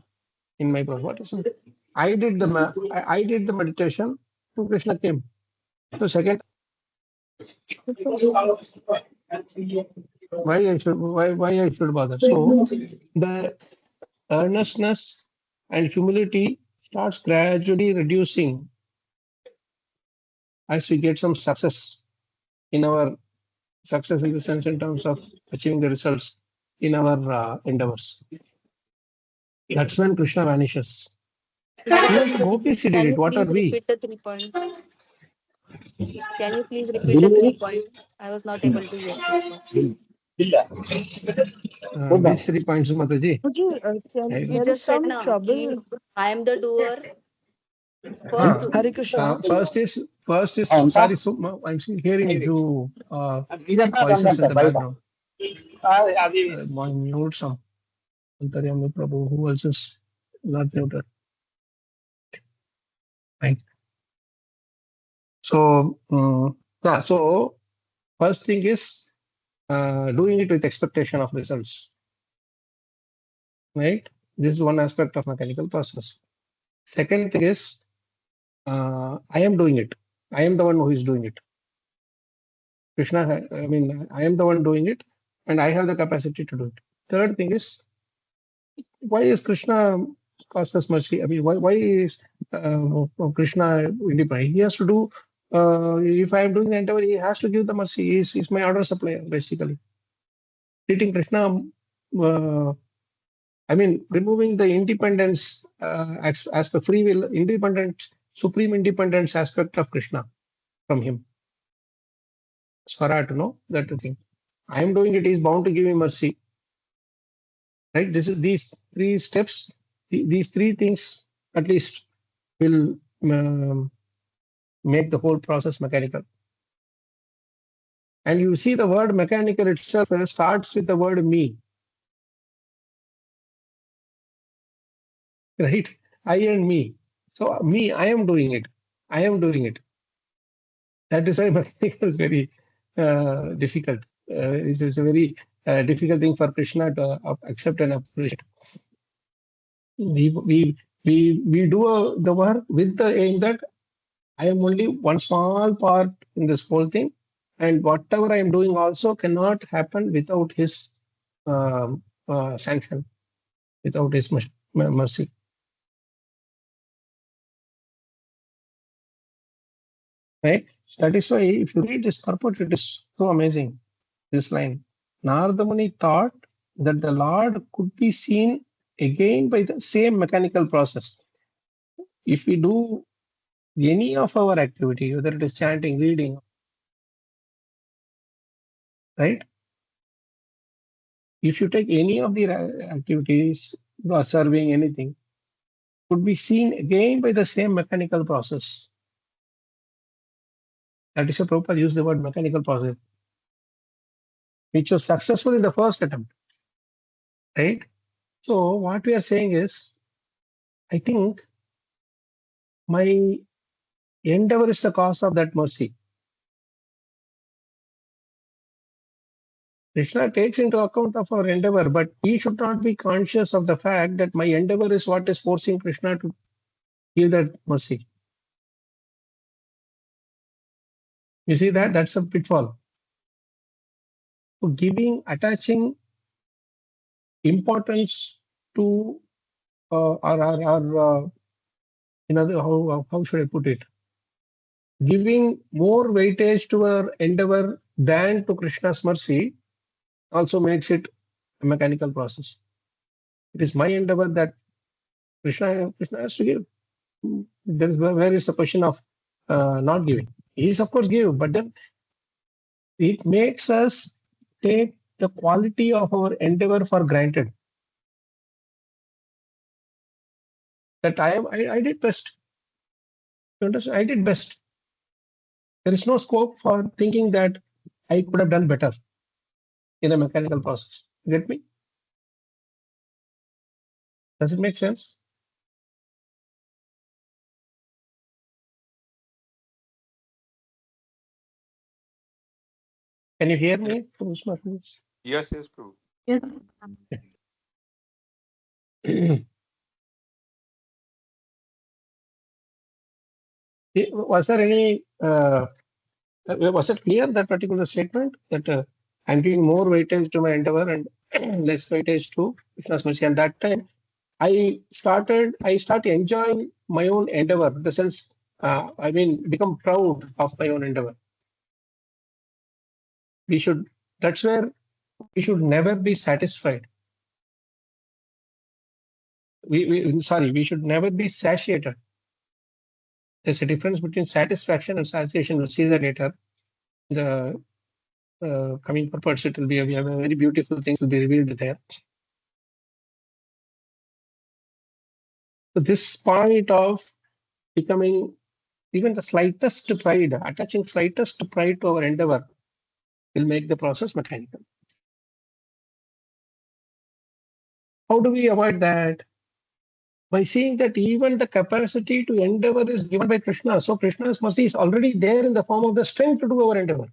in my process. What is it? I did the meditation, and Krishna came. So second, why I should bother? So the earnestness and humility starts gradually reducing as we get some success in our success in the sense in terms of achieving the results in our endeavors. That's when Krishna vanishes. Even the gopis did it. What are we? Repeat the 3 points. Can you please repeat the 3 points? I was not able to hear so far. Which 3 points, Mataji? You just said some trouble. I am the doer. Hare Krishna. First is sorry, I'm still hearing you voices in the background. Mute some. Antaryami Prabhu, who else is not muted? Right. So so first thing is doing it with expectation of results. Right? This is one aspect of mechanical process. Second thing is I am doing it. I am the one who is doing it. Krishna, I am the one doing it, and I have the capacity to do it. Third thing is, why is Krishna causeless mercy? I mean, why is Krishna independent? He has to do. If I am doing the endeavor, he has to give the mercy. He's my order supplier, basically. Treating Krishna, I mean, removing the independence as the free will, independent, supreme independence aspect of Krishna from him. Swara to know that thing. I am doing it, he is bound to give me mercy. Right? These three steps, these three things at least will make the whole process mechanical. And you see the word mechanical itself starts with the word me. Right? I and me. So me, I am doing it. I am doing it. That is why mechanical is very difficult. It is a very difficult thing for Krishna to accept and appreciate. We do the work with the aim that I am only one small part in this whole thing, and whatever I am doing also cannot happen without his sanction, without his mercy. Right? That is why if you read this purport, it is so amazing. This line, Narada Muni thought that the Lord could be seen again by the same mechanical process. If we do any of our activity, whether it is chanting, reading, right? If you take any of the activities or serving anything, could be seen again by the same mechanical process. That is why Prabhupada used the word mechanical process, which was successful in the first attempt, right? So what we are saying is, I think my endeavor is the cause of that mercy. Krishna takes into account of our endeavor, but he should not be conscious of the fact that my endeavor is what is forcing Krishna to give that mercy. You see that? That's a pitfall. So attaching importance to how should I put it? Giving more weightage to our endeavor than to Krishna's mercy also makes it a mechanical process. It is my endeavor that Krishna has to give. There is where is the question of not giving? He is of course give, but then it makes us take the quality of our endeavor for granted. That I did best. You understand? I did best. There is no scope for thinking that I could have done better in a mechanical process. You get me? Does it make sense? Can you hear me? Yes, Prabhu. Yes. Was there any? Was it clear, that particular statement, that I'm giving more weightage to my endeavor and less weightage to Krishna's mercy? And that time, I started enjoying my own endeavor. In the sense, become proud of my own endeavor. That's where we should never be satisfied. We should never be satiated. There's a difference between satisfaction and satiation. We'll see that later. The coming purports, it will be we have a very beautiful things will be revealed there. So this point of becoming even the slightest pride, attaching slightest pride to our endeavor, will make the process mechanical. How do we avoid that? By seeing that even the capacity to endeavor is given by Krishna. So Krishna's mercy is already there in the form of the strength to do our endeavor.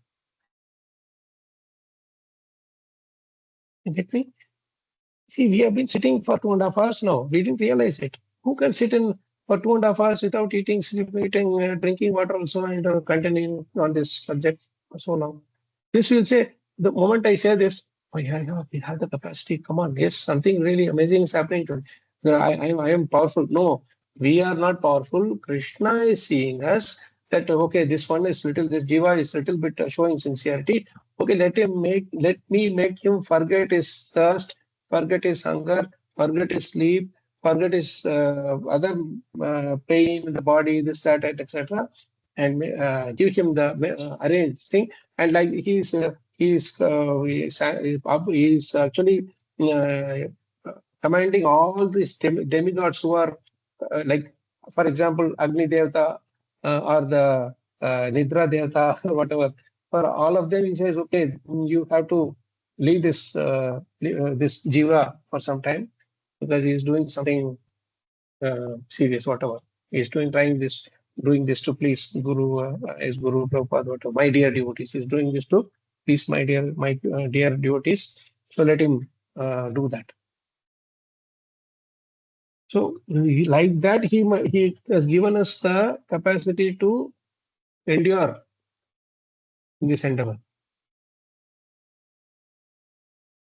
You get me? See, we have been sitting for 2.5 hours now. We didn't realize it. Who can sit in for 2.5 hours without eating, sleeping, drinking water also, and continuing on this subject so long? This will say, the moment I say this, Oh, yeah, we have the capacity. Come on, yes, something really amazing is happening to me. I am powerful. No, we are not powerful. Krishna is seeing us that okay, this one is little, this jiva is little bit showing sincerity. Okay, let me make him forget his thirst, forget his hunger, forget his sleep, forget his other pain in the body, this, that, etc., and give him the arranged thing. And like he's actually uh, commanding all these demigods who are like, for example, Agni Devata or the Nidra Devata or whatever. For all of them, he says, okay, you have to leave this jiva for some time because he is doing something serious, whatever. He's doing this to please Guru, his Guru Prabhupada, whatever. My dear devotees, he's doing this to please my dear devotees. So let him do that. So like that, he has given us the capacity to endure in this endeavor.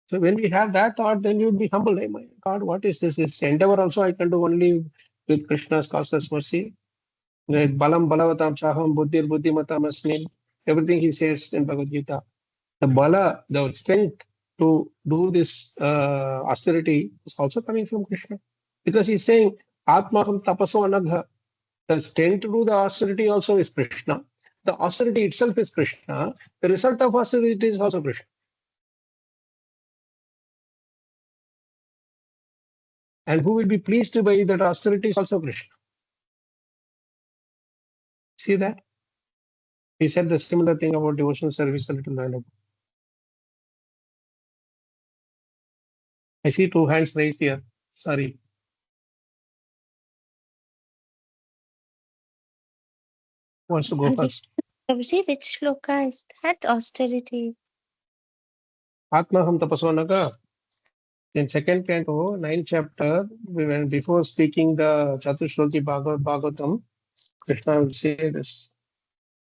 So when we have that thought, then you would be humble. Hey, my God, what is this? This endeavor also I can do only with Krishna's causeless mercy. Balam balavatam chaham buddhir buddhimatam asmin. Everything he says in Bhagavad Gita. The bala, the strength to do this austerity is also coming from Krishna. Because he's saying, Atmaham tapaso anagha. The strength to do the austerity also is Krishna. The austerity itself is Krishna. The result of austerity is also Krishna. And who will be pleased by that austerity is also Krishna. See that? He said the similar thing about devotional service a little while ago. I see two hands raised here. Sorry. Who wants to go first? Prabhuji, which shloka is that? Austerity. Atmaham tapasvanaga. In second canto, 9th chapter, when before speaking the Chatushloki Bhagavatam, Krishna will say this.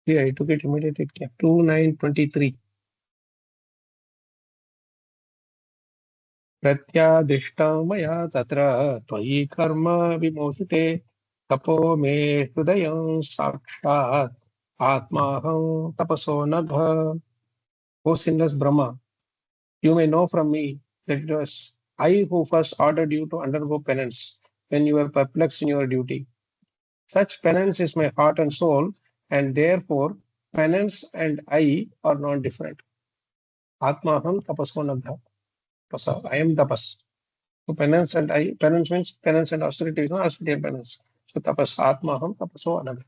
Yeah, I took it immediately. 2:9:23. प्रत्यादिष्टं मया तत्र त्वयि कर्म विमोहिते तपो मे हृदयं साक्षात् आत्माहं तपसो नघ. O sinless Brahma, you may know from me that it was I who first ordered you to undergo penance when you were perplexed in your duty. Such penance is my heart and soul, and therefore penance and I are not different. Atmaham tapaso nagha. I am tapas. So penance means penance and austerity is not austerity and penance. So tapas atmaham tapaso anagha.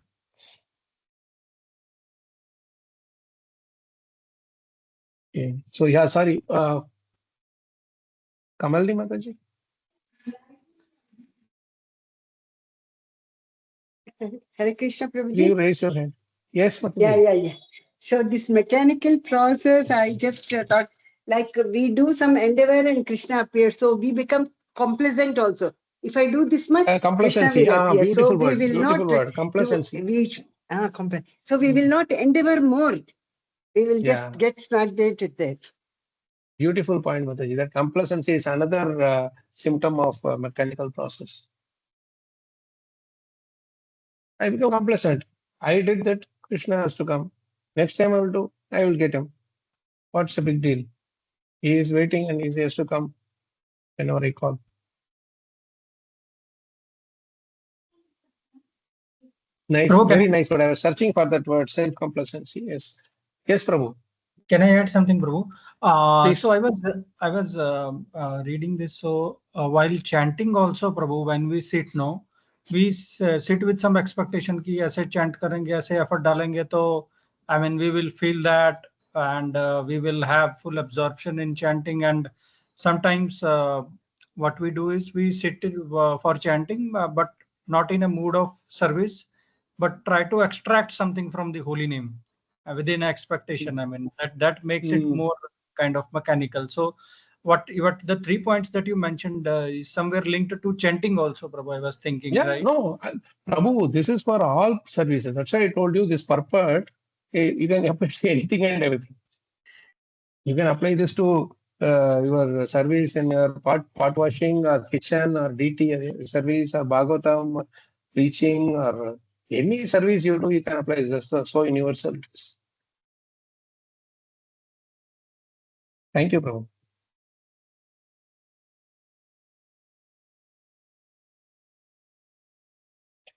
Okay. So yeah, sorry. Kamalni Mataji, Hare Krishna Prabhuji. you raise your hand. Yes, Mataji. Yeah. So this mechanical process, I just thought, like we do some endeavor and Krishna appears, so we become complacent also. If I do this much, Krishna Complacency. will appear. Beautiful So we word. will Beautiful not word. Complacency. So we will not endeavor more. We will Yeah. just get stagnated there. Beautiful point, Mataji. That complacency is another symptom of mechanical process. I become complacent. I did that. Krishna has to come. Next time I will get him. What's the big deal? He is waiting and he has to come whenever I call. Nice, Prabhu, very nice word. I was searching for that word, self-complacency. Yes. Yes, Prabhu. Can I add something, Prabhu? Please. So I was reading this. So while chanting also, Prabhu, when we sit, no, we sit with some expectation कि ऐसे chant करेंगे, ऐसे effort डालेंगे तो, I mean, we will feel that, and we will have full absorption in chanting. And sometimes what we do is we sit for chanting, but not in a mood of service, but try to extract something from the holy name within expectation. I mean, that makes it more kind of mechanical. So what the 3 points that you mentioned is somewhere linked to chanting also, Prabhu, I was thinking. Yeah, right? no, Prabhu, this is for all services. That's why I told you this purport. You can apply to anything and everything. You can apply this to your service in your pot washing or kitchen or DT service or Bhagavatam preaching or any service you do, you can apply this. So universal it is. Thank you, Prabhu.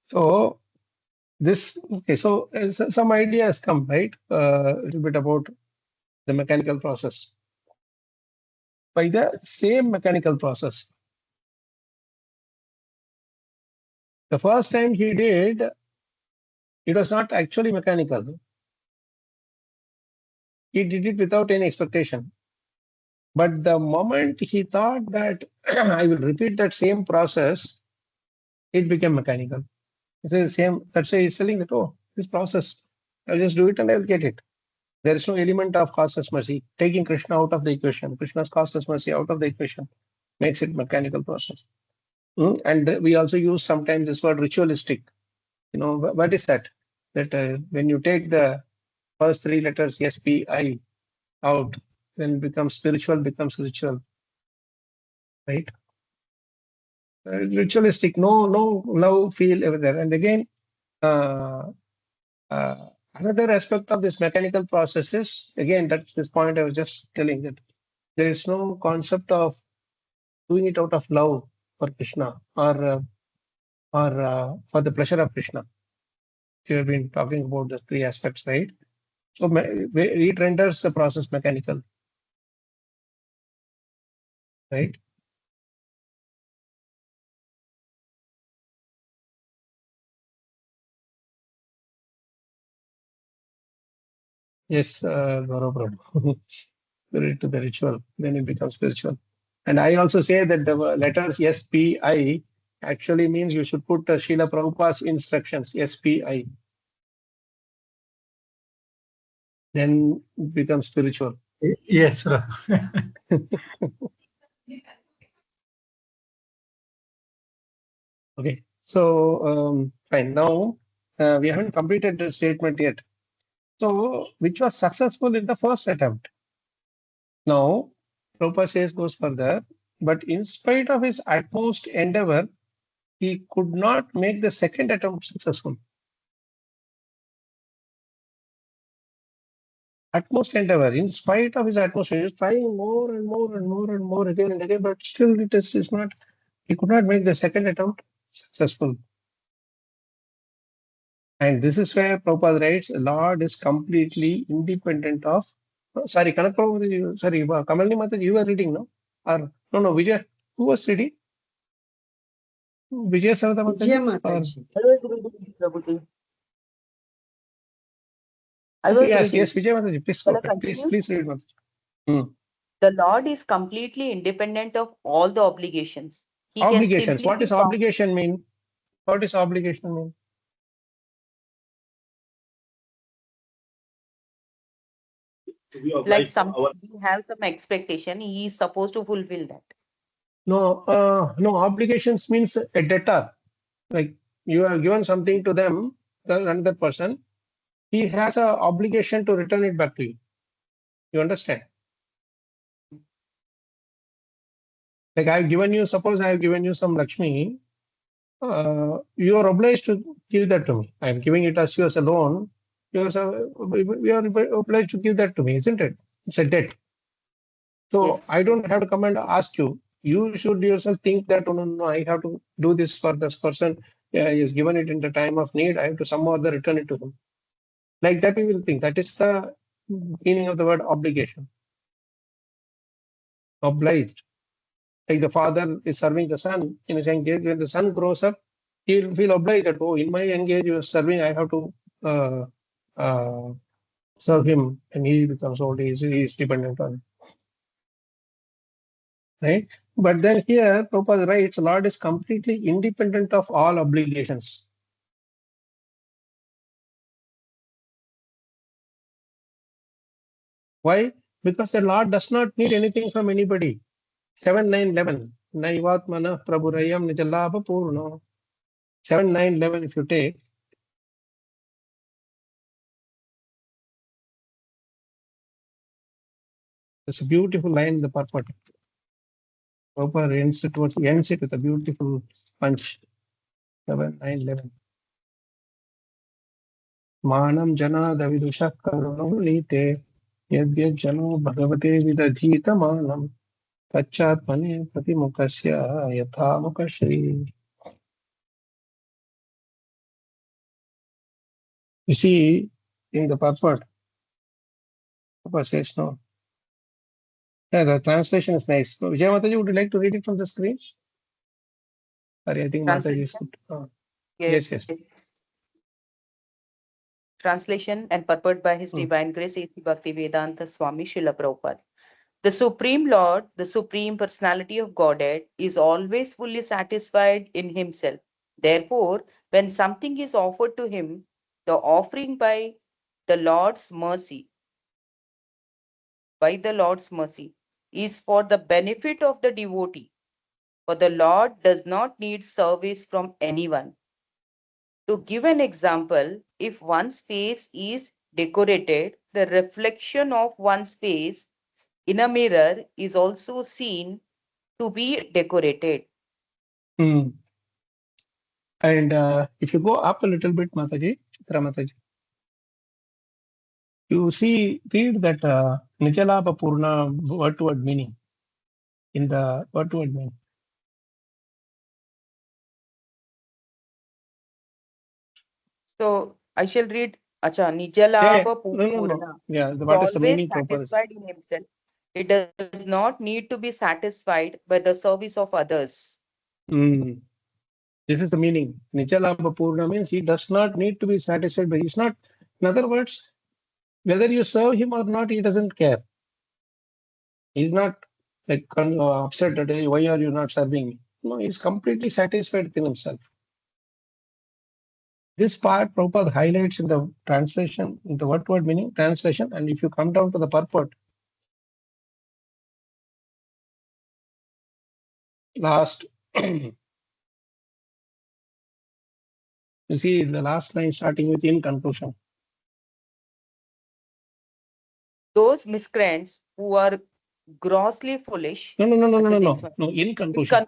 So this, okay, so some ideas come, right? A little bit about the mechanical process. By the same mechanical process. The first time he did, it was not actually mechanical. He did it without any expectation. But the moment he thought that I will repeat that same process, it became mechanical. It's the same. That's why he's telling that, oh, this process, I'll just do it and I'll get it. There is no element of causeless mercy. Taking Krishna out of the equation, Krishna's causeless mercy out of the equation, makes it mechanical process. And we also use sometimes this word ritualistic. You know, what is that? That when you take the first three letters SPI out, then becomes spiritual, becomes ritual, right? Ritualistic, no love feel ever there. And again, uh, another aspect of this mechanical process is, again, that's this point I was just telling, that there is no concept of doing it out of love for Krishna or for the pleasure of Krishna. We have been talking about the three aspects, right? So it renders the process mechanical, right? Yes, Gaurav Prabhu. To the ritual, then it becomes spiritual. And I also say that the letters SPI actually means you should put Srila Prabhupada's instructions, SPI. Then it becomes spiritual. Yes, sir. Okay, so fine. Now we haven't completed the statement yet. So, which was successful in the first attempt. Now, Prabhupada says goes further, but in spite of his utmost endeavor, he could not make the second attempt successful. Utmost endeavor, in spite of his utmost, he is trying more and more and more and more again and again, but still it is not, he could not make the second attempt successful. And this is where Prabhupada writes, Lord is completely independent of, sorry, Kanak Prabhupada, sorry, Kamalini Mataji, you were reading, no? Or, no, Vijay, who was reading? Vijay Sarada Vijaya Mataji? Mataji. I was reading, Prabhuji. I Okay, was yes, reading. yes, Vijay Mataji, please Shall I go, continue? please read Mataji. The Lord is completely independent of all the obligations. He can Obligations, simply what be does found obligation mean? What does obligation mean? To be like obliged to something our we have some expectation. He is supposed to fulfill that. No, obligations means a debtor. Like you have given something to them, the another person, he has an obligation to return it back to you. You understand? Like I've given you, suppose I have given you some Lakshmi, you are obliged to give that to me. I'm giving it as you as a loan. You are obliged to give that to me, isn't it? It's a debt. So Yes. I don't have to come and ask you. You should yourself think that, oh, no, I have to do this for this person. Yeah, he has given it in the time of need. I have to somehow or other return it to him. Like that, we will think. That is the meaning of the word obligation. Obliged. Like the father is serving the son in his young age. When the son grows up, he will feel obliged that, oh, in my young age, you are serving, I have to uh, uh, serve him. And he becomes old, he is dependent on him. Right? But then here, Prabhupada writes, Lord is completely independent of all obligations. Why? Because the Lord does not need anything from anybody. 7, 9, 11. Naivatmana Prabhurayam Nijalabha Purno. 7, 9, 11, if you take, There's a beautiful line in the purport. Prabhupada ends it with a beautiful punch. 7, 9, 11. Manam jana davidusha karuno nite yadyat jano bhagavate vidadhita manam tachatmane pratimukasya yatha mukashri. You see, in the purport, Prabhupada says no. Yeah, the translation is nice. So, Vijay Mataji, would you like to read it from the screen? Sorry, I think Mataji is. Yes, yes. Translation and purport by His Divine Grace A.C. Bhaktivedanta Swami Srila Prabhupada. The Supreme Lord, the Supreme Personality of Godhead, is always fully satisfied in Himself. Therefore, when something is offered to Him, the offering by the Lord's mercy, is for the benefit of the devotee. For the Lord does not need service from anyone. To give an example, if one's face is decorated, the reflection of one's face in a mirror is also seen to be decorated. And if you go up a little bit, Mataji, Chitra Mataji, you see, read that Nijalabha Purna word-to-word meaning. In the word-to-word meaning. So I shall read Acha Nijalabha Purna. No. Yeah, what is the meaning? Satisfied in himself. It does not need to be satisfied by the service of others. This is the meaning. Nijalabha Purna means he does not need to be satisfied by. He's not. In other words, whether you serve him or not, he doesn't care. He's not like upset that, hey, why are you not serving me? No, he's completely satisfied within himself. This part Prabhupada highlights in the translation, in the word-to-word meaning translation, and if you come down to the purport, last, you see the last line starting with in conclusion. Those miscreants who are grossly foolish. No. In conclusion.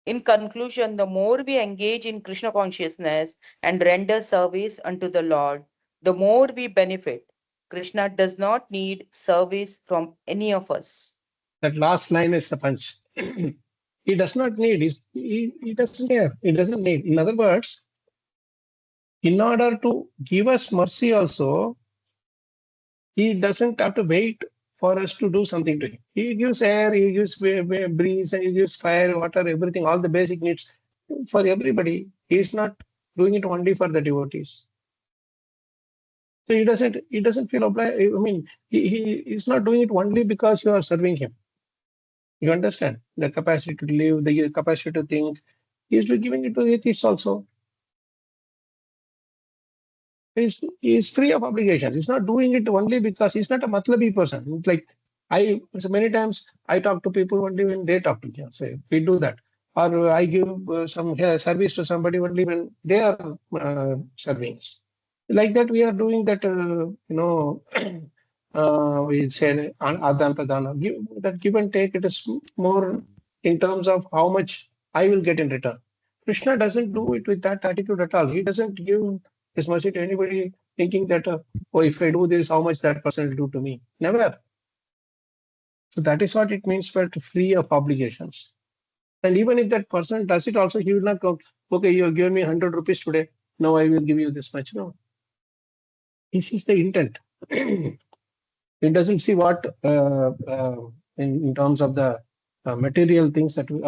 In conclusion, the more we engage in Krishna consciousness and render service unto the Lord, the more we benefit. Krishna does not need service from any of us. That last line is the punch. He does not need, he doesn't care, he doesn't need. In other words, in order to give us mercy also, he doesn't have to wait for us to do something to him. He gives air, he gives breeze, he gives fire, water, everything, all the basic needs for everybody. He's not doing it only for the devotees. So he doesn't feel obliged. I mean, he's not doing it only because you are serving him. You understand? The capacity to live, the capacity to think. He's giving it to the atheists also. He's free of obligations. He's not doing it only because he's not a matlabi person. It's like so many times I talk to people only when they talk to me. Say we do that, or I give some service to somebody only when they are serving us. Like that, we are doing that. We say adan pradana. That give and take. It is more in terms of how much I will get in return. Krishna doesn't do it with that attitude at all. He doesn't give his mercy to anybody thinking that, oh, if I do this, how much that person will do to me. Never. So that is what it means for free of obligations. And even if that person does it also, he will not count, okay, you give me 100 rupees today. Now I will give you this much. No. This is the intent. It doesn't see what, in terms of the material things that we,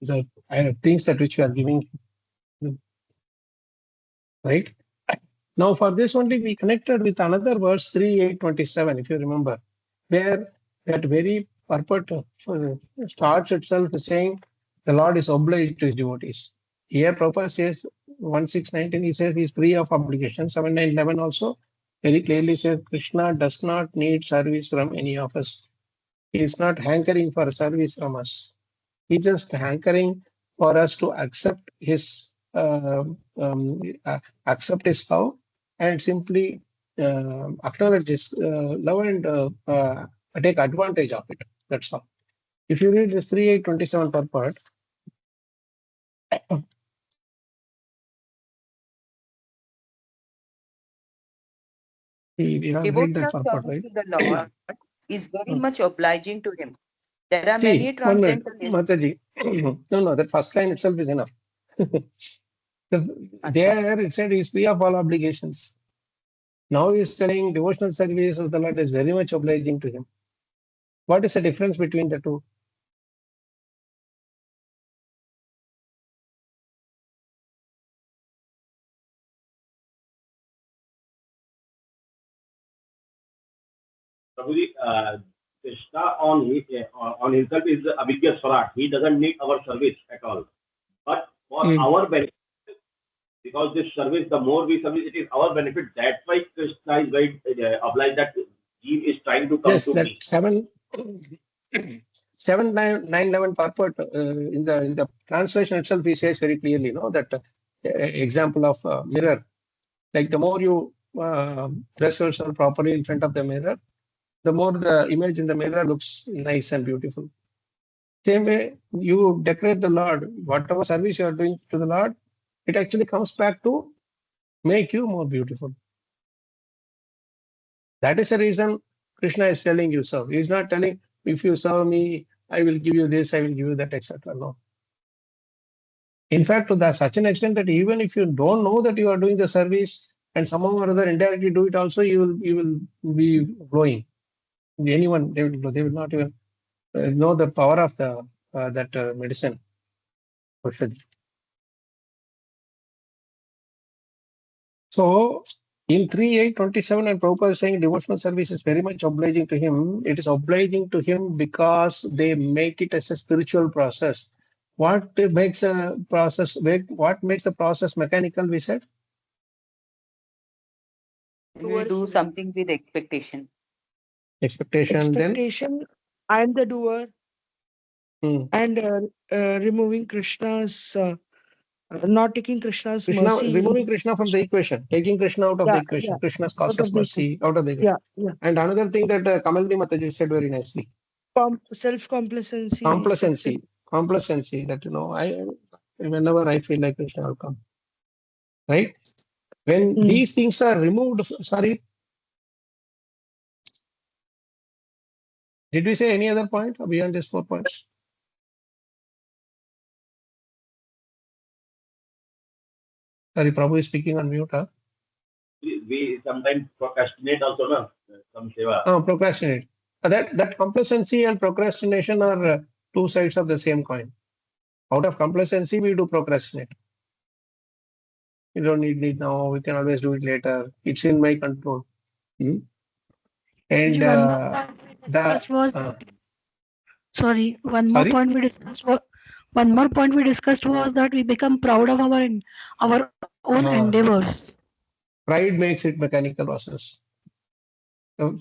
the things that which we are giving, right? Now, for this only, we connected with another verse 3:827, if you remember, where that very purport starts itself saying the Lord is obliged to his devotees. Here, Prabhupada says 1:619, he says he's free of obligation. 7:911 also very clearly says Krishna does not need service from any of us. He is not hankering for service from us. He's just hankering for us to accept his love and simply acknowledge this, love and take advantage of it. That's all. If you read this 3.8.27 purport, we have read that Devotional purport, service right? to the Lord is very much obliging to him. There are See, many 1 minute, transcendentalists. Mataji. No, that first line itself is enough. There it said he's free of all obligations. Now he's telling devotional service of the Lord is very much obliging to him. What is the difference between the two? Prabhuji, Krishna on himself is Avidya Swarat. He doesn't need our service at all. But for our benefit, because this service, the more we service, it is our benefit. That's why Krishna is very obliged that Jeev is trying to come Yes, to that me. 7.9.11 purport in the translation itself, he says very clearly, that example of mirror, like the more you dress yourself properly in front of the mirror, the more the image in the mirror looks nice and beautiful. Same way, you decorate the Lord, whatever service you are doing to the Lord, it actually comes back to make you more beautiful. That is the reason Krishna is telling you serve. He is not telling, if you serve me, I will give you this, I will give you that, etc. No. In fact, to such an extent that even if you don't know that you are doing the service and somehow or other indirectly do it also, you will be glowing. Anyone, they will not even know the power of that medicine. So in 3.8.27 and Prabhupada is saying devotional service is very much obliging to him. It is obliging to him because they make it as a spiritual process. What makes a process? What makes the process mechanical? We said We do something with expectation. Expectation. I am the doer. And removing Krishna's, not taking Krishna's mercy. Removing Krishna from the equation, taking Krishna out of the equation, Krishna's costless mercy out of the equation. And another thing that Kamalini Mataji said very nicely. Self-complacency. Complacency. That whenever I feel like Krishna will come. Right? When these things are removed, sorry. Did we say any other point beyond these 4 points? Sorry, Prabhu is speaking on mute. Huh? We sometimes procrastinate also, no? Some seva. Procrastinate. That complacency and procrastination are two sides of the same coin. Out of complacency, we do procrastinate. We don't need now. We can always do it later. It's in my control. And one more point we discussed was that we become proud of our own endeavors. Pride makes it mechanical process. So,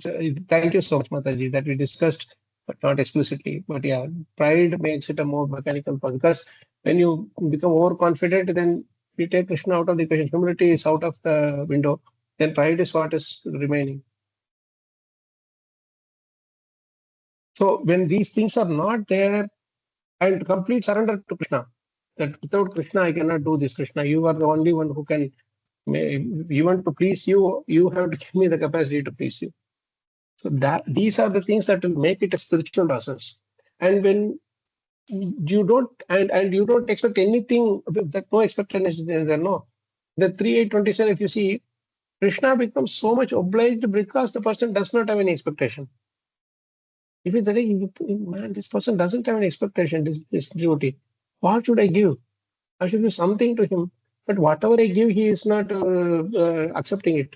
thank you so much, Mataji, that we discussed, but not explicitly. But yeah, pride makes it a more mechanical process. Because when you become overconfident, then you take Krishna out of the equation. Humility is out of the window. Then pride is what is remaining. So when these things are not there, and complete surrender to Krishna, that without Krishna I cannot do this. Krishna, you are the only one who can. You want to please you, you have to give me the capacity to please you. So that these are the things that will make it a spiritual process. And when you don't and you don't expect anything, that no expectation there, no. The 3.8.27, if you see, Krishna becomes so much obliged because the person does not have any expectation. If it's man, this person doesn't have any expectation, this devotee, what should I give? I should give something to him. But whatever I give, he is not accepting it.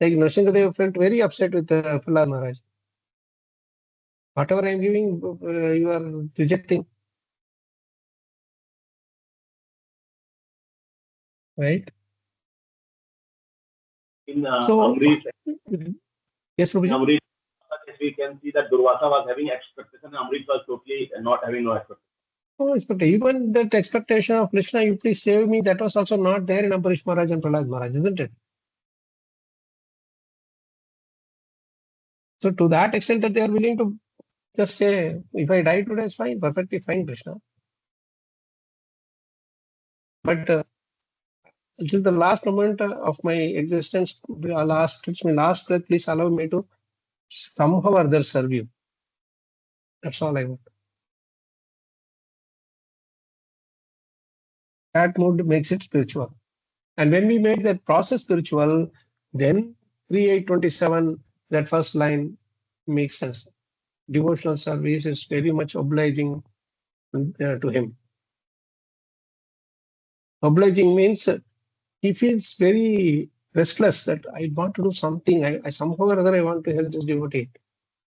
Like Nrsimhadev felt very upset with Prahlad Maharaj. Whatever I am giving, you are rejecting. Right? In Amrish, yes, Amrish, we can see that Durvasa was having expectation, Amrish was totally not having no expectation. Oh, expectation. Even that expectation of Krishna, you please save me, that was also not there in Ambarish Maharaj and Prahlad Maharaj, isn't it? So to that extent that they are willing to just say, if I die today, it's fine, perfectly fine, Krishna. But until the last moment of my existence, it's my last breath, please allow me to somehow or other serve you. That's all I want. That mood makes it spiritual. And when we make that process spiritual, then 3827, that first line makes sense. Devotional service is very much obliging to him. Obliging means he feels very restless that I want to do something. I somehow or other I want to help this devotee.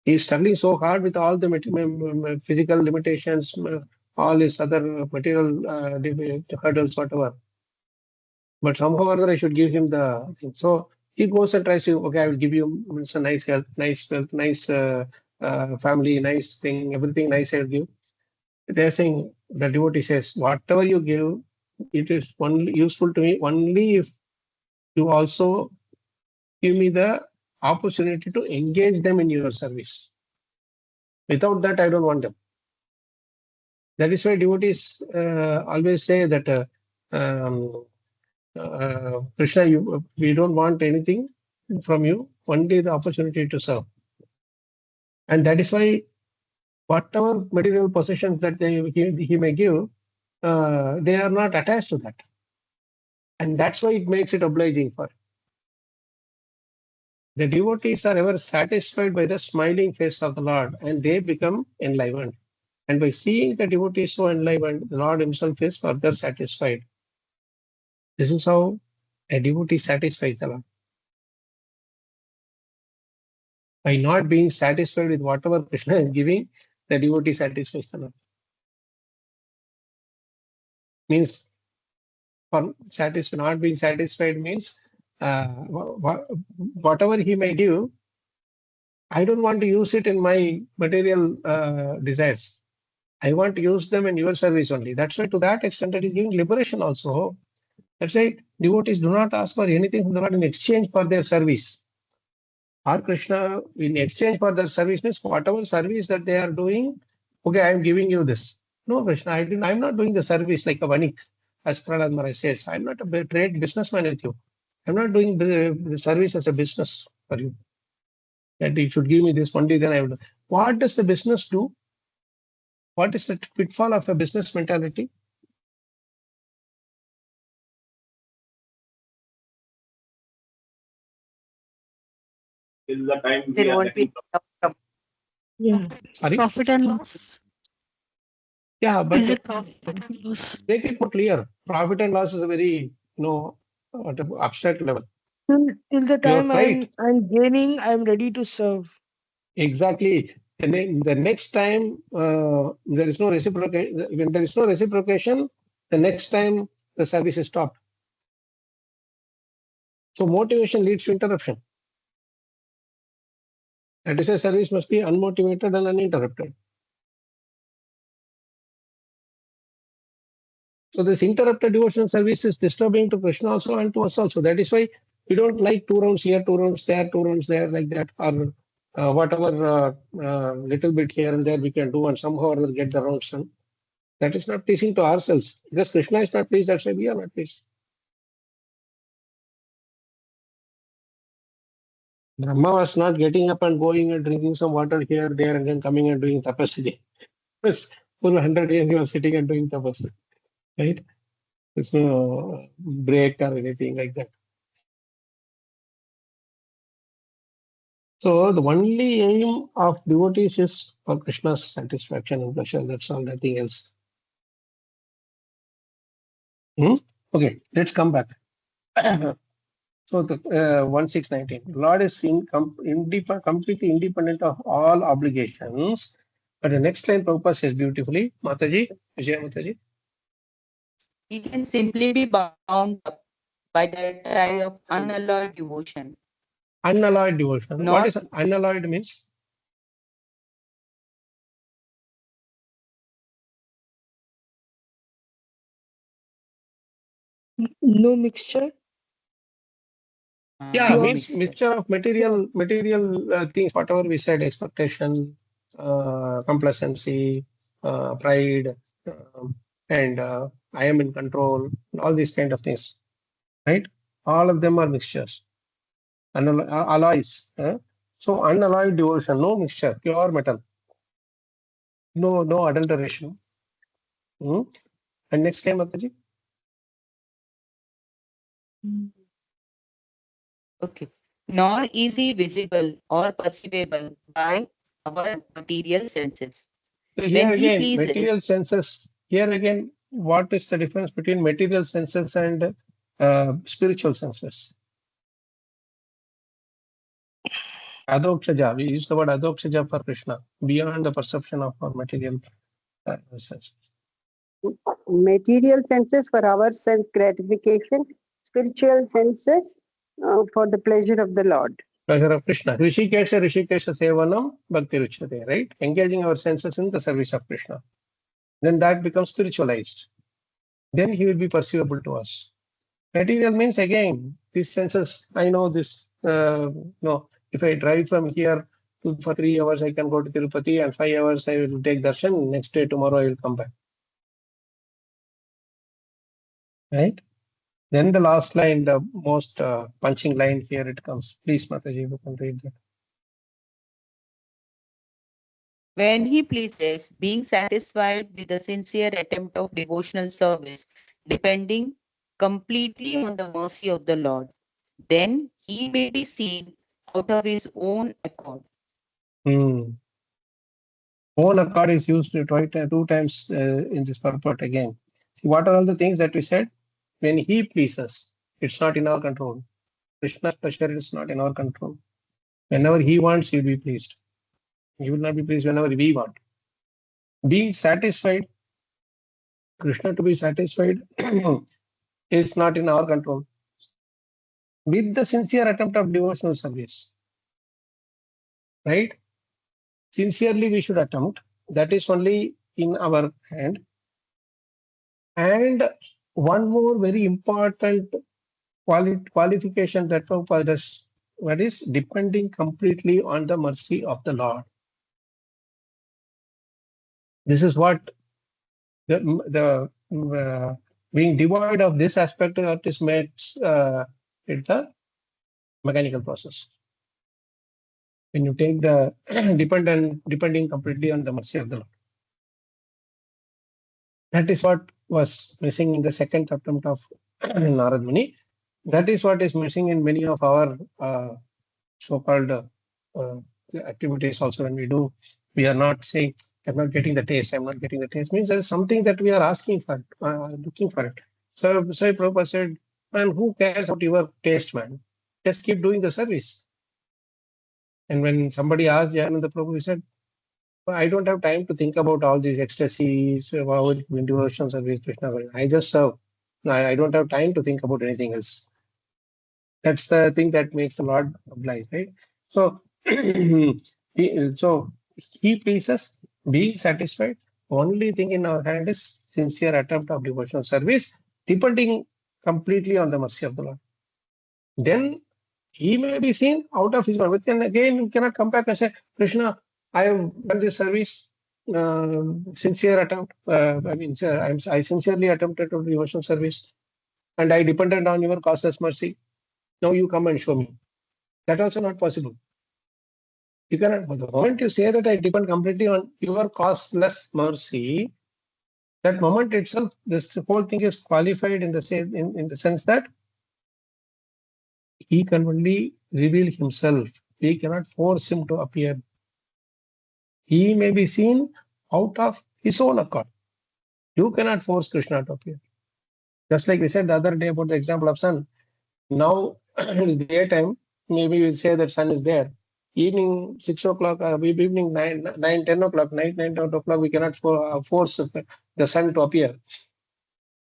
He is struggling so hard with all the physical limitations, all his other material hurdles, whatever. But somehow or other I should give him the thing. So he goes and tries to, okay, I will give you a nice health, nice wealth, nice family, nice thing, everything nice I will give. They are saying, the devotee says, whatever you give, it is only useful to me only if you also give me the opportunity to engage them in your service. Without that, I don't want them. That is why devotees always say that Krishna, we don't want anything from you, only the opportunity to serve. And that is why whatever material possessions that he may give, they are not attached to that. And that's why it makes it obliging for him. The devotees are ever satisfied by the smiling face of the Lord, and they become enlivened. And by seeing the devotee so enlivened, the Lord himself is further satisfied. This is how a devotee satisfies the Lord. By not being satisfied with whatever Krishna is giving, the devotee satisfies the Lord. Means for not being satisfied means whatever he may give, I don't want to use it in my material desires. I want to use them in your service only. That's why to that extent that is giving liberation also. That's why devotees do not ask for anything from the Lord in exchange for their service. Or Krishna, in exchange for their service means whatever service that they are doing, okay, I am giving you this. No, Krishna, I'm not doing the service like a vanik, as Prahlad Maharaj says. I'm not a trade businessman with you. I'm not doing the service as a business for you. That you should give me this only, then I will do. What does the business do? What is the pitfall of a business mentality? Till the time we There are won't be getting outcome. Yeah. Sorry? Profit and loss. Yeah, Is but it profit and loss? make it more clear. Profit and loss is a very, abstract level. Till the You're time right. I'm gaining, I'm ready to serve. Exactly. The next time there is no reciprocation. When there is no reciprocation, the next time the service is stopped. So motivation leads to interruption. That is, a service must be unmotivated and uninterrupted. So this interrupted devotional service is disturbing to Krishna also and to us also. That is why we don't like 2 rounds here, 2 rounds there, 2 rounds there, like that, or whatever little bit here and there we can do and somehow or other get the rounds done. That is not pleasing to ourselves. Because Krishna is not pleased, that's why we are not pleased. Brahma was not getting up and going and drinking some water here, there, and then coming and doing tapasya. For 100 years he was sitting and doing tapasya. Right? There's no break or anything like that. So the only aim of devotees is for Krishna's satisfaction and pleasure. That's all, nothing else. Okay, let's come back. So the 1619, Lord is seen completely independent of all obligations. But the next line Prabhupada says beautifully, Mataji, Vijaya Mataji. He can simply be bound up by the tie of unalloyed devotion. Unalloyed devotion. What is unalloyed means? No mixture. Yeah, means mixture. mixture of material things, whatever we said, expectation, complacency, pride, and I am in control, all these kind of things, right? All of them are mixtures, alloys. So unalloyed devotion, no mixture, pure metal, no adulteration. Hmm? And next time, Mataji. Okay. Nor is he visible or perceivable by our material senses. So When here he again, pleases, material senses. Here again, what is the difference between material senses and spiritual senses? Adokshaja. We use the word adokshaja for Krishna, beyond the perception of our material senses. Material senses for our sense gratification, spiritual senses for the pleasure of the Lord. Pleasure of Krishna. Rishikesha Sevanam Bhakti Ruchyate, right? Engaging our senses in the service of Krishna. Then that becomes spiritualized. Then he will be perceivable to us. Material means again, these senses, I know this, no, if I drive from here for 3 hours, I can go to Tirupati, and 5 hours I will take darshan. Next day, tomorrow, I will come back. Right? Then the last line, the most punching line here it comes. Please, Mataji, you can read that. when he pleases, being satisfied with the sincere attempt of devotional service, depending completely on the mercy of the Lord, then he may be seen out of his own accord. Own accord is used two times in this purport again. See, what are all the things that we said? When he pleases, it's not in our control. Krishna's pleasure is not in our control. Whenever he wants, he'll be pleased. He will not be pleased whenever we want. Being satisfied, Krishna to be satisfied is not in our control. With the sincere attempt of devotional service, right? Sincerely we should attempt. That is only in our hand. And one more very important qualification that Prabhupada does, what is depending completely on the mercy of the Lord. This is what the being devoid of this aspect that is makes it the mechanical process. When you take the depending completely on the mercy of the Lord. That is what was missing in the second attempt of Narad Muni. That is what is missing in many of our so-called activities also when we do. We are not saying, I'm not getting the taste, I'm not getting the taste. Means there's something that we are asking for, looking for it. So Prabhupada said, man, who cares about your taste, man? Just keep doing the service. And when somebody asked Jayananda Prabhu, he said, well, I don't have time to think about all these ecstasies, about devotion service, Krishna. I just serve. I don't have time to think about anything else. That's the thing that makes the Lord oblige, right? So, he pleases, being satisfied. Only thing in our hand is sincere attempt of devotional service, depending completely on the mercy of the Lord. Then he may be seen out of his mind. But then again, you cannot come back and say, Krishna, I have done this service, sincere attempt. I sincerely attempted to devotional service, and I depended on your causeless mercy. Now you come and show me. That also not possible. You cannot. The moment you say that I depend completely on your causeless mercy, that moment itself, this whole thing is qualified in the same in the sense that he can only reveal himself. We cannot force him to appear. He may be seen out of his own accord. You cannot force Krishna to appear. Just like we said the other day about the example of sun. Now it is daytime, maybe we say that sun is there. Evening 6 o'clock, evening 10 o'clock, night 9 o'clock, we cannot force the sun to appear.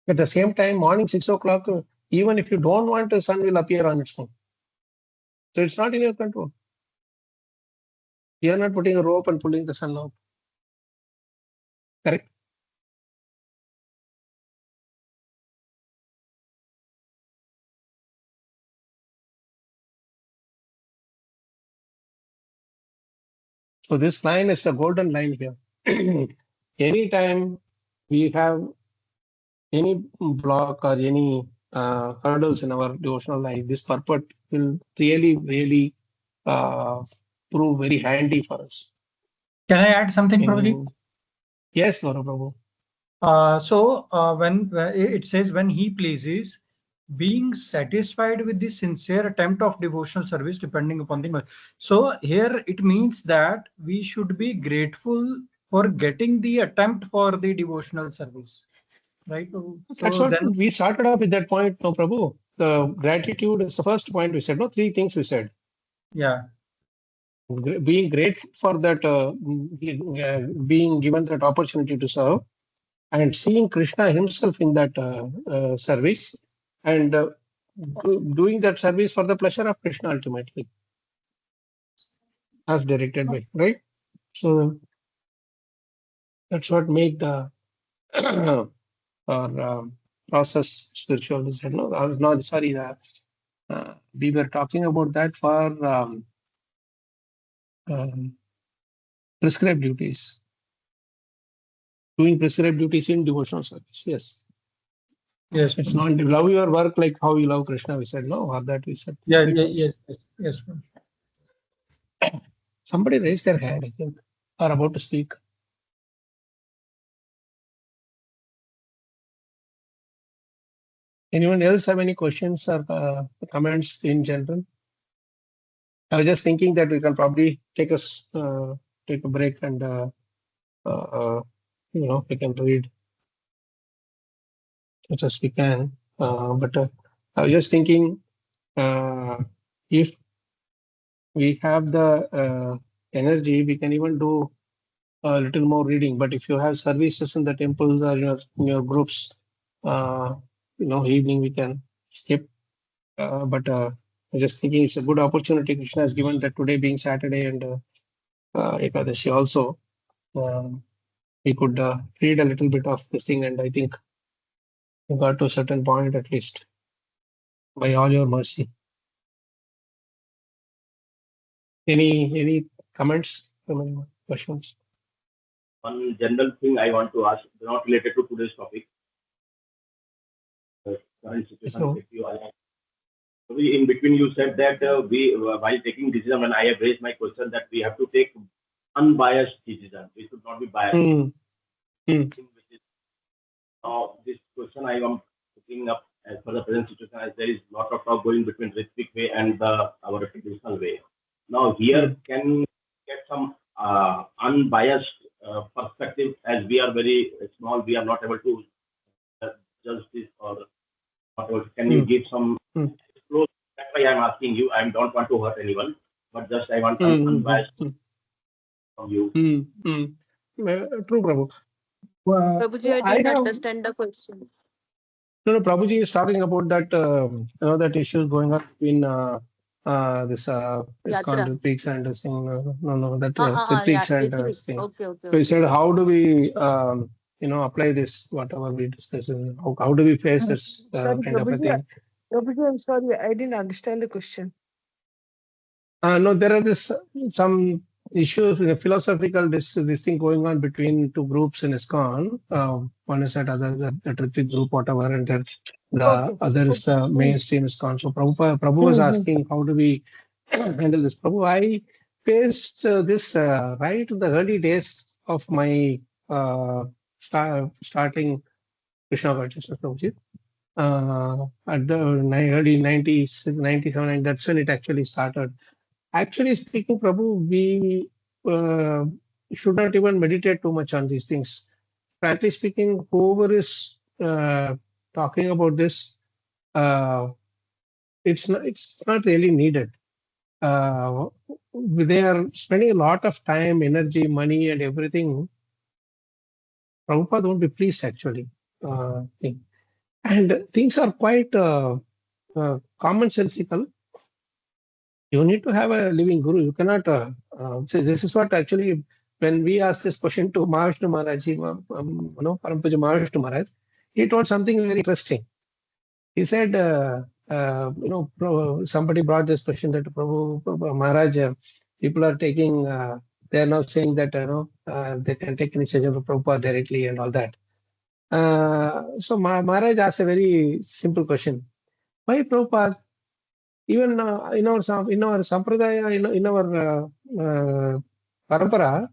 At the same time, morning 6 o'clock, even if you don't want, the sun will appear on its own. So it's not in your control. You are not putting a rope and pulling the sun out. Correct? So this line is a golden line here. Anytime we have any block or any hurdles in our devotional life, this purport will really prove very handy for us. Can I add something, Prabhuji? Yes, Gaurav Prabhu. When it says when he pleases, being satisfied with the sincere attempt of devotional service depending upon the mercy. So here it means that we should be grateful for getting the attempt for the devotional service, right? That's So what then we started off with that point, no, Prabhu. The gratitude is the first point we said. No, three things we said. yeah, Being grateful for that, being given that opportunity to serve, and seeing Krishna himself in that service, and doing that service for the pleasure of Krishna ultimately, as directed by, right? So that's what make the process spiritual. Is no, no, sorry, we were talking about that for um, prescribed duties, doing prescribed duties in devotional service. Yes. yes, It's not love your work like how you love Krishna, we said, no, or that we said. yeah, yes. Somebody raised their hand, I think, or about to speak. Anyone else have any questions or comments in general? I was just thinking that we can probably take a break and we can read much as we can. But I was just thinking if we have the energy, we can even do a little more reading. But if you have services in the temples or in your groups, evening we can skip. But I'm just thinking it's a good opportunity Krishna has given that today being Saturday and Ekadashi also. We could read a little bit of this thing, and I think we got to a certain point at least by all your mercy. Any comments? Questions? One general thing I want to ask, not related to today's topic. Current situation. So, If you in between, you said that while taking decision, when I have raised my question that we have to take unbiased decision, we should not be biased. This question I am picking up as for the present situation, as there is lot of talk going between Ritvik way and our traditional way. Now here can get some unbiased perspective, as we are very small, we are not able to judge this or not able. Can you give some close? That's why I'm asking you. I don't want to hurt anyone, but just I want some unbiased from you. True, Prabhu. Prabhuji, I didn't have understand the question. no. Prabhuji is talking about that that issue going on between this it's called Yatra. Ritviks and this thing. That Yeah, Ritviks and Ritvik. this thing. Okay. So he said, how do we apply this whatever we discussed? How do we face this Sorry, kind of a Prabhuji. thing? Prabhuji, I'm sorry, I didn't understand the question. No, there are some issues, philosophical this thing going on between two groups in ISKCON. One is that other the Ritwik group, whatever, and then the other is the mainstream ISKCON. So Prabhu was asking, how do we handle this? Prabhu, I faced this right in the early days of my starting Krishna consciousness, Prabhuji. At the early 90s, 97, and that's when it actually started. Actually speaking, Prabhu, we should not even meditate too much on these things. Frankly speaking, whoever is talking about this, it's not really needed. They are spending a lot of time, energy, money, and everything. Prabhupada won't be pleased actually. And things are quite commonsensical. You need to have a living guru. You cannot say this is what actually when we asked this question to Mahavishnu Maharaj, Param Puja Mahavishnu Maharaj, he told something very interesting. He said, somebody brought this question that Prabhu Maharaj, people are taking They are now saying that they can take initiation from Prabhupada directly and all that. So Maharaj asked a very simple question: why Prabhupada? Even in our sampradaya, in our parampara,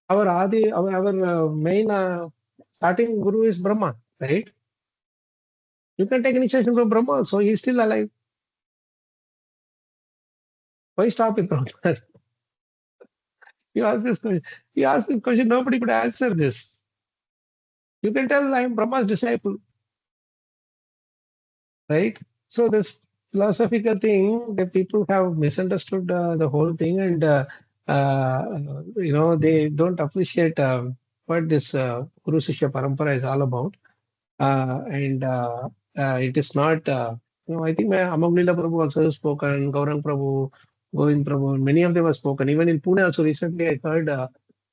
our main starting guru is Brahma, right? You can take initiation from Brahma, so he is still alive. Why stop with Brahma? He asked this question. He asked this question. Nobody could answer this. You can tell I am Brahma's disciple, right? So this philosophical thing that people have misunderstood the whole thing, and they don't appreciate what this Guru Sishya Parampara is all about. And it is not. I think Amaglila Prabhu also has spoken, Gaurang Prabhu, Govind Prabhu, many of them have spoken. Even in Pune also recently I heard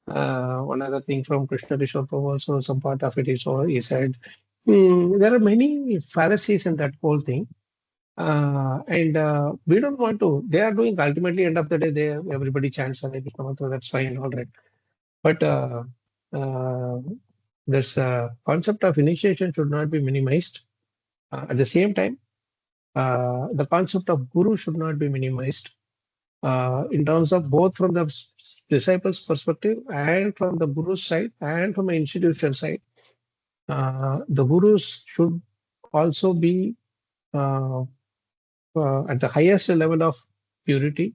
one other thing from Krishna Kishore Prabhu also, some part of it is all he said. There are many Pharisees in that whole thing. And we don't want to. They are doing ultimately end of the day. Everybody chants Hare Krishna mantra. That's fine, all right. But this concept of initiation should not be minimized. At the same time, the concept of guru should not be minimized in terms of both from the disciples' perspective and from the guru's side and from the institution side. The gurus should also be at the highest level of purity.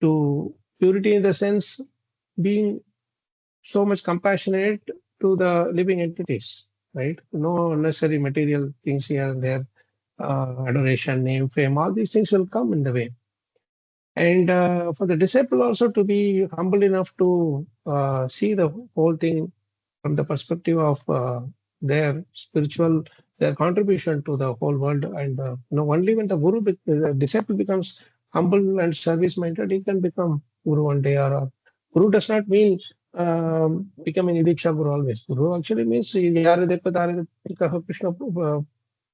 To purity in the sense being so much compassionate to the living entities, right? No unnecessary material things here and there, adoration, name, fame, all these things will come in the way. And for the disciple also to be humble enough to see the whole thing from the perspective of their spiritual, their contribution to the whole world. And only when the disciple becomes humble and service minded, he can become guru one day. Or guru does not mean becoming a Diksha Guru always. Guru actually means Krishna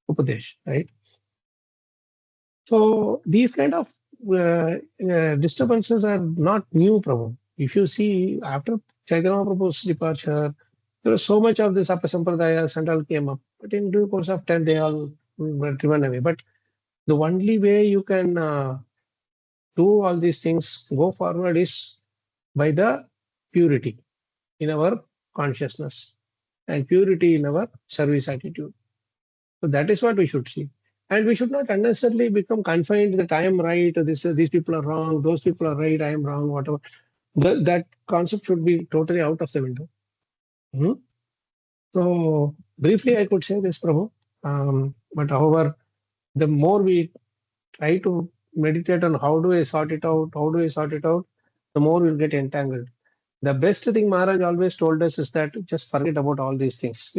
Upadesh, right? So these kind of disturbances are not new, Prabhu. If you see, after Chaitanya Prabhu's departure, there was so much of this Apasampradayas and all came up. But in due course of time, they all were driven away. But the only way you can do all these things, go forward, is by the purity in our consciousness and purity in our service attitude. So that is what we should see. And we should not unnecessarily become confined that I am right, these people are wrong, those people are right, I am wrong, whatever. That concept should be totally out of the window. So briefly, I could say this, Prabhu. But however, the more we try to meditate on how do I sort it out, the more we'll get entangled. The best thing Maharaj always told us is that just forget about all these things.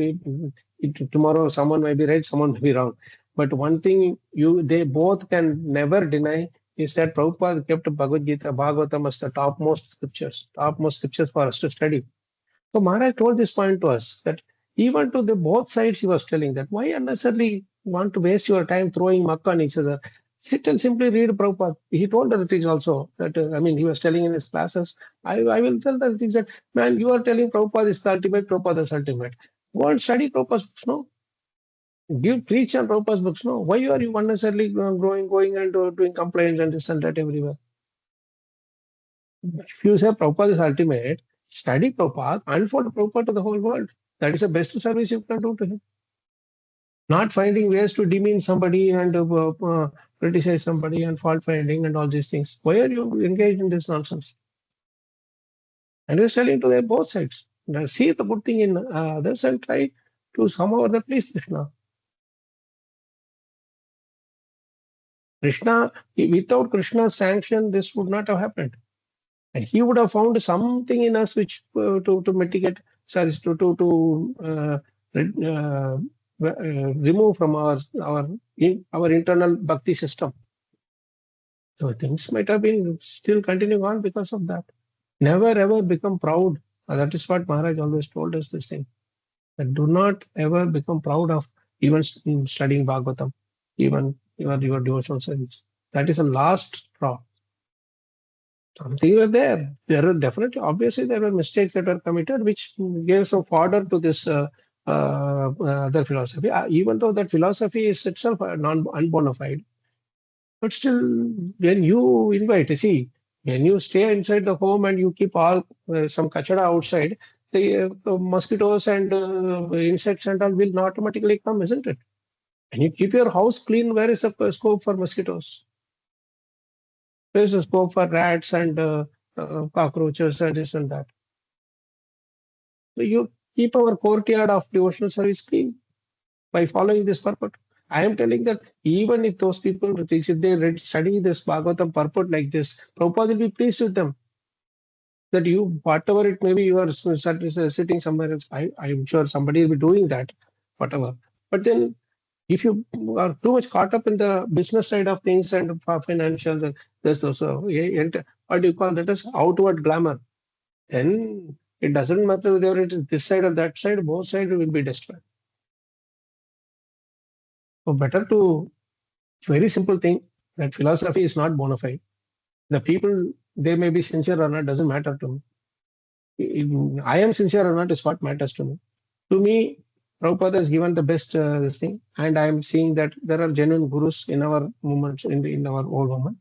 Tomorrow someone may be right, someone may be wrong. But one thing they both can never deny is that Prabhupada kept Bhagavad Gita, Bhagavatam as the topmost scriptures for us to study. So Maharaj told this point to us that even to the both sides he was telling that why unnecessarily want to waste your time throwing muck on each other. Sit and simply read Prabhupada. He told other things also that, he was telling in his classes, I will tell the things that, man, you are telling Prabhupada is the ultimate, Prabhupada is ultimate. Go and study Prabhupada's books, no? Preach on Prabhupada's books, no? Why are you unnecessarily going and doing complaints and this and that everywhere? If you say Prabhupada is ultimate, study Prabhupada, unfold Prabhupada to the whole world. That is the best service you can do to him. Not finding ways to demean somebody and criticize somebody and fault finding and all these things. Why are you engaged in this nonsense? And we're telling to them both sides. Now, see the good thing in others and try to somehow or other please Krishna. Without Krishna's sanction, this would not have happened. And he would have found something in us which to mitigate, remove from our internal bhakti system. So things might have been still continuing on because of that. Never ever become proud. That is what Maharaj always told us this thing. That do not ever become proud of even studying Bhagavatam, even your devotional service. That is a last straw. Something was there. There were definitely, obviously, there were mistakes that were committed, which gave some fodder to this other philosophy. Even though that philosophy is itself unbona fide, but still, when you invite, see, when you stay inside the home and you keep all some kachada outside, the mosquitoes and insects and all will not automatically come, isn't it? And you keep your house clean, where is the scope for mosquitoes? There is a scope for rats and cockroaches and this and that. So you keep our courtyard of devotional service clean by following this purport. I am telling that even if those people, if they study this Bhagavatam purport like this, Prabhupada will be pleased with them. That you, whatever it may be, you are sitting somewhere else. I'm sure somebody will be doing that, whatever. But then if you are too much caught up in the business side of things and financials, and there's also what do you call that as outward glamour, then it doesn't matter whether it is this side or that side, both sides will be destroyed. So better to, very simple thing, that philosophy is not bona fide. The people, they may be sincere or not, doesn't matter to me. I am sincere or not is what matters to me. To me, Prabhupada has given the best this thing, and I am seeing that there are genuine gurus in our movement, in our old movement,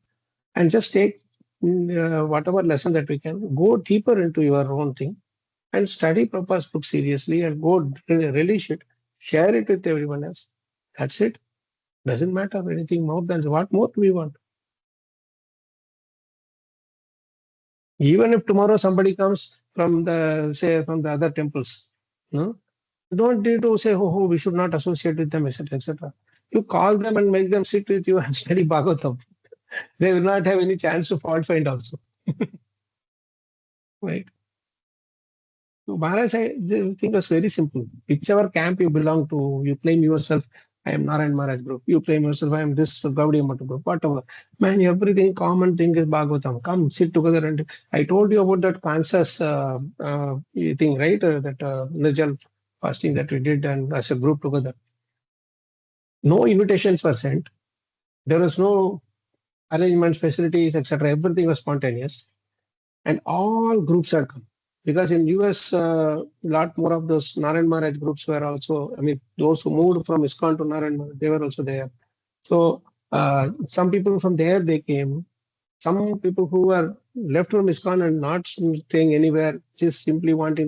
and just take whatever lesson that we can, go deeper into your own thing, and study Prabhupada's book seriously, and go relish it, share it with everyone else. That's it. Doesn't matter anything more than what more do we want. Even if tomorrow somebody comes from the, say, from the other temples, no, don't need to say, oh, we should not associate with them, etc., etc. You call them and make them sit with you and study Bhagavatam. They will not have any chance to fault find also. Right. So Maharaj, the thing was very simple. Whichever camp you belong to, you claim yourself, I am Narayan Maharaj group. You claim yourself, I am this Gaudiya Mata group, whatever. Man, everything common thing is Bhagavatam. Come, sit together. And I told you about that Kansas thing, right? That Nirjal fasting that we did, and as a group together. No invitations were sent. There was no arrangements, facilities, etc. Everything was spontaneous. And all groups had come. Because in US, a lot more of those Narayan Maharaj groups were also, I mean, those who moved from ISKCON to Narayan Maharaj, they were also there. So some people from there, they came. Some people who were left from ISKCON and not staying anywhere, just simply wanting to